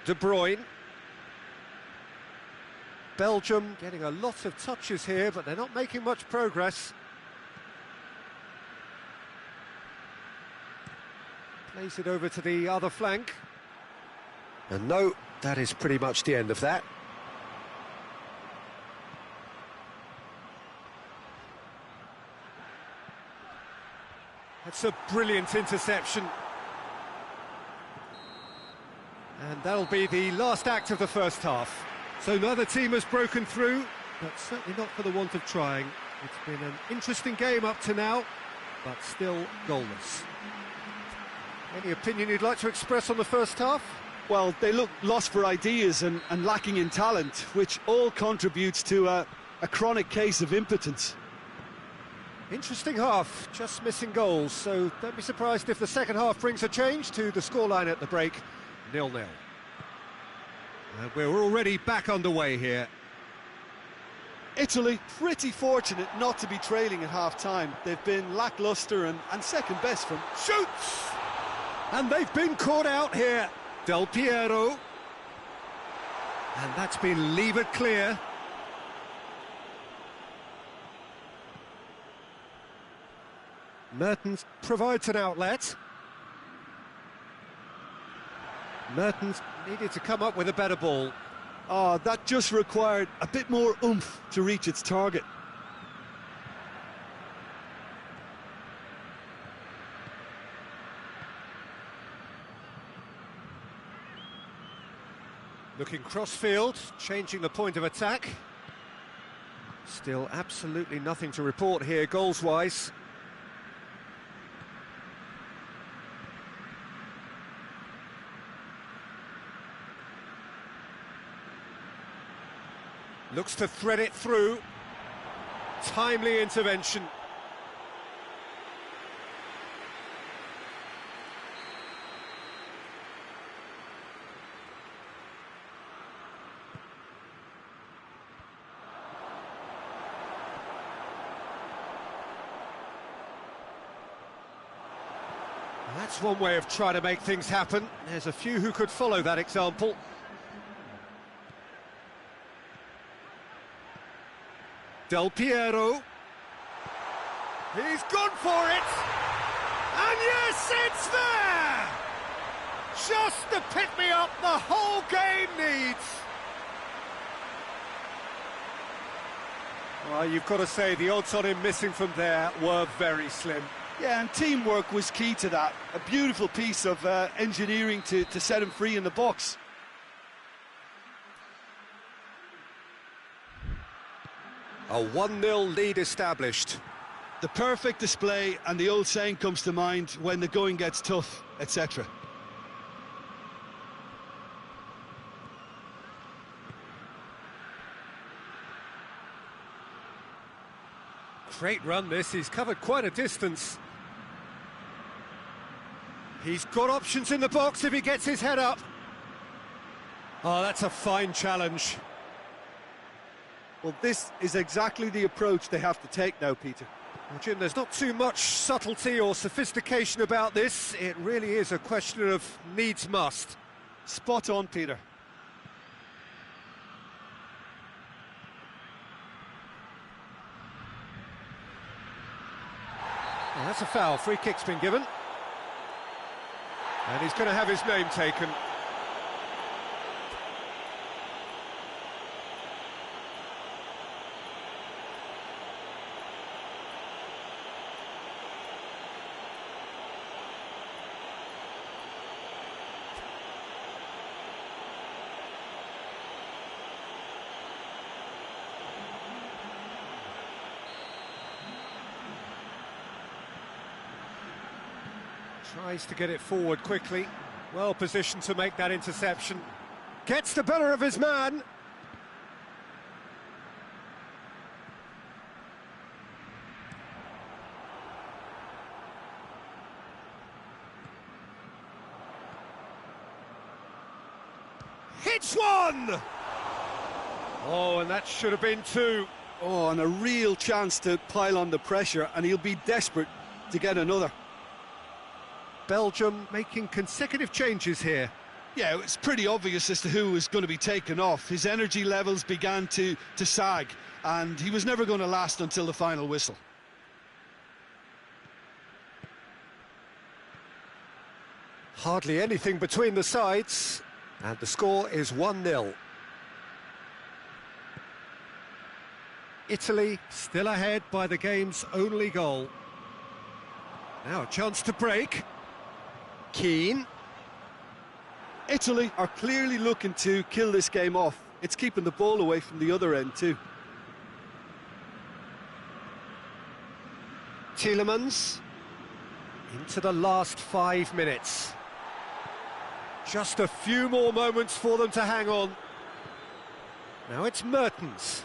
De Bruyne. Belgium getting a lot of touches here, but they're not making much progress. Plays it over to the other flank. And no, that is pretty much the end of that. That's a brilliant interception. And that'll be the last act of the first half. So neither team has broken through, but certainly not for the want of trying. It's been an interesting game up to now, but still goalless. Any opinion you'd like to express on the first half? Well, they look lost for ideas and lacking in talent, which all contributes to a chronic case of impotence. Interesting half, just missing goals, so don't be surprised if the second half brings a change to the scoreline at the break, 0-0. And we're already back underway here. Italy, pretty fortunate not to be trailing at half-time. They've been lacklustre and second best from... Shoots! And they've been caught out here. Del Piero. And that's been levered clear. Mertens provides an outlet. Mertens needed to come up with a better ball. Oh, that just required a bit more oomph to reach its target. Looking cross-field, changing the point of attack. Still absolutely nothing to report here, goals-wise. Looks to thread it through. Timely intervention. That's one way of trying to make things happen. There's a few who could follow that example. Del Piero. He's gone for it! And yes, it's there! Just the pick-me-up the whole game needs! Well, you've got to say the odds on him missing from there were very slim. Yeah, and teamwork was key to that. A beautiful piece of engineering to set him free in the box. A 1-0 lead established. The perfect display, and the old saying comes to mind, when the going gets tough, etc. Great run this, he's covered quite a distance. He's got options in the box if he gets his head up. Oh, that's a fine challenge. Well, this is exactly the approach they have to take now, Peter. Well, Jim, there's not too much subtlety or sophistication about this. It really is a question of needs must. Spot on, Peter. Well, that's a foul. Free kick's been given. And he's going to have his name taken. Tries to get it forward quickly. Well positioned to make that interception. Gets the better of his man. Hits one! Oh, and that should have been two. Oh, and a real chance to pile on the pressure, and he'll be desperate to get another. Belgium making consecutive changes here. Yeah, it's pretty obvious as to who was going to be taken off. His energy levels began to sag, and he was never going to last until the final whistle. Hardly anything between the sides, and the score is 1-0. Italy still ahead by the game's only goal. Now a chance to break. Keane. Italy are clearly looking to kill this game off. It's keeping the ball away from the other end too. Tielemans into the last 5 minutes. Just a few more moments for them to hang on. Now it's Mertens.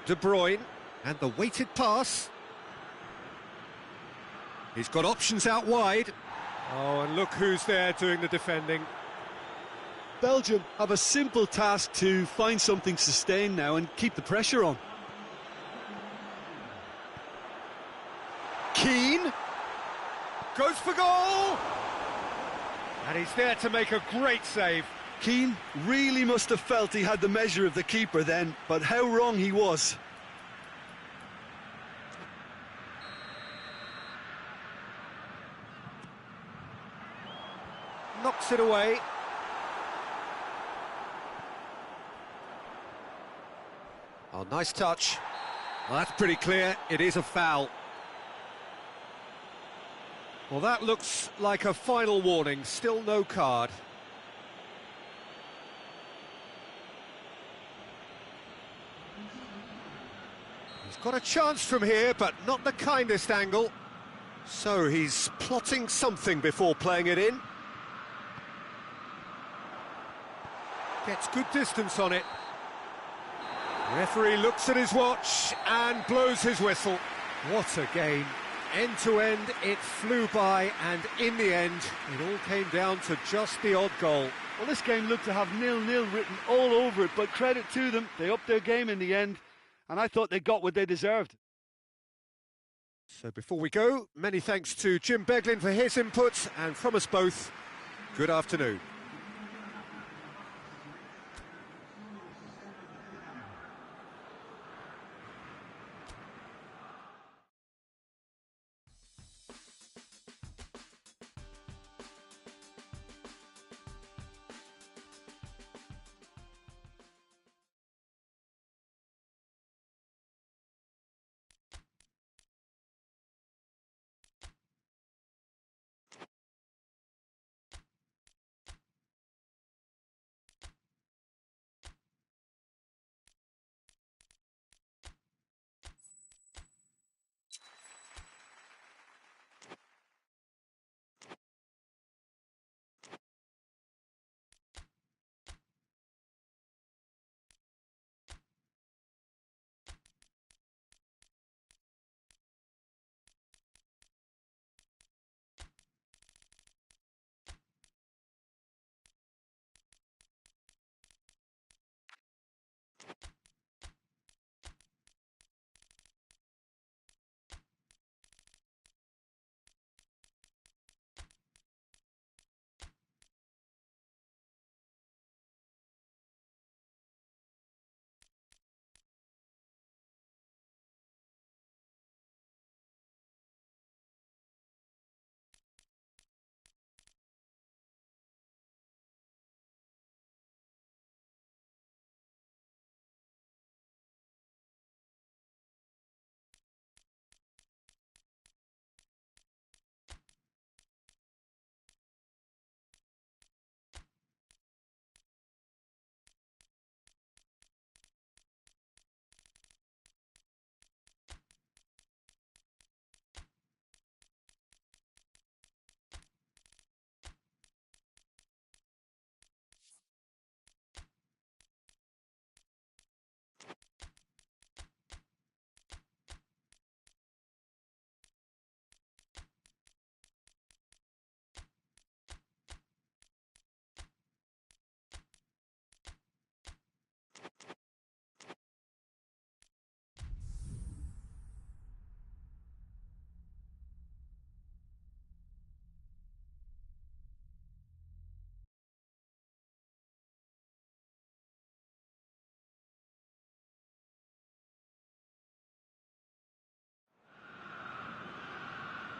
De Bruyne, and the weighted pass. He's got options out wide. Oh, and look who's there doing the defending. Belgium have a simple task to find something sustained now and keep the pressure on. Keane goes for goal! And he's there to make a great save. Keane really must have felt he had the measure of the keeper then, but how wrong he was. Knocks it away. Oh, nice touch. Well, that's pretty clear. It is a foul. Well, that looks like a final warning. Still no card. He's got a chance from here, but not the kindest angle. So he's plotting something before playing it in. Gets good distance on it. Referee looks at his watch and blows his whistle. What a game. End to end, it flew by, and in the end, it all came down to just the odd goal. Well, this game looked to have 0-0 written all over it, but credit to them, they upped their game in the end, and I thought they got what they deserved. So before we go, many thanks to Jim Beglin for his input, and from us both, good afternoon.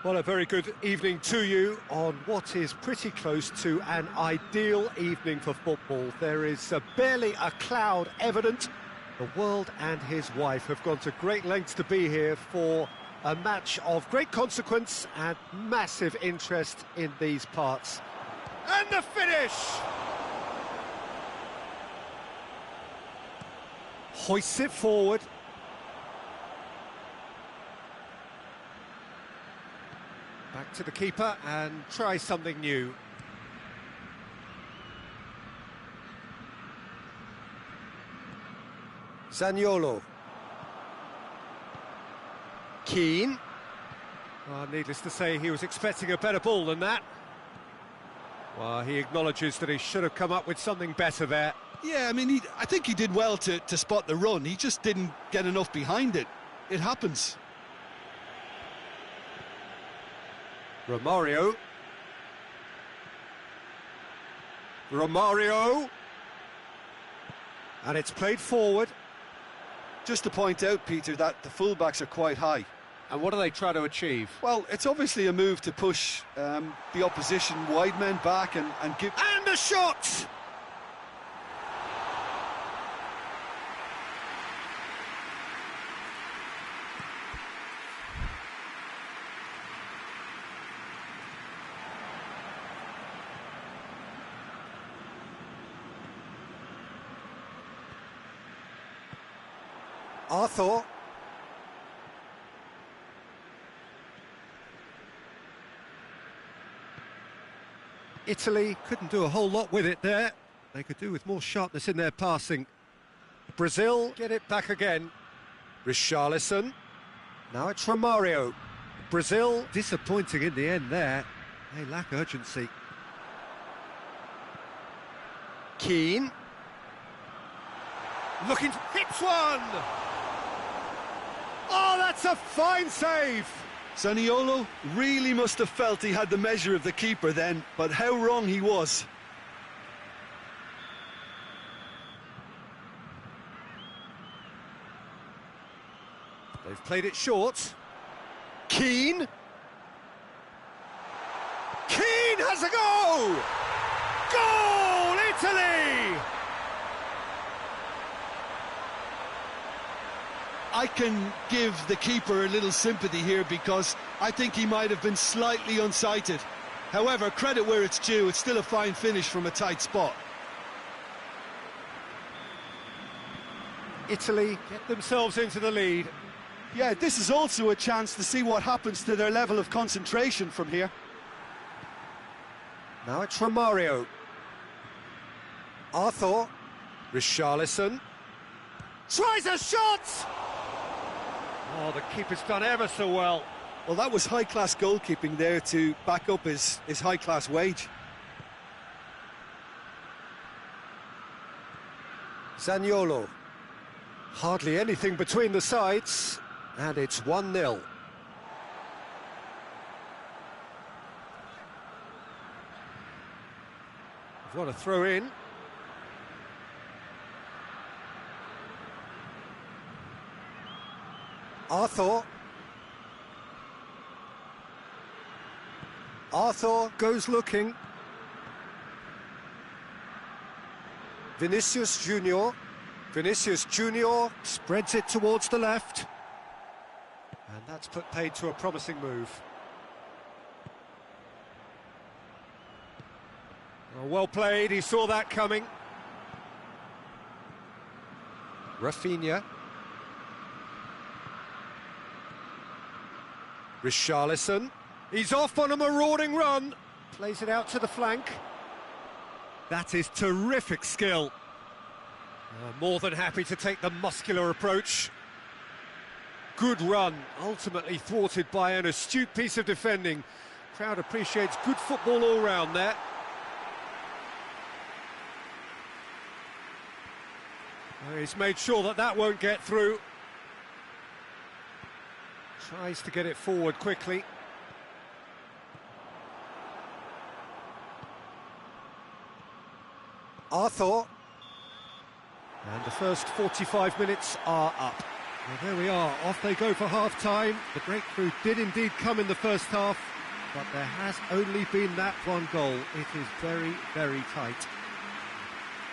Well, a very good evening to you on what is pretty close to an ideal evening for football. There is barely a cloud evident. The world and his wife have gone to great lengths to be here for a match of great consequence and massive interest in these parts. And the finish! Hoists it forward. Back to the keeper and try something new. Zaniolo. Keane. Well, needless to say, he was expecting a better ball than that. Well, he acknowledges that he should have come up with something better there. Yeah, I mean, I think he did well to spot the run. He just didn't get enough behind it. It happens. Romario. Romario. And it's played forward. Just to point out, Peter, that the fullbacks are quite high. And what do they try to achieve? Well, it's obviously a move to push the opposition wide men back and give... And a shot! Arthur. Italy couldn't do a whole lot with it there. They could do with more sharpness in their passing. Brazil get it back again. Richarlison. Now it's Romario. Brazil disappointing in the end there. They lack urgency. Keane. Looking, hits one! Oh, that's a fine save! Zaniolo really must have felt he had the measure of the keeper then, but how wrong he was. They've played it short. Keane. Keane has a goal! Goal, Italy! I can give the keeper a little sympathy here because I think he might have been slightly unsighted. However, credit where it's due, it's still a fine finish from a tight spot. Italy get themselves into the lead. Yeah, this is also a chance to see what happens to their level of concentration from here. Now it's Romario. Arthur. Richarlison. Tries a shot! Oh, the keeper's done ever so well. Well, that was high-class goalkeeping there to back up his high-class wage. Zaniolo. Hardly anything between the sides, and it's 1-0. What a throw in. Arthur. Arthur goes looking. Vinicius Junior. Vinicius Junior spreads it towards the left. And that's put paid to a promising move. Oh, well played, he saw that coming. Rafinha. Richarlison. He's off on a marauding run. Plays it out to the flank. That is terrific skill. More than happy to take the muscular approach. Good run, ultimately thwarted by an astute piece of defending. Crowd appreciates good football all round there. He's made sure that that won't get through. Tries to get it forward quickly. Arthur. And the first 45 minutes are up. Well, there we are, off they go for half-time. The breakthrough did indeed come in the first half, but there has only been that one goal. It is very, very tight.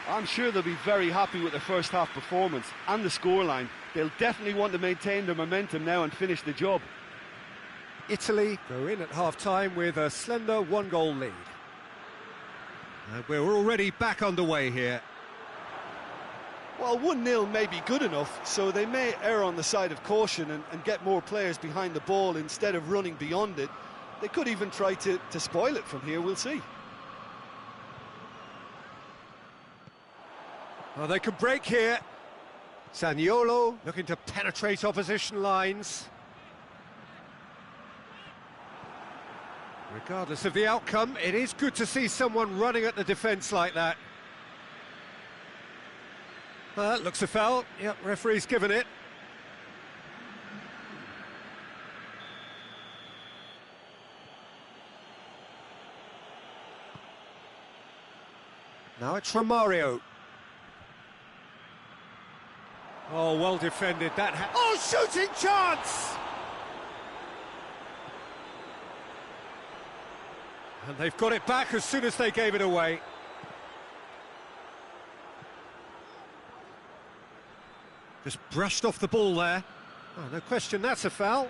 I'm sure they'll be very happy with the first half performance and the scoreline. They'll definitely want to maintain their momentum now and finish the job. Italy go in at half-time with a slender one-goal lead. And we're already back underway here. Well, 1-0 may be good enough, so they may err on the side of caution and get more players behind the ball instead of running beyond it. They could even try to spoil it from here, we'll see. Well, they can break here. Zaniolo looking to penetrate opposition lines. Regardless of the outcome, it is good to see someone running at the defence like that. Looks a foul. Yep, referee's given it. Now it's Romario. Oh, well defended. Oh, shooting chance! And they've got it back as soon as they gave it away. Just brushed off the ball there. Oh, no question, that's a foul.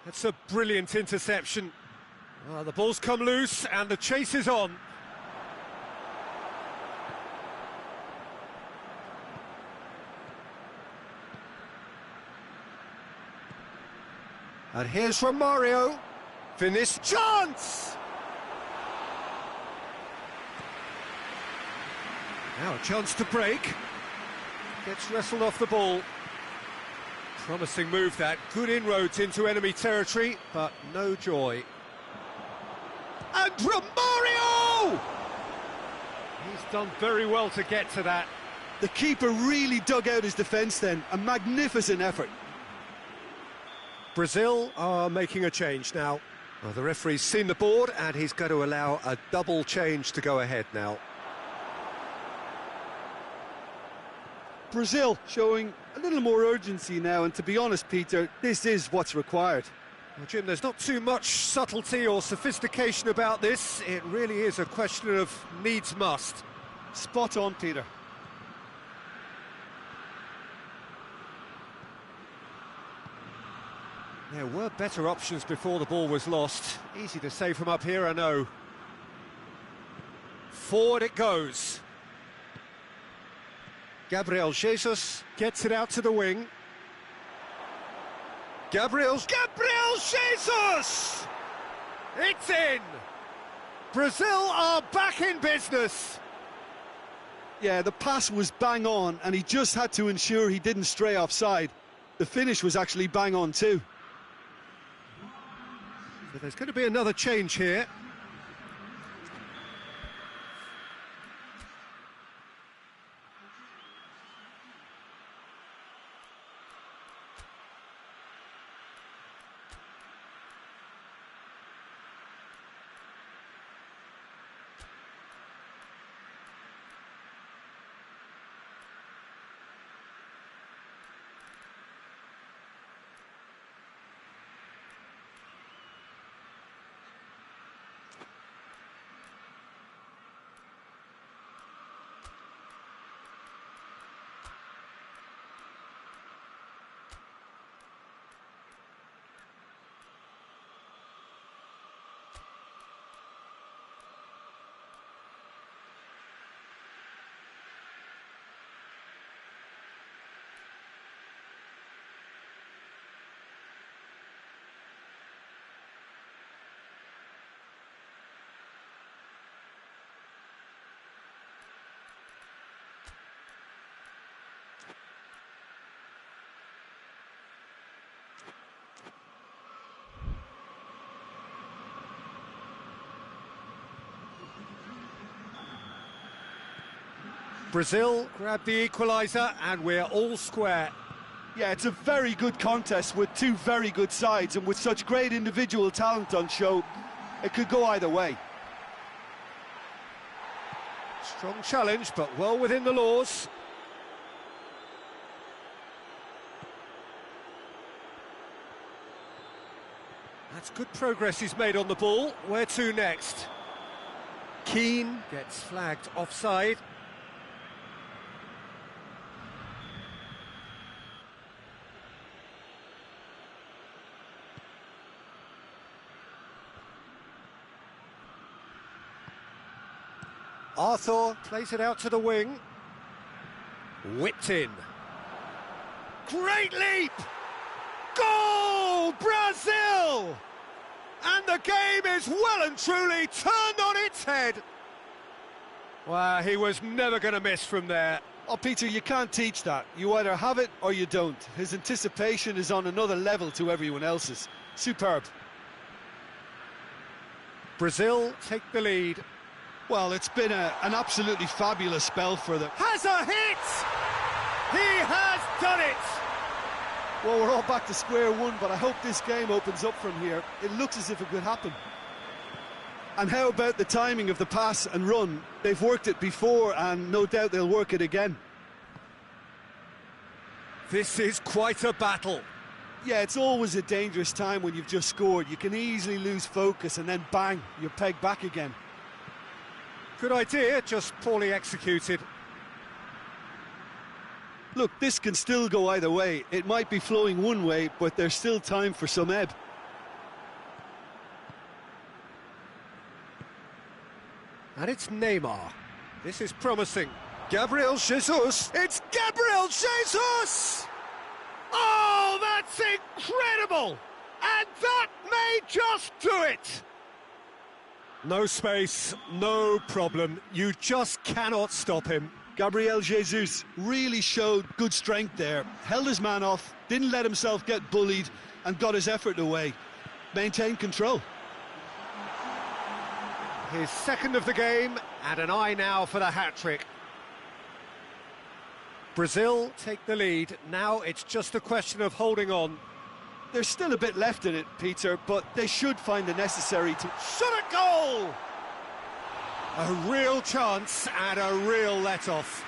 That's a brilliant interception. Oh, the ball's come loose and the chase is on. And here's Romario. Finish chance! Now a chance to break. Gets wrestled off the ball. Promising move that. Good inroads into enemy territory, but no joy. And Romario! He's done very well to get to that. The keeper really dug out his defence then. A magnificent effort. Brazil are making a change now. Well, the referee's seen the board and he's going to allow a double change to go ahead now. Brazil showing a little more urgency now, and to be honest, Peter, this is what's required. Well, Jim, there's not too much subtlety or sophistication about this. It really is a question of needs must. Spot on, Peter. There were better options before the ball was lost. Easy to say from up here, I know. Forward it goes. Gabriel Jesus gets it out to the wing. Gabriel Jesus! It's in! Brazil are back in business. Yeah, the pass was bang on, and he just had to ensure he didn't stray offside. The finish was actually bang on too. So there's going to be another change here. Brazil grab the equaliser and we're all square. Yeah, it's a very good contest with two very good sides, and with such great individual talent on show, it could go either way. Strong challenge, but well within the laws. That's good progress he's made on the ball. Where to next? Keane gets flagged offside. Arthur plays it out to the wing. Whipped in. Great leap! Goal! Brazil! And the game is well and truly turned on its head. Well, he was never going to miss from there. Oh, Peter, you can't teach that. You either have it or you don't. His anticipation is on another level to everyone else's. Superb. Brazil take the lead. Well, it's been an absolutely fabulous spell for them. Has a hit! He has done it! Well, we're all back to square one, but I hope this game opens up from here. It looks as if it could happen. And how about the timing of the pass and run? They've worked it before, and no doubt they'll work it again. This is quite a battle. Yeah, it's always a dangerous time when you've just scored. You can easily lose focus, and then bang, you're pegged back again. Good idea, just poorly executed. Look, this can still go either way. It might be flowing one way, but there's still time for some ebb. And it's Neymar. This is promising. Gabriel Jesus. It's Gabriel Jesus! Oh, that's incredible! And that may just do it! No space, no problem. You just cannot stop him. Gabriel Jesus really showed good strength there. Held his man off, didn't let himself get bullied, and got his effort away. Maintained control. His second of the game, and an eye now for the hat-trick. Brazil take the lead. Now it's just a question of holding on. There's still a bit left in it, Peter, but they should find the necessary to... Shot a goal! A real chance and a real let-off.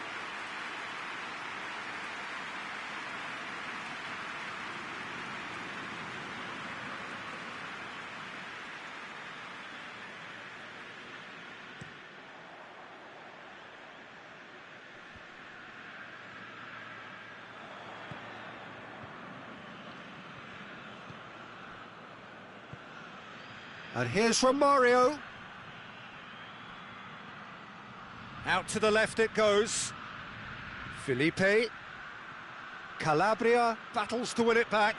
And here's from Mario. Out to the left it goes. Felipe. Calabria battles to win it back.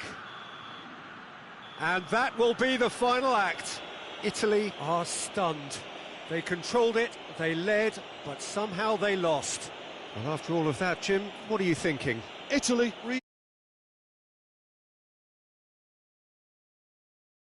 And that will be the final act. Italy are stunned. They controlled it, they led, but somehow they lost. And after all of that, Jim, what are you thinking? Italy...